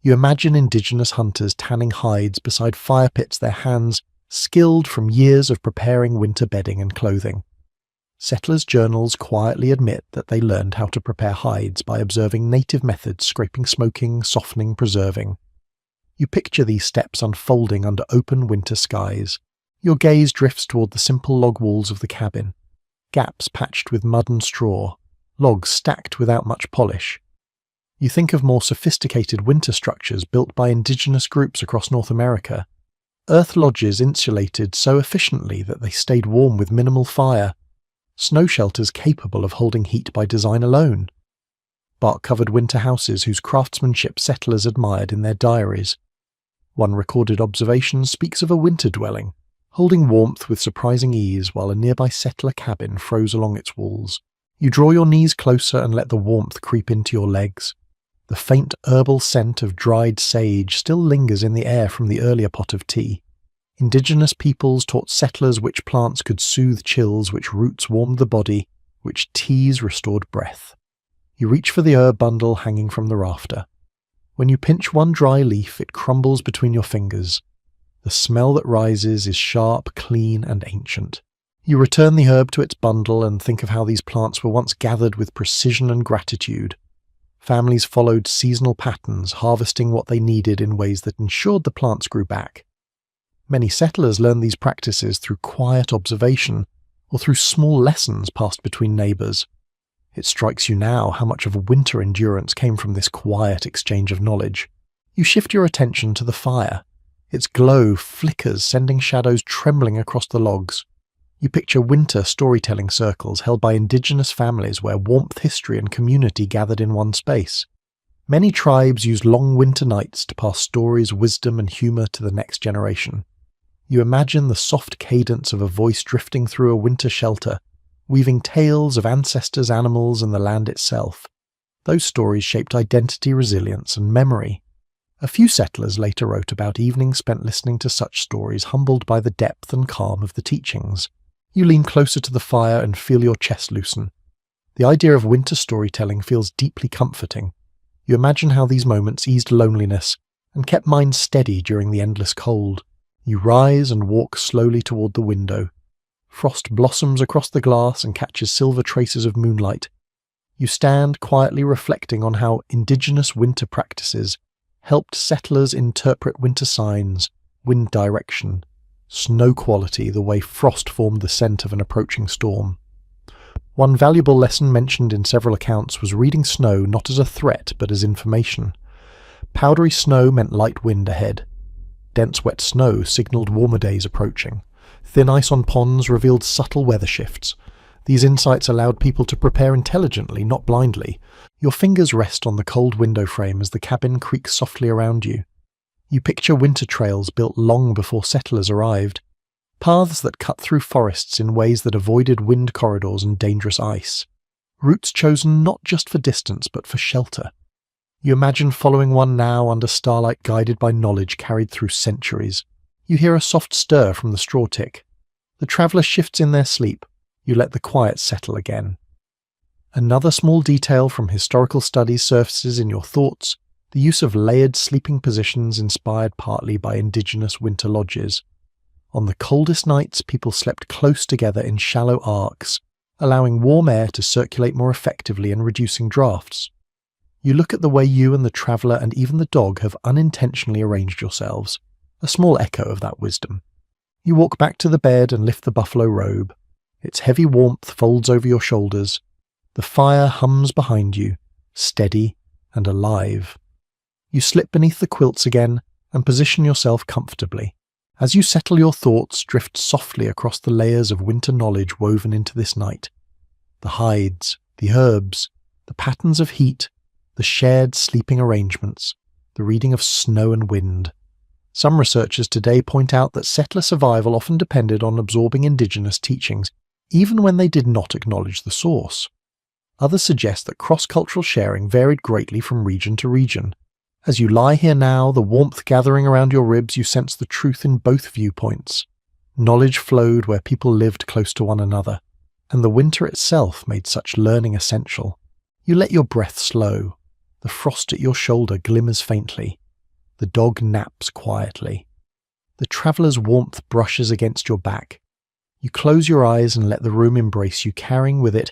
You imagine indigenous hunters tanning hides beside fire pits, their hands skilled from years of preparing winter bedding and clothing. Settlers' journals quietly admit that they learned how to prepare hides by observing native methods: scraping, smoking, softening, preserving. You picture these steps unfolding under open winter skies. Your gaze drifts toward the simple log walls of the cabin, gaps patched with mud and straw, logs stacked without much polish. You think of more sophisticated winter structures built by indigenous groups across North America. Earth lodges insulated so efficiently that they stayed warm with minimal fire. Snow shelters capable of holding heat by design alone. Bark-covered winter houses whose craftsmanship settlers admired in their diaries. One recorded observation speaks of a winter dwelling, holding warmth with surprising ease while a nearby settler cabin froze along its walls. You draw your knees closer and let the warmth creep into your legs. The faint herbal scent of dried sage still lingers in the air from the earlier pot of tea. Indigenous peoples taught settlers which plants could soothe chills, which roots warmed the body, which teas restored breath. You reach for the herb bundle hanging from the rafter. When you pinch one dry leaf, it crumbles between your fingers. The smell that rises is sharp, clean, and ancient. You return the herb to its bundle and think of how these plants were once gathered with precision and gratitude. Families followed seasonal patterns, harvesting what they needed in ways that ensured the plants grew back. Many settlers learned these practices through quiet observation or through small lessons passed between neighbours. It strikes you now how much of winter endurance came from this quiet exchange of knowledge. You shift your attention to the fire. Its glow flickers, sending shadows trembling across the logs. You picture winter storytelling circles held by indigenous families where warmth, history, and community gathered in one space. Many tribes used long winter nights to pass stories, wisdom, and humour to the next generation. You imagine the soft cadence of a voice drifting through a winter shelter, weaving tales of ancestors, animals, and the land itself. Those stories shaped identity, resilience, and memory. A few settlers later wrote about evenings spent listening to such stories, humbled by the depth and calm of the teachings. You lean closer to the fire and feel your chest loosen. The idea of winter storytelling feels deeply comforting. You imagine how these moments eased loneliness, and kept mind steady during the endless cold. You rise and walk slowly toward the window. Frost blossoms across the glass and catches silver traces of moonlight. You stand quietly reflecting on how indigenous winter practices helped settlers interpret winter signs, wind direction, snow quality, the way frost formed the scent of an approaching storm. One valuable lesson mentioned in several accounts was reading snow not as a threat but as information. Powdery snow meant light wind ahead. Dense wet snow signalled warmer days approaching. Thin ice on ponds revealed subtle weather shifts. These insights allowed people to prepare intelligently, not blindly. Your fingers rest on the cold window frame as the cabin creaks softly around you. You picture winter trails built long before settlers arrived, paths that cut through forests in ways that avoided wind corridors and dangerous ice, routes chosen not just for distance but for shelter. You imagine following one now under starlight guided by knowledge carried through centuries. You hear a soft stir from the straw tick. The traveller shifts in their sleep. You let the quiet settle again. Another small detail from historical studies surfaces in your thoughts, the use of layered sleeping positions inspired partly by indigenous winter lodges. On the coldest nights, people slept close together in shallow arcs, allowing warm air to circulate more effectively and reducing drafts. You look at the way you and the traveller and even the dog have unintentionally arranged yourselves, a small echo of that wisdom. You walk back to the bed and lift the buffalo robe. Its heavy warmth folds over your shoulders. The fire hums behind you, steady and alive. You slip beneath the quilts again and position yourself comfortably. As you settle, your thoughts drift softly across the layers of winter knowledge woven into this night. The hides, the herbs, the patterns of heat, the shared sleeping arrangements, the reading of snow and wind. Some researchers today point out that settler survival often depended on absorbing indigenous teachings, even when they did not acknowledge the source. Others suggest that cross-cultural sharing varied greatly from region to region. As you lie here now, the warmth gathering around your ribs, you sense the truth in both viewpoints. Knowledge flowed where people lived close to one another, and the winter itself made such learning essential. You let your breath slow. The frost at your shoulder glimmers faintly. The dog naps quietly. The traveller's warmth brushes against your back. You close your eyes and let the room embrace you, carrying with it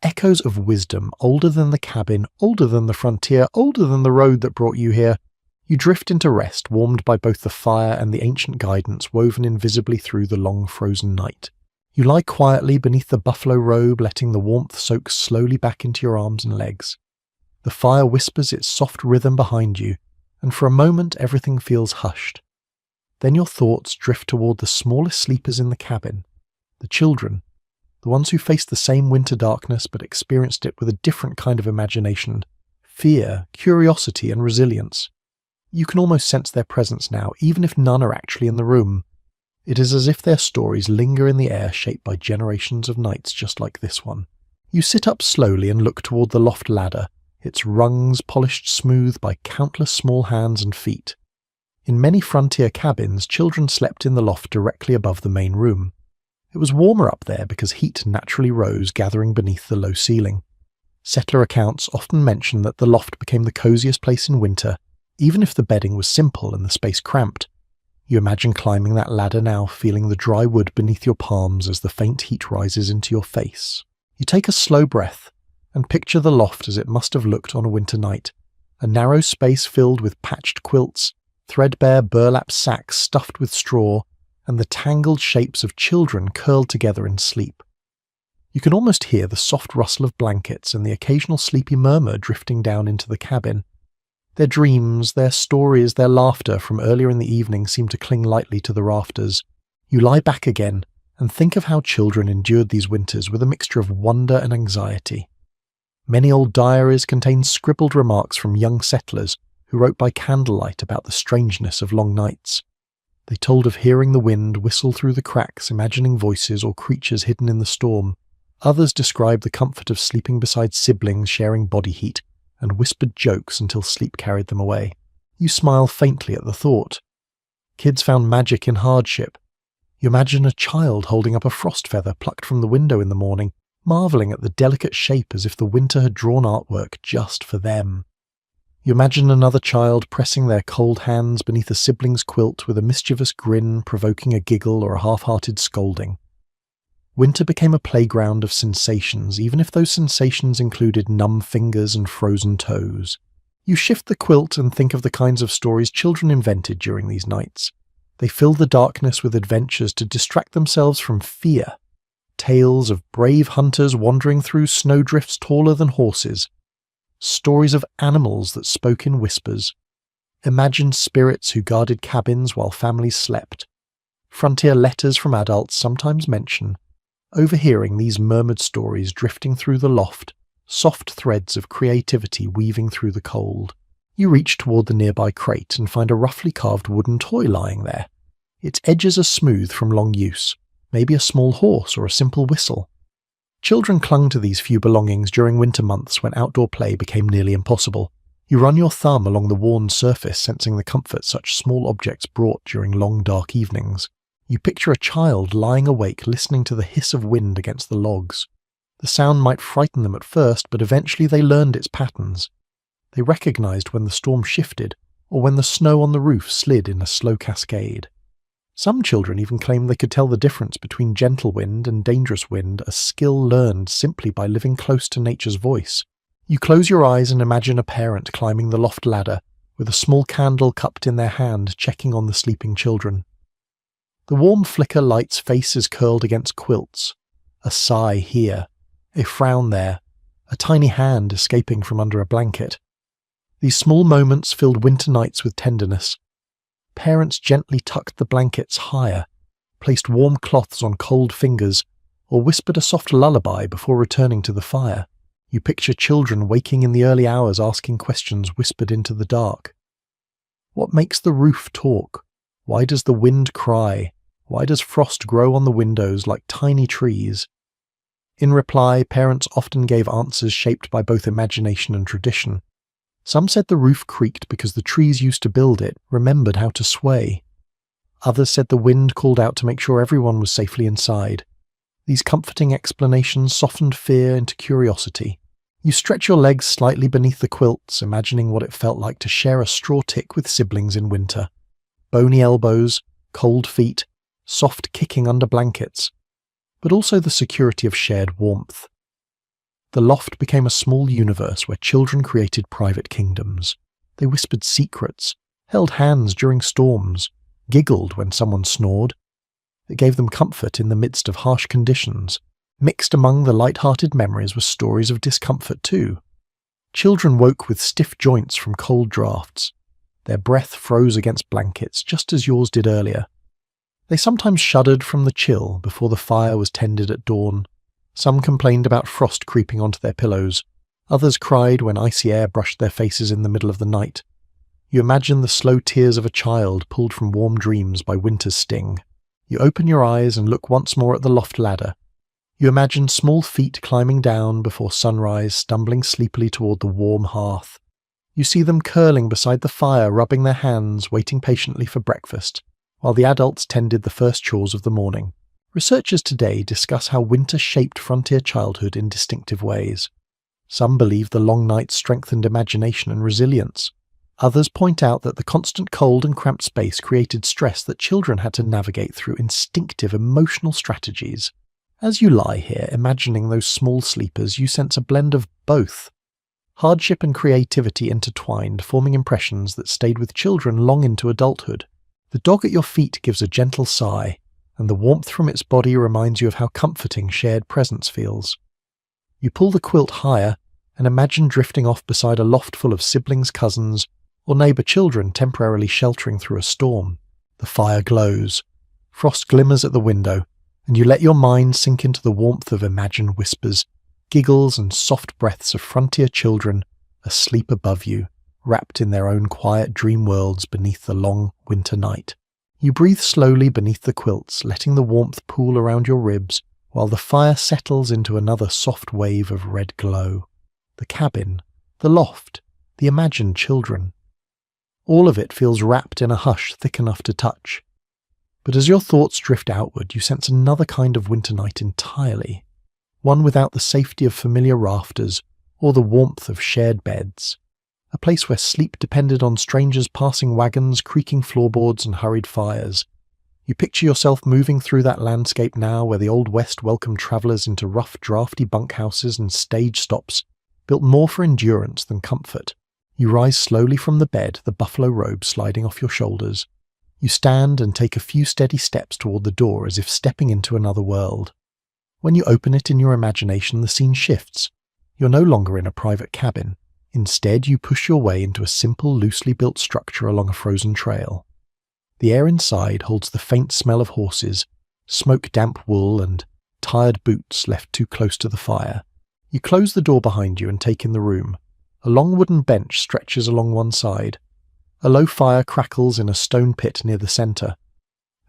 echoes of wisdom, older than the cabin, older than the frontier, older than the road that brought you here. You drift into rest, warmed by both the fire and the ancient guidance woven invisibly through the long frozen night. You lie quietly beneath the buffalo robe, letting the warmth soak slowly back into your arms and legs. The fire whispers its soft rhythm behind you, and for a moment everything feels hushed. Then your thoughts drift toward the smallest sleepers in the cabin, the children, the ones who faced the same winter darkness but experienced it with a different kind of imagination, fear, curiosity, and resilience. You can almost sense their presence now, even if none are actually in the room. It is as if their stories linger in the air, shaped by generations of nights just like this one. You sit up slowly and look toward the loft ladder, its rungs polished smooth by countless small hands and feet. In many frontier cabins, children slept in the loft directly above the main room. It was warmer up there because heat naturally rose, gathering beneath the low ceiling. Settler accounts often mention that the loft became the coziest place in winter, even if the bedding was simple and the space cramped. You imagine climbing that ladder now, feeling the dry wood beneath your palms as the faint heat rises into your face. You take a slow breath and picture the loft as it must have looked on a winter night, a narrow space filled with patched quilts, threadbare burlap sacks stuffed with straw, and the tangled shapes of children curled together in sleep. You can almost hear the soft rustle of blankets and the occasional sleepy murmur drifting down into the cabin. Their dreams, their stories, their laughter from earlier in the evening seem to cling lightly to the rafters. You lie back again and think of how children endured these winters with a mixture of wonder and anxiety. Many old diaries contain scribbled remarks from young settlers who wrote by candlelight about the strangeness of long nights. They told of hearing the wind whistle through the cracks, imagining voices or creatures hidden in the storm. Others described the comfort of sleeping beside siblings sharing body heat, and whispered jokes until sleep carried them away. You smile faintly at the thought. Kids found magic in hardship. You imagine a child holding up a frost feather plucked from the window in the morning, marvelling at the delicate shape as if the winter had drawn artwork just for them. You imagine another child pressing their cold hands beneath a sibling's quilt with a mischievous grin provoking a giggle or a half-hearted scolding. Winter became a playground of sensations, even if those sensations included numb fingers and frozen toes. You shift the quilt and think of the kinds of stories children invented during these nights. They fill the darkness with adventures to distract themselves from fear. Tales of brave hunters wandering through snowdrifts taller than horses. Stories of animals that spoke in whispers. Imagined spirits who guarded cabins while families slept. Frontier letters from adults sometimes mention, overhearing these murmured stories drifting through the loft, soft threads of creativity weaving through the cold. You reach toward the nearby crate and find a roughly carved wooden toy lying there. Its edges are smooth from long use, maybe a small horse or a simple whistle. Children clung to these few belongings during winter months when outdoor play became nearly impossible. You run your thumb along the worn surface, sensing the comfort such small objects brought during long dark evenings. You picture a child lying awake listening to the hiss of wind against the logs. The sound might frighten them at first, but eventually they learned its patterns. They recognized when the storm shifted, or when the snow on the roof slid in a slow cascade. Some children even claimed they could tell the difference between gentle wind and dangerous wind, a skill learned simply by living close to nature's voice. You close your eyes and imagine a parent climbing the loft ladder, with a small candle cupped in their hand, checking on the sleeping children. The warm flicker lights faces curled against quilts. A sigh here, a frown there, a tiny hand escaping from under a blanket. These small moments filled winter nights with tenderness. Parents gently tucked the blankets higher, placed warm cloths on cold fingers, or whispered a soft lullaby before returning to the fire. You picture children waking in the early hours asking questions whispered into the dark. What makes the roof talk? Why does the wind cry? Why does frost grow on the windows like tiny trees? In reply, parents often gave answers shaped by both imagination and tradition. Some said the roof creaked because the trees used to build it remembered how to sway. Others said the wind called out to make sure everyone was safely inside. These comforting explanations softened fear into curiosity. You stretch your legs slightly beneath the quilts, imagining what it felt like to share a straw tick with siblings in winter. Bony elbows, cold feet, soft kicking under blankets, but also the security of shared warmth. The loft became a small universe where children created private kingdoms. They whispered secrets, held hands during storms, giggled when someone snored. It gave them comfort in the midst of harsh conditions. Mixed among the light-hearted memories were stories of discomfort too. Children woke with stiff joints from cold drafts. Their breath froze against blankets, just as yours did earlier. They sometimes shuddered from the chill before the fire was tended at dawn. Some complained about frost creeping onto their pillows. Others cried when icy air brushed their faces in the middle of the night. You imagine the slow tears of a child pulled from warm dreams by winter's sting. You open your eyes and look once more at the loft ladder. You imagine small feet climbing down before sunrise, stumbling sleepily toward the warm hearth. You see them curling beside the fire, rubbing their hands, waiting patiently for breakfast, while the adults tended the first chores of the morning. Researchers today discuss how winter shaped frontier childhood in distinctive ways. Some believe the long nights strengthened imagination and resilience. Others point out that the constant cold and cramped space created stress that children had to navigate through instinctive emotional strategies. As you lie here, imagining those small sleepers, you sense a blend of both. Hardship and creativity intertwined, forming impressions that stayed with children long into adulthood. The dog at your feet gives a gentle sigh, and the warmth from its body reminds you of how comforting shared presence feels. You pull the quilt higher and imagine drifting off beside a loft full of siblings, cousins, or neighbour children temporarily sheltering through a storm. The fire glows. Frost glimmers at the window, and you let your mind sink into the warmth of imagined whispers, giggles and soft breaths of frontier children asleep above you, wrapped in their own quiet dream worlds beneath the long winter night. You breathe slowly beneath the quilts, letting the warmth pool around your ribs, while the fire settles into another soft wave of red glow. The cabin, the loft, the imagined children. All of it feels wrapped in a hush thick enough to touch. But as your thoughts drift outward, you sense another kind of winter night entirely, one without the safety of familiar rafters or the warmth of shared beds. a place where sleep depended on strangers passing wagons, creaking floorboards, and hurried fires. You picture yourself moving through that landscape now where the Old West welcomed travellers into rough, drafty bunkhouses and stage stops, built more for endurance than comfort. You rise slowly from the bed, the buffalo robe sliding off your shoulders. You stand and take a few steady steps toward the door as if stepping into another world. When you open it in your imagination, the scene shifts. You're no longer in a private cabin. Instead, you push your way into a simple, loosely built structure along a frozen trail. The air inside holds the faint smell of horses, smoke-damp wool, and tired boots left too close to the fire. You close the door behind you and take in the room. A long wooden bench stretches along one side. A low fire crackles in a stone pit near the centre.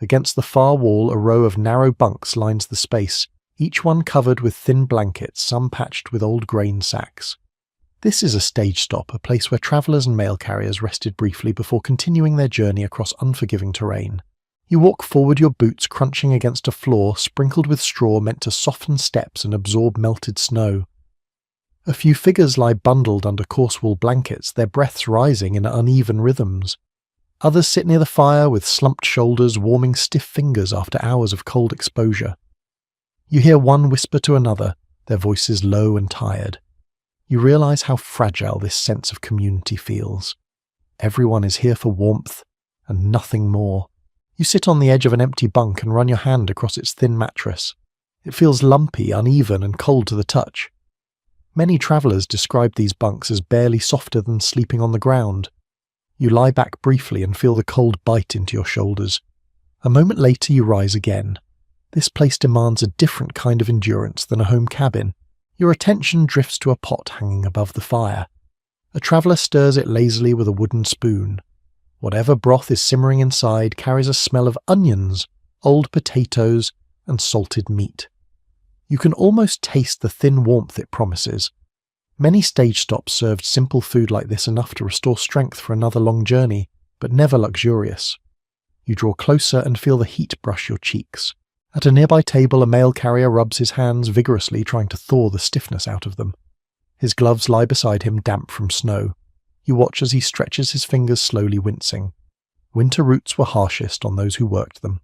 Against the far wall, a row of narrow bunks lines the space, each one covered with thin blankets, some patched with old grain sacks. This is a stage stop, a place where travellers and mail carriers rested briefly before continuing their journey across unforgiving terrain. You walk forward, your boots crunching against a floor sprinkled with straw meant to soften steps and absorb melted snow. A few figures lie bundled under coarse wool blankets, their breaths rising in uneven rhythms. Others sit near the fire with slumped shoulders, warming stiff fingers after hours of cold exposure. You hear one whisper to another, their voices low and tired. You realise how fragile this sense of community feels. Everyone is here for warmth, and nothing more. You sit on the edge of an empty bunk and run your hand across its thin mattress. It feels lumpy, uneven, and cold to the touch. Many travellers describe these bunks as barely softer than sleeping on the ground. You lie back briefly and feel the cold bite into your shoulders. A moment later you rise again. This place demands a different kind of endurance than a home cabin. Your attention drifts to a pot hanging above the fire. A traveller stirs it lazily with a wooden spoon. Whatever broth is simmering inside carries a smell of onions, old potatoes, and salted meat. You can almost taste the thin warmth it promises. Many stage stops served simple food like this, enough to restore strength for another long journey, but never luxurious. You draw closer and feel the heat brush your cheeks. At a nearby table, a mail carrier rubs his hands vigorously, trying to thaw the stiffness out of them. His gloves lie beside him, damp from snow. You watch as he stretches his fingers, slowly wincing. Winter routes were harshest on those who worked them.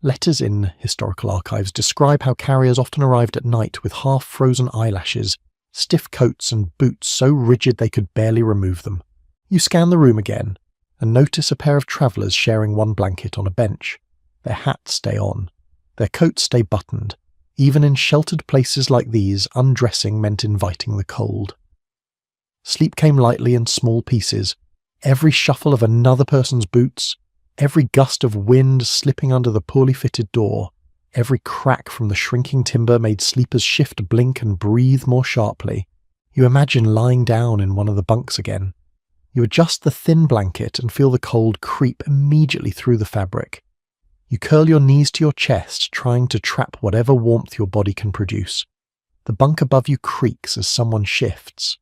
Letters in historical archives describe how carriers often arrived at night with half-frozen eyelashes, stiff coats, and boots so rigid they could barely remove them. You scan the room again, and notice a pair of travellers sharing one blanket on a bench. Their hats stay on. Their coats stay buttoned. Even in sheltered places like these, undressing meant inviting the cold. Sleep came lightly in small pieces. Every shuffle of another person's boots, every gust of wind slipping under the poorly fitted door, every crack from the shrinking timber made sleepers shift, blink, and breathe more sharply. You imagine lying down in one of the bunks again. You adjust the thin blanket and feel the cold creep immediately through the fabric. You curl your knees to your chest, trying to trap whatever warmth your body can produce. The bunk above you creaks as someone shifts.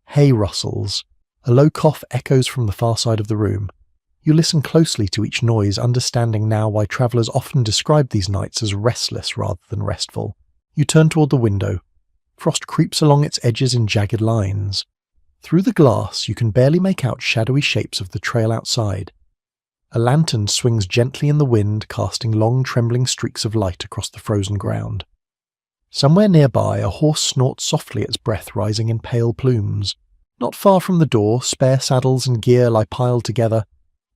Hay rustles. A low cough echoes from the far side of the room. You listen closely to each noise, understanding now why travellers often describe these nights as restless rather than restful. You turn toward the window. Frost creeps along its edges in jagged lines. Through the glass, you can barely make out shadowy shapes of the trail outside. A lantern swings gently in the wind, casting long trembling streaks of light across the frozen ground. Somewhere nearby, a horse snorts softly, its breath rising in pale plumes. Not far from the door, spare saddles and gear lie piled together.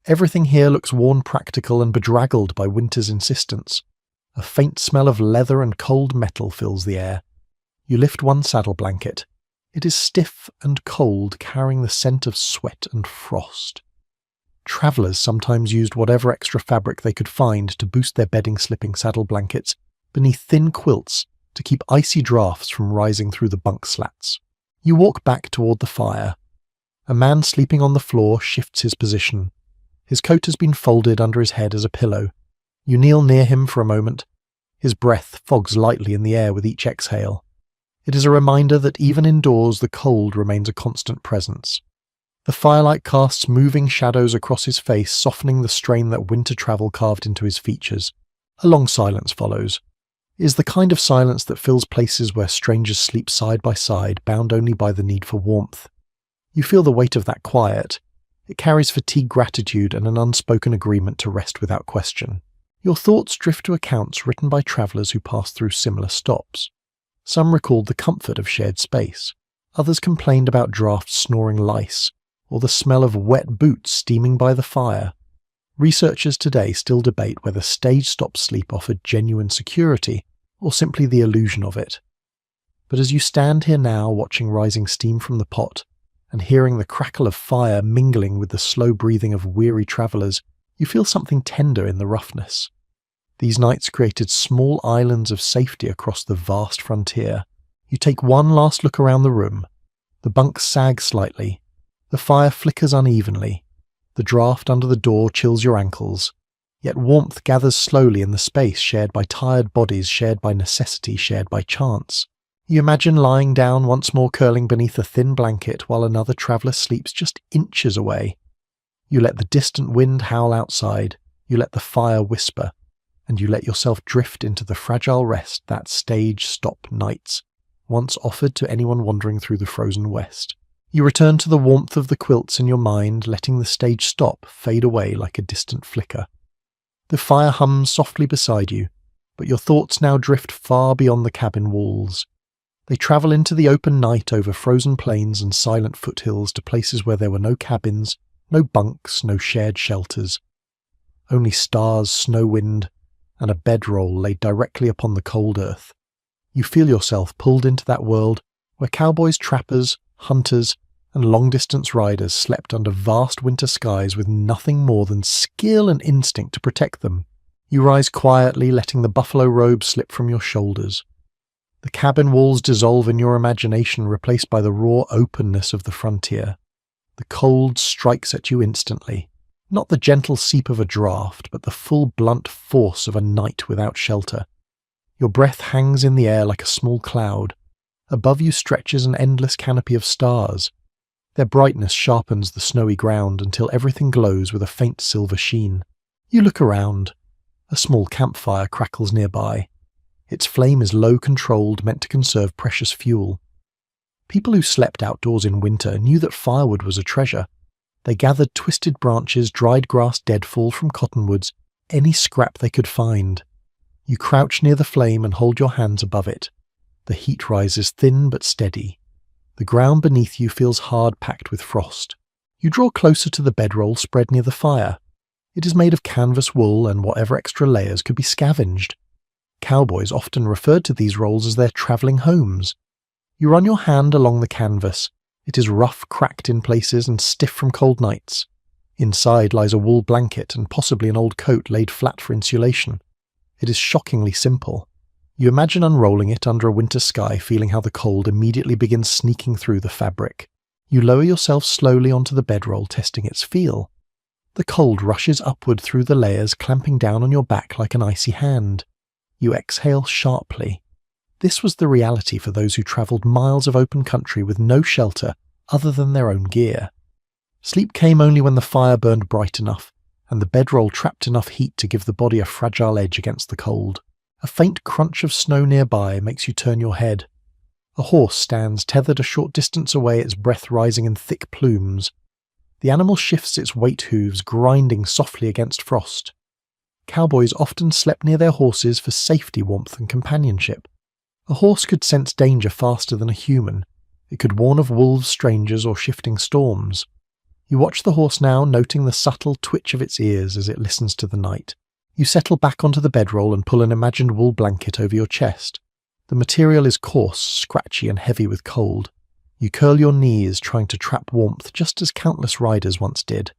Everything here looks worn, practical, and bedraggled by winter's insistence. A faint smell of leather and cold metal fills the air. You lift one saddle blanket. It is stiff and cold, carrying the scent of sweat and frost. Travellers sometimes used whatever extra fabric they could find to boost their bedding-slipping saddle blankets beneath thin quilts to keep icy drafts from rising through the bunk slats. You walk back toward the fire. A man sleeping on the floor shifts his position. His coat has been folded under his head as a pillow. You kneel near him for a moment. His breath fogs lightly in the air with each exhale. It is a reminder that even indoors the cold remains a constant presence. The firelight casts moving shadows across his face, softening the strain that winter travel carved into his features. A long silence follows. It is the kind of silence that fills places where strangers sleep side by side, bound only by the need for warmth. You feel the weight of that quiet. It carries fatigue, gratitude, and an unspoken agreement to rest without question. Your thoughts drift to accounts written by travellers who passed through similar stops. Some recalled the comfort of shared space. Others complained about drafts snoring lice, or the smell of wet boots steaming by the fire. Researchers today still debate whether stage stop sleep offered genuine security, or simply the illusion of it. But as you stand here now watching rising steam from the pot, and hearing the crackle of fire mingling with the slow breathing of weary travellers, you feel something tender in the roughness. These nights created small islands of safety across the vast frontier. You take one last look around the room. The bunks sag slightly. The fire flickers unevenly. The draft under the door chills your ankles. Yet warmth gathers slowly in the space shared by tired bodies, shared by necessity, shared by chance. You imagine lying down once more, curling beneath a thin blanket while another traveller sleeps just inches away. You let the distant wind howl outside, you let the fire whisper, and you let yourself drift into the fragile rest that stage stop nights once offered to anyone wandering through the frozen west. You return to the warmth of the quilts in your mind, letting the stage stop fade away like a distant flicker. The fire hums softly beside you, but your thoughts now drift far beyond the cabin walls. They travel into the open night over frozen plains and silent foothills to places where there were no cabins, no bunks, no shared shelters. Only stars, snow wind, and a bedroll laid directly upon the cold earth. You feel yourself pulled into that world where cowboys, trappers, hunters, and long-distance riders slept under vast winter skies with nothing more than skill and instinct to protect them. You rise quietly, letting the buffalo robe slip from your shoulders. The cabin walls dissolve in your imagination, replaced by the raw openness of the frontier. The cold strikes at you instantly, not the gentle seep of a draft, but the full blunt force of a night without shelter. Your breath hangs in the air like a small cloud. Above you stretches an endless canopy of stars. Their brightness sharpens the snowy ground until everything glows with a faint silver sheen. You look around. A small campfire crackles nearby. Its flame is low-controlled, meant to conserve precious fuel. People who slept outdoors in winter knew that firewood was a treasure. They gathered twisted branches, dried grass, deadfall from cottonwoods, any scrap they could find. You crouch near the flame and hold your hands above it. The heat rises thin but steady. The ground beneath you feels hard, packed with frost. You draw closer to the bedroll spread near the fire. It is made of canvas wool, and whatever extra layers could be scavenged. Cowboys often referred to these rolls as their travelling homes. You run your hand along the canvas. It is rough, cracked in places, and stiff from cold nights. Inside lies a wool blanket and possibly an old coat laid flat for insulation. It is shockingly simple. You imagine unrolling it under a winter sky, feeling how the cold immediately begins sneaking through the fabric. You lower yourself slowly onto the bedroll, testing its feel. The cold rushes upward through the layers, clamping down on your back like an icy hand. You exhale sharply. This was the reality for those who travelled miles of open country with no shelter other than their own gear. Sleep came only when the fire burned bright enough, and the bedroll trapped enough heat to give the body a fragile edge against the cold. A faint crunch of snow nearby makes you turn your head. A horse stands tethered a short distance away, its breath rising in thick plumes. The animal shifts its weight hooves, grinding softly against frost. Cowboys often slept near their horses for safety, warmth, and companionship. A horse could sense danger faster than a human. It could warn of wolves, strangers, or shifting storms. You watch the horse now, noting the subtle twitch of its ears as it listens to the night. You settle back onto the bedroll and pull an imagined wool blanket over your chest. The material is coarse, scratchy, and heavy with cold. You curl your knees, trying to trap warmth just as countless riders once did.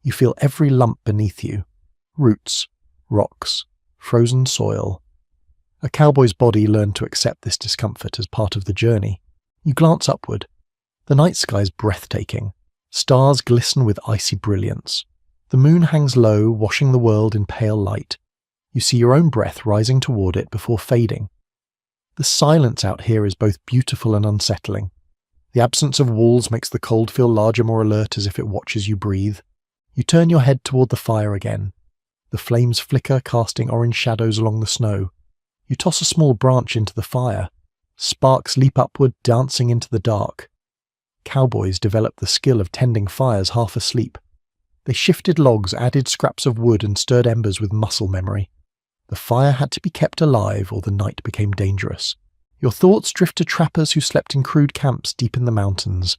You feel every lump beneath you. Roots, rocks, frozen soil. A cowboy's body learned to accept this discomfort as part of the journey. You glance upward. The night sky is breathtaking. Stars glisten with icy brilliance. The moon hangs low, washing the world in pale light. You see your own breath rising toward it before fading. The silence out here is both beautiful and unsettling. The absence of walls makes the cold feel larger, more alert, as if it watches you breathe. You turn your head toward the fire again. The flames flicker, casting orange shadows along the snow. You toss a small branch into the fire. Sparks leap upward, dancing into the dark. Cowboys developed the skill of tending fires half asleep. They shifted logs, added scraps of wood, and stirred embers with muscle memory. The fire had to be kept alive or the night became dangerous. Your thoughts drift to trappers who slept in crude camps deep in the mountains.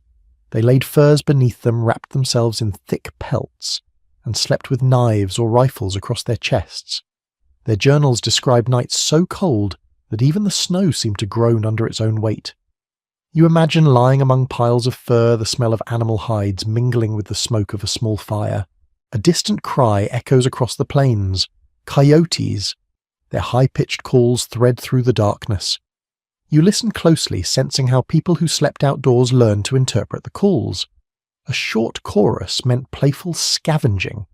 They laid furs beneath them, wrapped themselves in thick pelts, and slept with knives or rifles across their chests. Their journals describe nights so cold that even the snow seemed to groan under its own weight. You imagine lying among piles of fur, the smell of animal hides mingling with the smoke of a small fire. A distant cry echoes across the plains. Coyotes! Their high-pitched calls thread through the darkness. You listen closely, sensing how people who slept outdoors learned to interpret the calls. A short chorus meant playful scavenging.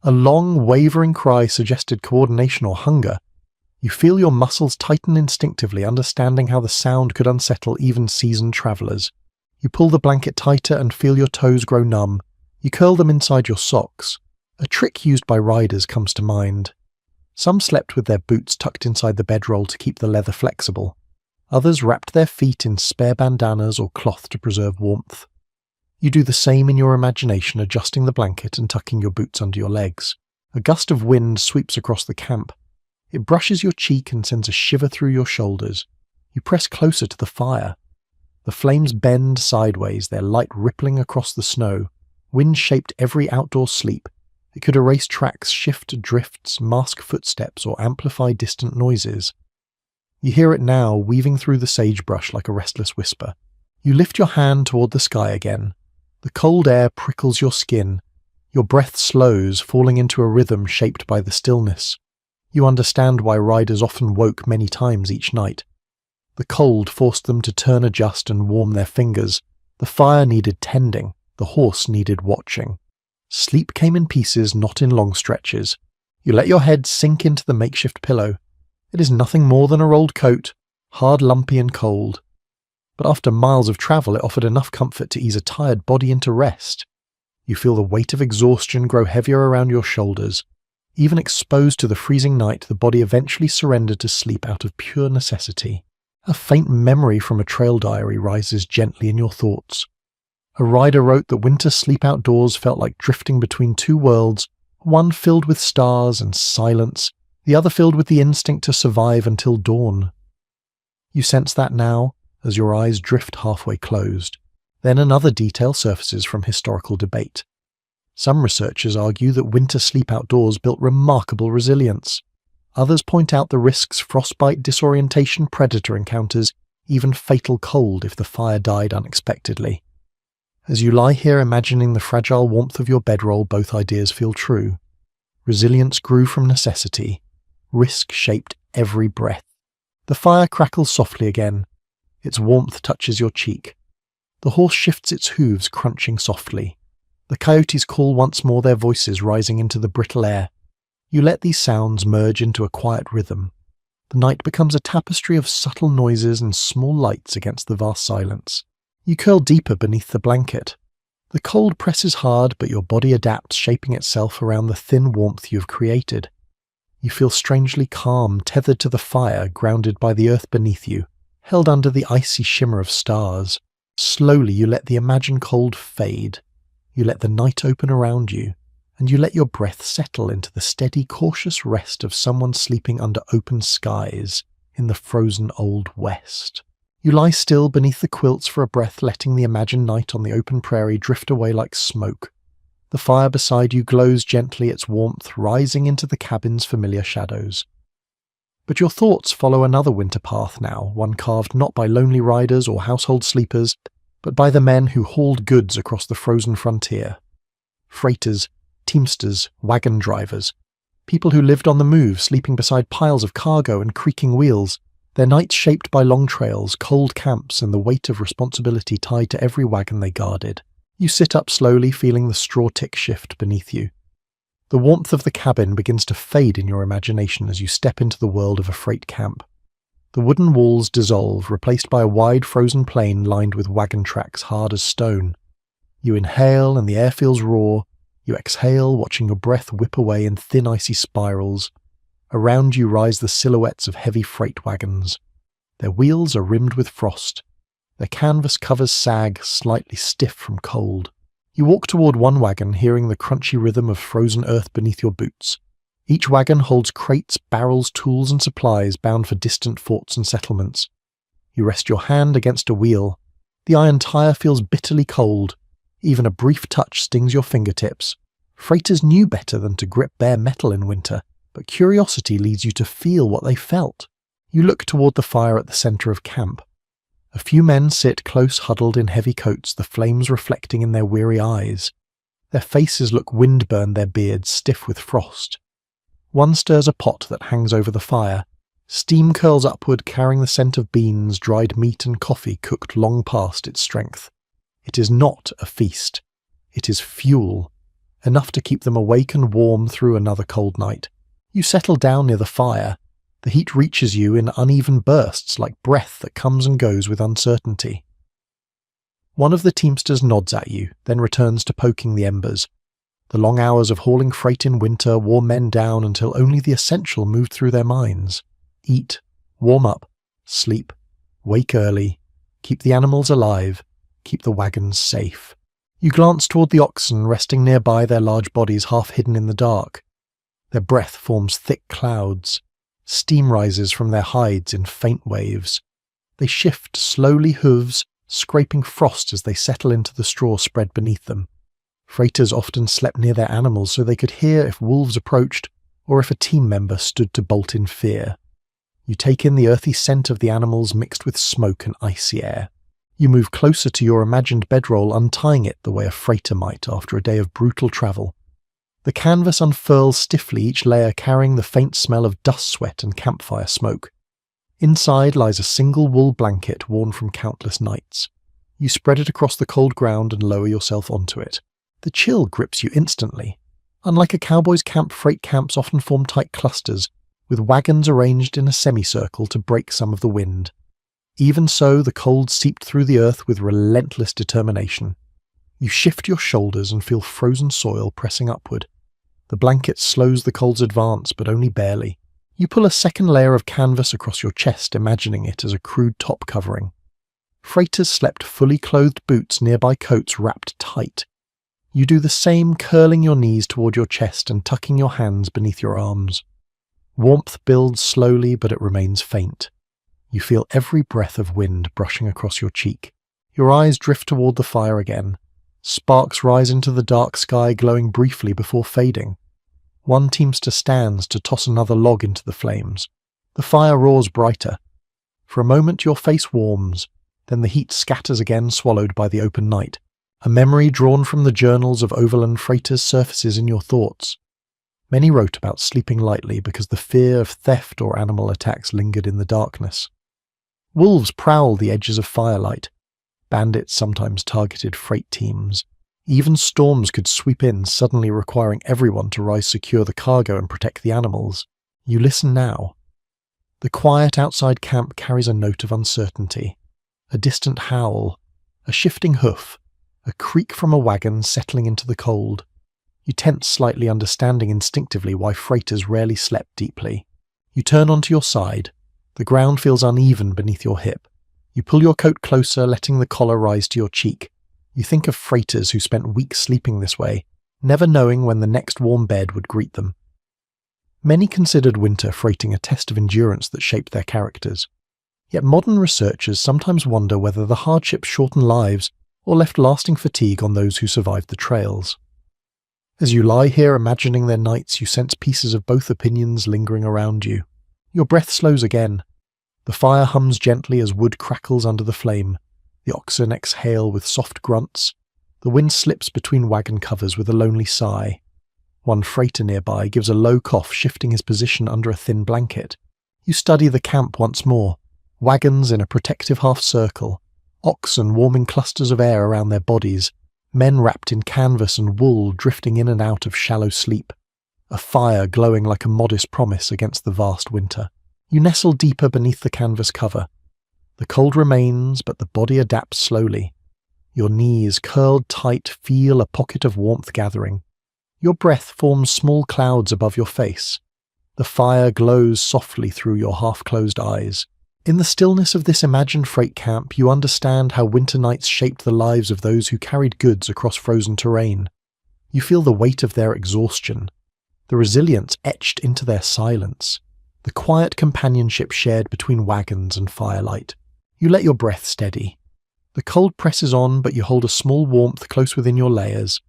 A long, wavering cry suggested coordination or hunger. You feel your muscles tighten instinctively, understanding how the sound could unsettle even seasoned travelers. You pull the blanket tighter and feel your toes grow numb. You curl them inside your socks. A trick used by riders comes to mind. Some slept with their boots tucked inside the bedroll to keep the leather flexible. Others wrapped their feet in spare bandanas or cloth to preserve warmth. You do the same in your imagination, adjusting the blanket and tucking your boots under your legs. A gust of wind sweeps across the camp. It brushes your cheek and sends a shiver through your shoulders. You press closer to the fire. The flames bend sideways, their light rippling across the snow. Wind shaped every outdoor sleep. It could erase tracks, shift drifts, mask footsteps, or amplify distant noises. You hear it now, weaving through the sagebrush like a restless whisper. You lift your hand toward the sky again. The cold air prickles your skin. Your breath slows, falling into a rhythm shaped by the stillness. You understand why riders often woke many times each night. The cold forced them to turn, adjust, and warm their fingers. The fire needed tending. The horse needed watching. Sleep came in pieces, not in long stretches. You let your head sink into the makeshift pillow. It is nothing more than a rolled coat, hard, lumpy, and cold. But after miles of travel, it offered enough comfort to ease a tired body into rest. You feel the weight of exhaustion grow heavier around your shoulders. Even exposed to the freezing night, the body eventually surrendered to sleep out of pure necessity. A faint memory from a trail diary rises gently in your thoughts. A rider wrote that winter sleep outdoors felt like drifting between two worlds, one filled with stars and silence, the other filled with the instinct to survive until dawn. You sense that now, as your eyes drift halfway closed. Then another detail surfaces from historical debate. Some researchers argue that winter sleep outdoors built remarkable resilience. Others point out the risks: frostbite, disorientation, predator encounters, even fatal cold if the fire died unexpectedly. As you lie here imagining the fragile warmth of your bedroll, both ideas feel true. Resilience grew from necessity. Risk shaped every breath. The fire crackles softly again. Its warmth touches your cheek. The horse shifts its hooves, crunching softly. The coyotes call once more, their voices rising into the brittle air. You let these sounds merge into a quiet rhythm. The night becomes a tapestry of subtle noises and small lights against the vast silence. You curl deeper beneath the blanket. The cold presses hard, but your body adapts, shaping itself around the thin warmth you have created. You feel strangely calm, tethered to the fire, grounded by the earth beneath you, held under the icy shimmer of stars. Slowly you let the imagined cold fade. You let the night open around you, and you let your breath settle into the steady, cautious rest of someone sleeping under open skies in the frozen old west. You lie still beneath the quilts for a breath, letting the imagined night on the open prairie drift away like smoke. The fire beside you glows gently, its warmth rising into the cabin's familiar shadows. But your thoughts follow another winter path now, one carved not by lonely riders or household sleepers, but by the men who hauled goods across the frozen frontier. Freighters, teamsters, wagon drivers, people who lived on the move, sleeping beside piles of cargo and creaking wheels, their nights shaped by long trails, cold camps, and the weight of responsibility tied to every wagon they guarded. You sit up slowly, feeling the straw tick shift beneath you. The warmth of the cabin begins to fade in your imagination as you step into the world of a freight camp. The wooden walls dissolve, replaced by a wide frozen plain lined with wagon tracks hard as stone. You inhale and the air feels raw. You exhale, watching your breath whip away in thin icy spirals. Around you rise the silhouettes of heavy freight wagons. Their wheels are rimmed with frost. Their canvas covers sag, slightly stiff from cold. You walk toward one wagon, hearing the crunchy rhythm of frozen earth beneath your boots. Each wagon holds crates, barrels, tools, and supplies bound for distant forts and settlements. You rest your hand against a wheel. The iron tire feels bitterly cold. Even a brief touch stings your fingertips. Freighters knew better than to grip bare metal in winter, but curiosity leads you to feel what they felt. You look toward the fire at the center of camp. A few men sit close huddled in heavy coats, the flames reflecting in their weary eyes. Their faces look wind-burned, their beards stiff with frost. One stirs a pot that hangs over the fire. Steam curls upward, carrying the scent of beans, dried meat and coffee cooked long past its strength. It is not a feast. It is fuel, enough to keep them awake and warm through another cold night. You settle down near the fire. The heat reaches you in uneven bursts, like breath that comes and goes with uncertainty. One of the teamsters nods at you, then returns to poking the embers. The long hours of hauling freight in winter wore men down until only the essential moved through their minds. Eat, warm up, sleep, wake early, keep the animals alive, keep the wagons safe. You glance toward the oxen resting nearby, their large bodies half hidden in the dark. Their breath forms thick clouds. Steam rises from their hides in faint waves. They shift slowly, hooves scraping frost as they settle into the straw spread beneath them. Freighters often slept near their animals so they could hear if wolves approached or if a team member stood to bolt in fear. You take in the earthy scent of the animals mixed with smoke and icy air. You move closer to your imagined bedroll, untying it the way a freighter might after a day of brutal travel. The canvas unfurls stiffly, each layer carrying the faint smell of dust sweat and campfire smoke. Inside lies a single wool blanket worn from countless nights. You spread it across the cold ground and lower yourself onto it. The chill grips you instantly. Unlike a cowboy's camp, freight camps often form tight clusters, with wagons arranged in a semicircle to break some of the wind. Even so, the cold seeped through the earth with relentless determination. You shift your shoulders and feel frozen soil pressing upward. The blanket slows the cold's advance, but only barely. You pull a second layer of canvas across your chest, imagining it as a crude top covering. Freighters slept fully clothed boots, nearby coats wrapped tight. You do the same, curling your knees toward your chest and tucking your hands beneath your arms. Warmth builds slowly, but it remains faint. You feel every breath of wind brushing across your cheek. Your eyes drift toward the fire again. Sparks rise into the dark sky, glowing briefly before fading. One teamster stands to toss another log into the flames. The fire roars brighter. For a moment your face warms, then the heat scatters again, swallowed by the open night. A memory drawn from the journals of overland freighters surfaces in your thoughts. Many wrote about sleeping lightly because the fear of theft or animal attacks lingered in the darkness. Wolves prowled the edges of firelight. Bandits sometimes targeted freight teams. Even storms could sweep in, suddenly requiring everyone to rise secure the cargo and protect the animals. You listen now. The quiet outside camp carries a note of uncertainty. A distant howl, a shifting hoof, a creak from a wagon settling into the cold. You tense slightly, understanding instinctively why freighters rarely slept deeply. You turn onto your side. The ground feels uneven beneath your hip. You pull your coat closer, letting the collar rise to your cheek. You think of freighters who spent weeks sleeping this way, never knowing when the next warm bed would greet them. Many considered winter freighting a test of endurance that shaped their characters. Yet modern researchers sometimes wonder whether the hardships shortened lives or left lasting fatigue on those who survived the trails. As you lie here imagining their nights, you sense pieces of both opinions lingering around you. Your breath slows again. The fire hums gently as wood crackles under the flame. The oxen exhale with soft grunts. The wind slips between wagon covers with a lonely sigh. One freighter nearby gives a low cough, shifting his position under a thin blanket. You study the camp once more. Wagons in a protective half-circle. Oxen warming clusters of air around their bodies. Men wrapped in canvas and wool drifting in and out of shallow sleep. A fire glowing like a modest promise against the vast winter. You nestle deeper beneath the canvas cover. The cold remains, but the body adapts slowly. Your knees, curled tight, feel a pocket of warmth gathering. Your breath forms small clouds above your face. The fire glows softly through your half-closed eyes. In the stillness of this imagined freight camp, you understand how winter nights shaped the lives of those who carried goods across frozen terrain. You feel the weight of their exhaustion, the resilience etched into their silence, the quiet companionship shared between wagons and firelight. You let your breath steady. The cold presses on, but you hold a small warmth close within your layers.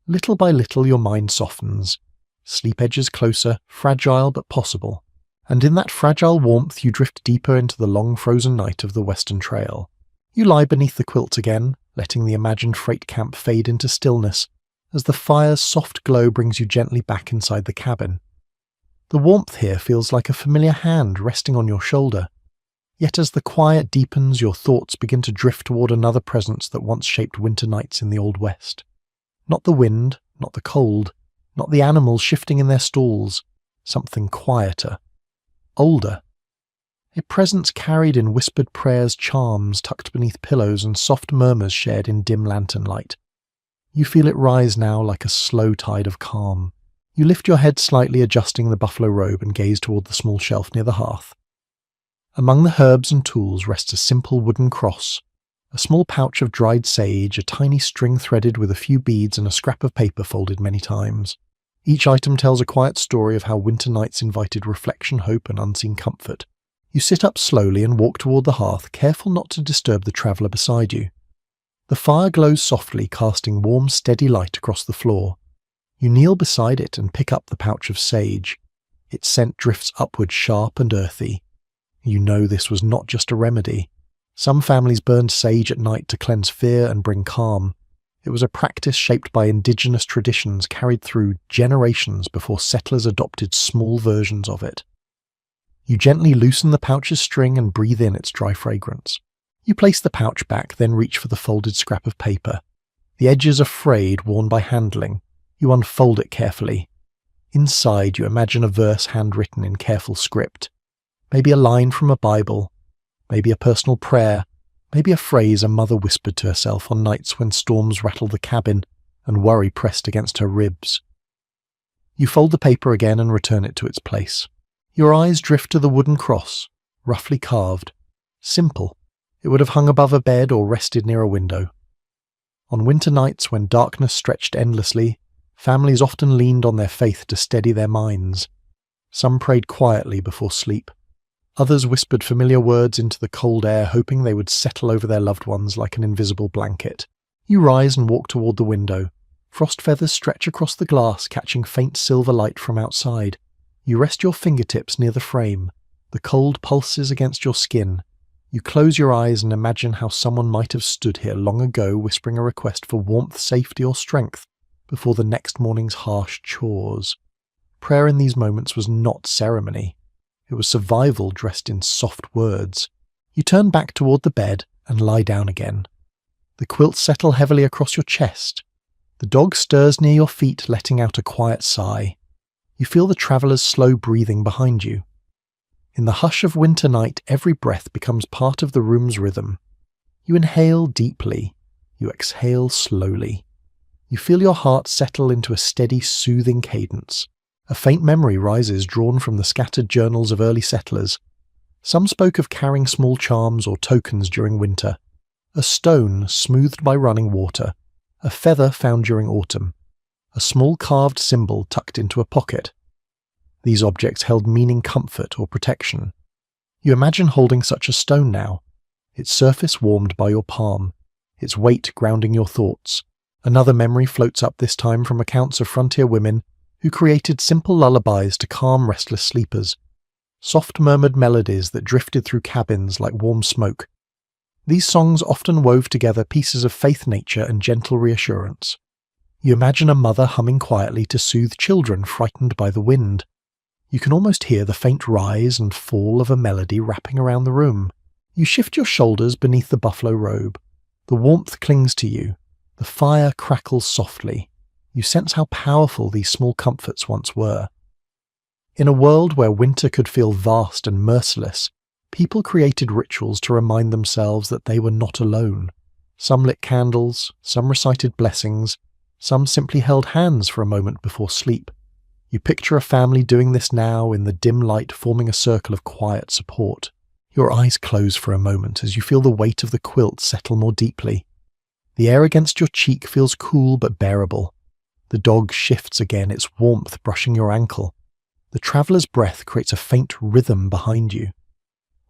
Little by little your mind softens. Sleep edges closer, fragile but possible. And in that fragile warmth you drift deeper into the long frozen night of the Western Trail. You lie beneath the quilt again, letting the imagined freight camp fade into stillness, as the fire's soft glow brings you gently back inside the cabin. The warmth here feels like a familiar hand resting on your shoulder. Yet as the quiet deepens, your thoughts begin to drift toward another presence that once shaped winter nights in the Old West. Not the wind, not the cold, not the animals shifting in their stalls, something quieter. Older. A presence carried in whispered prayers, charms tucked beneath pillows, and soft murmurs shared in dim lantern light. You feel it rise now like a slow tide of calm. You lift your head slightly, adjusting the buffalo robe, and gaze toward the small shelf near the hearth. Among the herbs and tools rests a simple wooden cross, a small pouch of dried sage, a tiny string threaded with a few beads, and a scrap of paper folded many times. Each item tells a quiet story of how winter nights invited reflection, hope, and unseen comfort. You sit up slowly and walk toward the hearth, careful not to disturb the traveller beside you. The fire glows softly, casting warm, steady light across the floor. You kneel beside it and pick up the pouch of sage. Its scent drifts upward, sharp and earthy. You know this was not just a remedy. Some families burned sage at night to cleanse fear and bring calm. It was a practice shaped by indigenous traditions carried through generations before settlers adopted small versions of it. You gently loosen the pouch's string and breathe in its dry fragrance. You place the pouch back, then reach for the folded scrap of paper. The edges are frayed, worn by handling. You unfold it carefully. Inside, you imagine a verse handwritten in careful script. Maybe a line from a Bible, maybe a personal prayer, maybe a phrase a mother whispered to herself on nights when storms rattled the cabin and worry pressed against her ribs. You fold the paper again and return it to its place. Your eyes drift to the wooden cross, roughly carved. Simple. It would have hung above a bed or rested near a window. On winter nights when darkness stretched endlessly, families often leaned on their faith to steady their minds. Some prayed quietly before sleep. Others whispered familiar words into the cold air, hoping they would settle over their loved ones like an invisible blanket. You rise and walk toward the window. Frost feathers stretch across the glass, catching faint silver light from outside. You rest your fingertips near the frame. The cold pulses against your skin. You close your eyes and imagine how someone might have stood here long ago, whispering a request for warmth, safety, or strength before the next morning's harsh chores. Prayer in these moments was not ceremony. It was survival dressed in soft words. You turn back toward the bed and lie down again. The quilts settle heavily across your chest. The dog stirs near your feet, letting out a quiet sigh. You feel the traveller's slow breathing behind you. In the hush of winter night, every breath becomes part of the room's rhythm. You inhale deeply. You exhale slowly. You feel your heart settle into a steady, soothing cadence. A faint memory rises, drawn from the scattered journals of early settlers. Some spoke of carrying small charms or tokens during winter. A stone smoothed by running water. A feather found during autumn. A small carved symbol tucked into a pocket. These objects held meaning, comfort, or protection. You imagine holding such a stone now, its surface warmed by your palm, its weight grounding your thoughts. Another memory floats up, this time from accounts of frontier women who created simple lullabies to calm restless sleepers, soft murmured melodies that drifted through cabins like warm smoke. These songs often wove together pieces of faith, nature, and gentle reassurance. You imagine a mother humming quietly to soothe children frightened by the wind. You can almost hear the faint rise and fall of a melody wrapping around the room. You shift your shoulders beneath the buffalo robe. The warmth clings to you. The fire crackles softly. You sense how powerful these small comforts once were. In a world where winter could feel vast and merciless, people created rituals to remind themselves that they were not alone. Some lit candles, some recited blessings, some simply held hands for a moment before sleep. You picture a family doing this now, in the dim light, forming a circle of quiet support. Your eyes close for a moment as you feel the weight of the quilt settle more deeply. The air against your cheek feels cool but bearable. The dog shifts again, its warmth brushing your ankle. The traveller's breath creates a faint rhythm behind you.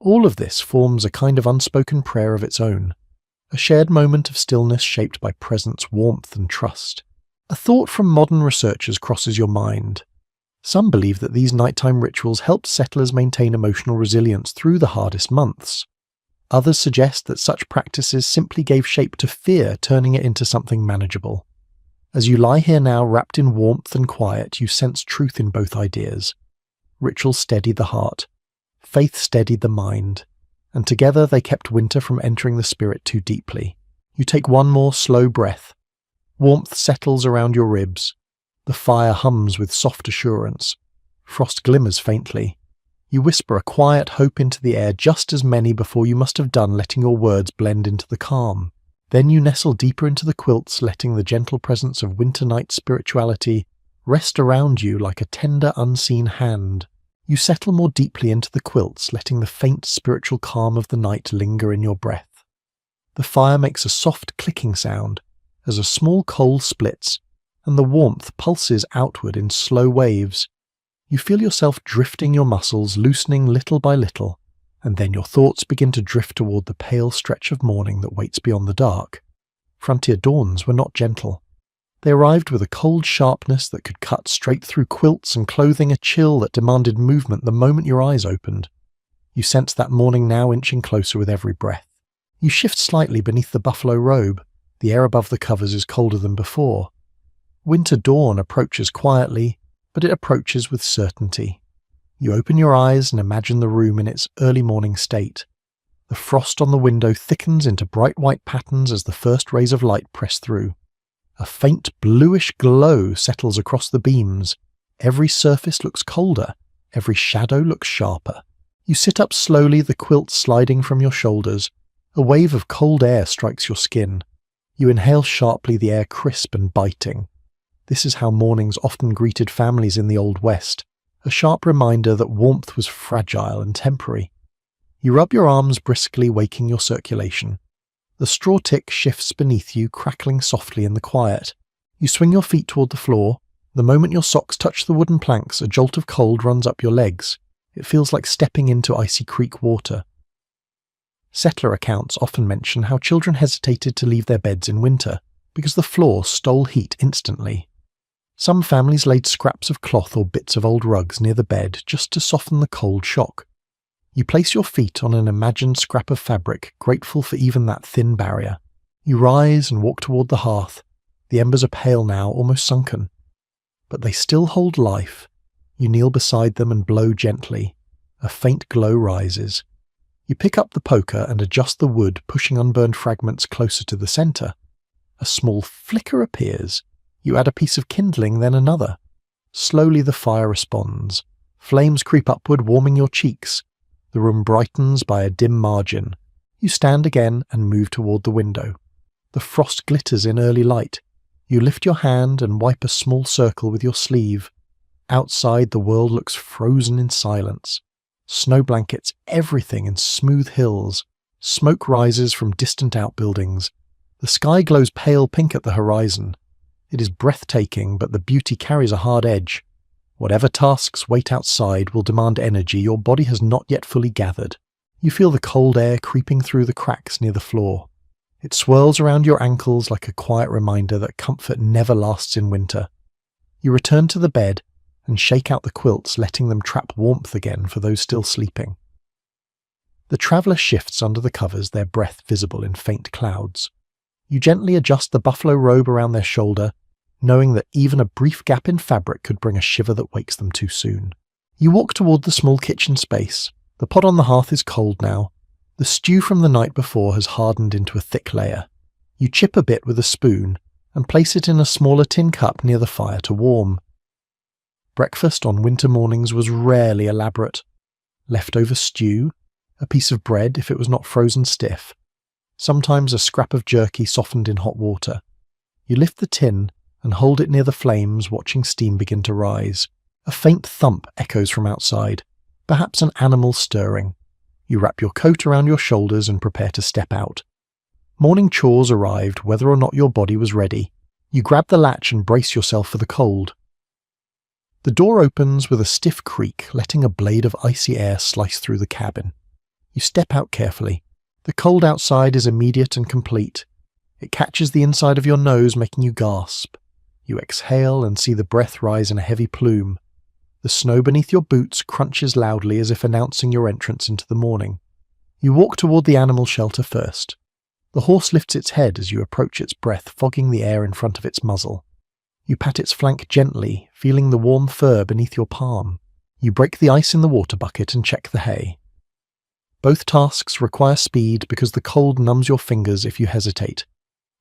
All of this forms a kind of unspoken prayer of its own, a shared moment of stillness shaped by presence, warmth, and trust. A thought from modern researchers crosses your mind. Some believe that these nighttime rituals help settlers maintain emotional resilience through the hardest months. Others suggest that such practices simply gave shape to fear, turning it into something manageable. As you lie here now, wrapped in warmth and quiet, you sense truth in both ideas. Ritual steadied the heart. Faith steadied the mind. And together they kept winter from entering the spirit too deeply. You take one more slow breath. Warmth settles around your ribs. The fire hums with soft assurance. Frost glimmers faintly. You whisper a quiet hope into the air, just as many before you must have done, letting your words blend into the calm. Then you nestle deeper into the quilts, letting the gentle presence of winter night spirituality rest around you like a tender, unseen hand. You settle more deeply into the quilts, letting the faint spiritual calm of the night linger in your breath. The fire makes a soft clicking sound as a small coal splits, and the warmth pulses outward in slow waves. You feel yourself drifting, your muscles loosening little by little, and then your thoughts begin to drift toward the pale stretch of morning that waits beyond the dark. Frontier dawns were not gentle. They arrived with a cold sharpness that could cut straight through quilts and clothing, a chill that demanded movement the moment your eyes opened. You sense that morning now inching closer with every breath. You shift slightly beneath the buffalo robe. The air above the covers is colder than before. Winter dawn approaches quietly, but it approaches with certainty. You open your eyes and imagine the room in its early morning state. The frost on the window thickens into bright white patterns as the first rays of light press through. A faint bluish glow settles across the beams. Every surface looks colder. Every shadow looks sharper. You sit up slowly, the quilt sliding from your shoulders. A wave of cold air strikes your skin. You inhale sharply, the air crisp and biting. This is how mornings often greeted families in the Old West. A sharp reminder that warmth was fragile and temporary. You rub your arms briskly, waking your circulation. The straw tick shifts beneath you, crackling softly in the quiet. You swing your feet toward the floor. The moment your socks touch the wooden planks, a jolt of cold runs up your legs. It feels like stepping into icy creek water. Settler accounts often mention how children hesitated to leave their beds in winter, because the floor stole heat instantly. Some families laid scraps of cloth or bits of old rugs near the bed just to soften the cold shock. You place your feet on an imagined scrap of fabric, grateful for even that thin barrier. You rise and walk toward the hearth. The embers are pale now, almost sunken. But they still hold life. You kneel beside them and blow gently. A faint glow rises. You pick up the poker and adjust the wood, pushing unburned fragments closer to the center. A small flicker appears. You add a piece of kindling, then another. Slowly the fire responds. Flames creep upward, warming your cheeks. The room brightens by a dim margin. You stand again and move toward the window. The frost glitters in early light. You lift your hand and wipe a small circle with your sleeve. Outside, the world looks frozen in silence. Snow blankets everything in smooth hills. Smoke rises from distant outbuildings. The sky glows pale pink at the horizon. It is breathtaking, but the beauty carries a hard edge. Whatever tasks wait outside will demand energy your body has not yet fully gathered. You feel the cold air creeping through the cracks near the floor. It swirls around your ankles like a quiet reminder that comfort never lasts in winter. You return to the bed and shake out the quilts, letting them trap warmth again for those still sleeping. The traveller shifts under the covers, their breath visible in faint clouds. You gently adjust the buffalo robe around their shoulder, knowing that even a brief gap in fabric could bring a shiver that wakes them too soon. You walk toward the small kitchen space. The pot on the hearth is cold now. The stew from the night before has hardened into a thick layer. You chip a bit with a spoon and place it in a smaller tin cup near the fire to warm. Breakfast on winter mornings was rarely elaborate. Leftover stew, a piece of bread if it was not frozen stiff, sometimes a scrap of jerky softened in hot water. You lift the tin and hold it near the flames, watching steam begin to rise. A faint thump echoes from outside, perhaps an animal stirring. You wrap your coat around your shoulders and prepare to step out. Morning chores arrived whether or not your body was ready. You grab the latch and brace yourself for the cold. The door opens with a stiff creak, letting a blade of icy air slice through the cabin. You step out carefully. The cold outside is immediate and complete. It catches the inside of your nose, making you gasp. You exhale and see the breath rise in a heavy plume. The snow beneath your boots crunches loudly as if announcing your entrance into the morning. You walk toward the animal shelter first. The horse lifts its head as you approach its breath, fogging the air in front of its muzzle. You pat its flank gently, feeling the warm fur beneath your palm. You break the ice in the water bucket and check the hay. Both tasks require speed because the cold numbs your fingers if you hesitate.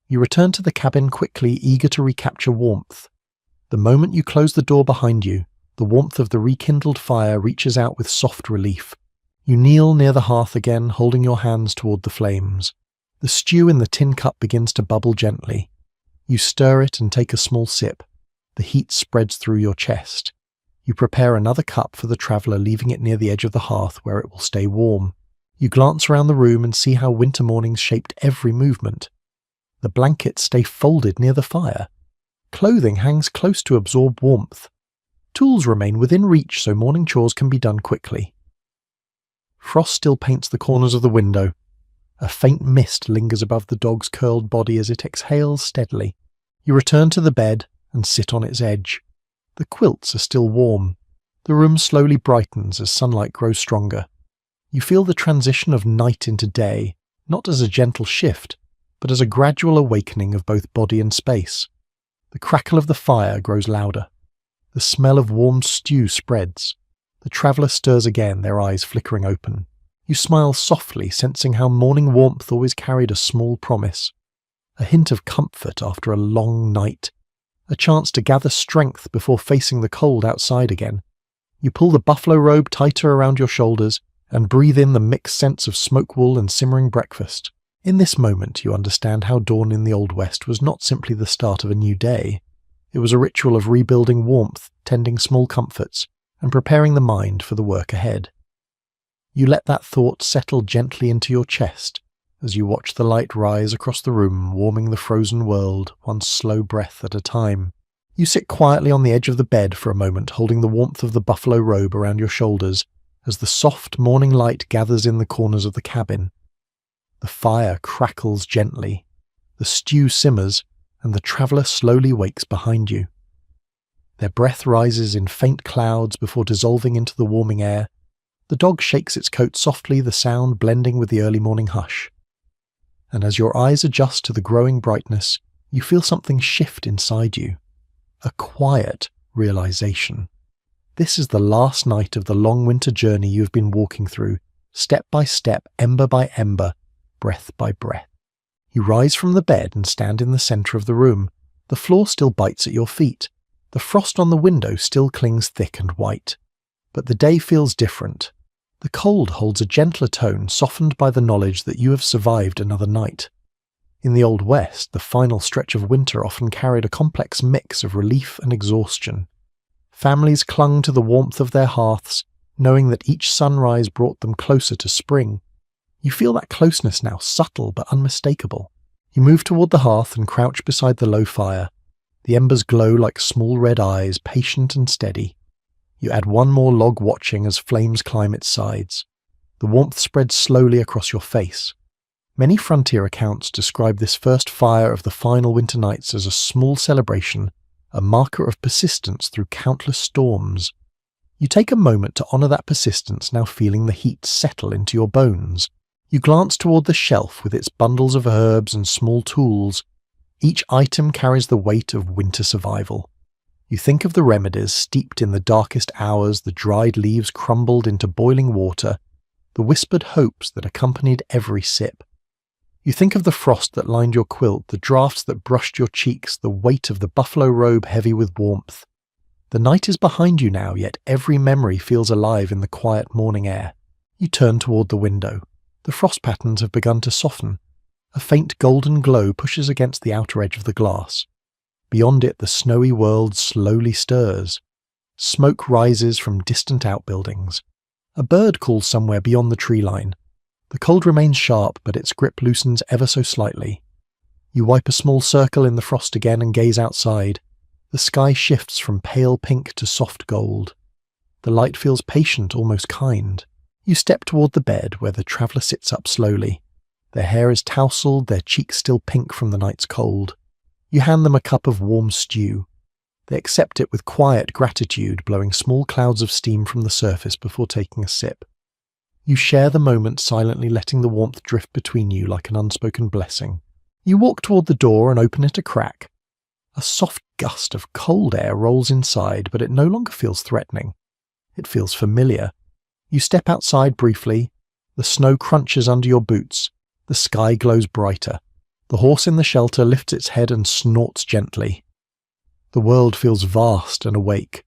You return to the cabin quickly, eager to recapture warmth. The moment you close the door behind you, the warmth of the rekindled fire reaches out with soft relief. You kneel near the hearth again, holding your hands toward the flames. The stew in the tin cup begins to bubble gently. You stir it and take a small sip. The heat spreads through your chest. You prepare another cup for the traveller, leaving it near the edge of the hearth where it will stay warm. You glance around the room and see how winter mornings shaped every movement. The blankets stay folded near the fire. Clothing hangs close to absorb warmth. Tools remain within reach so morning chores can be done quickly. Frost still paints the corners of the window. A faint mist lingers above the dog's curled body as it exhales steadily. You return to the bed and sit on its edge. The quilts are still warm. The room slowly brightens as sunlight grows stronger. You feel the transition of night into day, not as a gentle shift, but as a gradual awakening of both body and space. The crackle of the fire grows louder. The smell of warm stew spreads. The traveller stirs again, their eyes flickering open. You smile softly, sensing how morning warmth always carried a small promise. A hint of comfort after a long night. A chance to gather strength before facing the cold outside again. You pull the buffalo robe tighter around your shoulders and breathe in the mixed scents of smoke wool and simmering breakfast. In this moment, you understand how dawn in the Old West was not simply the start of a new day. It was a ritual of rebuilding warmth, tending small comforts, and preparing the mind for the work ahead. You let that thought settle gently into your chest as you watch the light rise across the room, warming the frozen world, one slow breath at a time. You sit quietly on the edge of the bed for a moment, holding the warmth of the buffalo robe around your shoulders as the soft morning light gathers in the corners of the cabin. The fire crackles gently, the stew simmers, and the traveller slowly wakes behind you. Their breath rises in faint clouds before dissolving into the warming air. The dog shakes its coat softly, the sound blending with the early morning hush. And as your eyes adjust to the growing brightness, you feel something shift inside you. A quiet realization. This is the last night of the long winter journey you have been walking through, step by step, ember by ember, breath by breath. You rise from the bed and stand in the centre of the room. The floor still bites at your feet. The frost on the window still clings thick and white. But the day feels different. The cold holds a gentler tone, softened by the knowledge that you have survived another night. In the Old West, the final stretch of winter often carried a complex mix of relief and exhaustion. Families clung to the warmth of their hearths, knowing that each sunrise brought them closer to spring. You feel that closeness now, subtle but unmistakable. You move toward the hearth and crouch beside the low fire. The embers glow like small red eyes, patient and steady. You add one more log, watching as flames climb its sides. The warmth spreads slowly across your face. Many frontier accounts describe this first fire of the final winter nights as a small celebration, a marker of persistence through countless storms. You take a moment to honor that persistence, now feeling the heat settle into your bones. You glance toward the shelf with its bundles of herbs and small tools. Each item carries the weight of winter survival. You think of the remedies steeped in the darkest hours, the dried leaves crumbled into boiling water, the whispered hopes that accompanied every sip. You think of the frost that lined your quilt, the draughts that brushed your cheeks, the weight of the buffalo robe heavy with warmth. The night is behind you now, yet every memory feels alive in the quiet morning air. You turn toward the window. The frost patterns have begun to soften. A faint golden glow pushes against the outer edge of the glass. Beyond it, the snowy world slowly stirs. Smoke rises from distant outbuildings. A bird calls somewhere beyond the tree line. The cold remains sharp, but its grip loosens ever so slightly. You wipe a small circle in the frost again and gaze outside. The sky shifts from pale pink to soft gold. The light feels patient, almost kind. You step toward the bed where the traveller sits up slowly. Their hair is tousled, their cheeks still pink from the night's cold. You hand them a cup of warm stew. They accept it with quiet gratitude, blowing small clouds of steam from the surface before taking a sip. You share the moment, silently letting the warmth drift between you like an unspoken blessing. You walk toward the door and open it a crack. A soft gust of cold air rolls inside, but it no longer feels threatening. It feels familiar. You step outside briefly. The snow crunches under your boots. The sky glows brighter. The horse in the shelter lifts its head and snorts gently. The world feels vast and awake.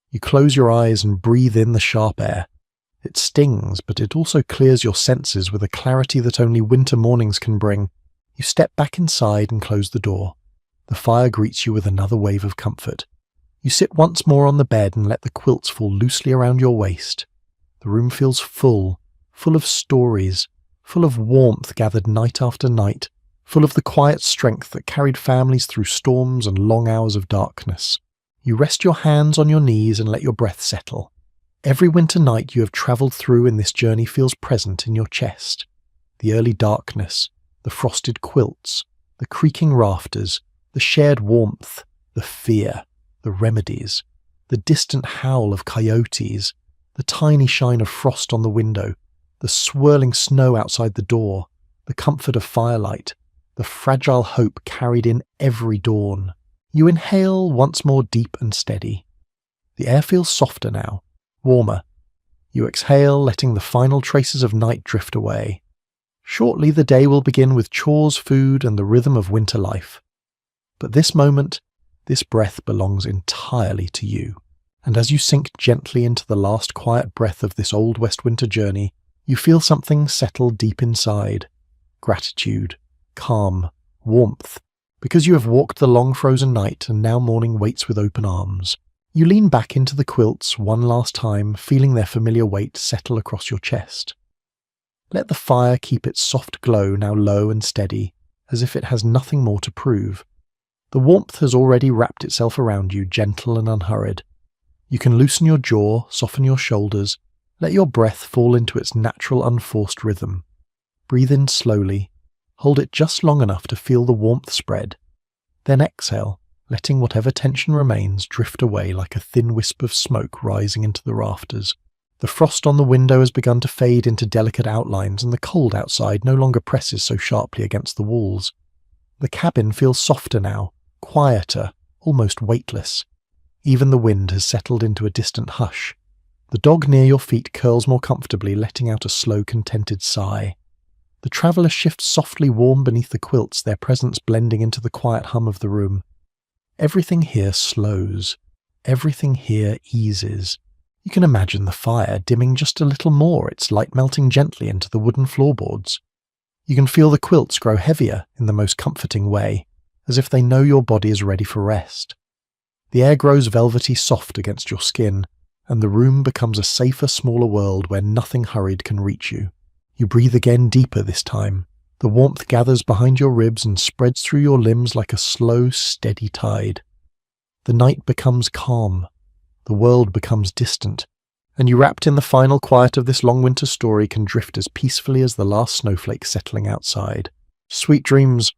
You close your eyes and breathe in the sharp air. It stings, but it also clears your senses with a clarity that only winter mornings can bring. You step back inside and close the door. The fire greets you with another wave of comfort. You sit once more on the bed and let the quilts fall loosely around your waist. The room feels full of stories, full of warmth gathered night after night, full of the quiet strength that carried families through storms and long hours of darkness. You rest your hands on your knees and let your breath settle. Every winter night you have travelled through in this journey feels present in your chest. The early darkness, the frosted quilts, the creaking rafters, the shared warmth, the fear, the remedies, the distant howl of coyotes, the tiny shine of frost on the window, the swirling snow outside the door, the comfort of firelight, the fragile hope carried in every dawn. You inhale once more deep and steady. The air feels softer now, warmer. You exhale, letting the final traces of night drift away. Shortly the day will begin with chores, food, and the rhythm of winter life. But this moment, this breath belongs entirely to you. And as you sink gently into the last quiet breath of this old West winter journey, you feel something settle deep inside. Gratitude, calm, warmth, because you have walked the long frozen night and now morning waits with open arms. You lean back into the quilts one last time, feeling their familiar weight settle across your chest. Let the fire keep its soft glow now low and steady, as if it has nothing more to prove. The warmth has already wrapped itself around you, gentle and unhurried. You can loosen your jaw, soften your shoulders, let your breath fall into its natural unforced rhythm. Breathe in slowly, hold it just long enough to feel the warmth spread. Then exhale, letting whatever tension remains drift away like a thin wisp of smoke rising into the rafters. The frost on the window has begun to fade into delicate outlines, and the cold outside no longer presses so sharply against the walls. The cabin feels softer now, quieter, almost weightless. Even the wind has settled into a distant hush. The dog near your feet curls more comfortably, letting out a slow, contented sigh. The traveller shifts softly warm beneath the quilts, their presence blending into the quiet hum of the room. Everything here slows. Everything here eases. You can imagine the fire dimming just a little more, its light melting gently into the wooden floorboards. You can feel the quilts grow heavier in the most comforting way, as if they know your body is ready for rest. The air grows velvety soft against your skin, and the room becomes a safer, smaller world where nothing hurried can reach you. You breathe again deeper this time. The warmth gathers behind your ribs and spreads through your limbs like a slow, steady tide. The night becomes calm. The world becomes distant, and you, wrapped in the final quiet of this long winter story, can drift as peacefully as the last snowflake settling outside. Sweet dreams.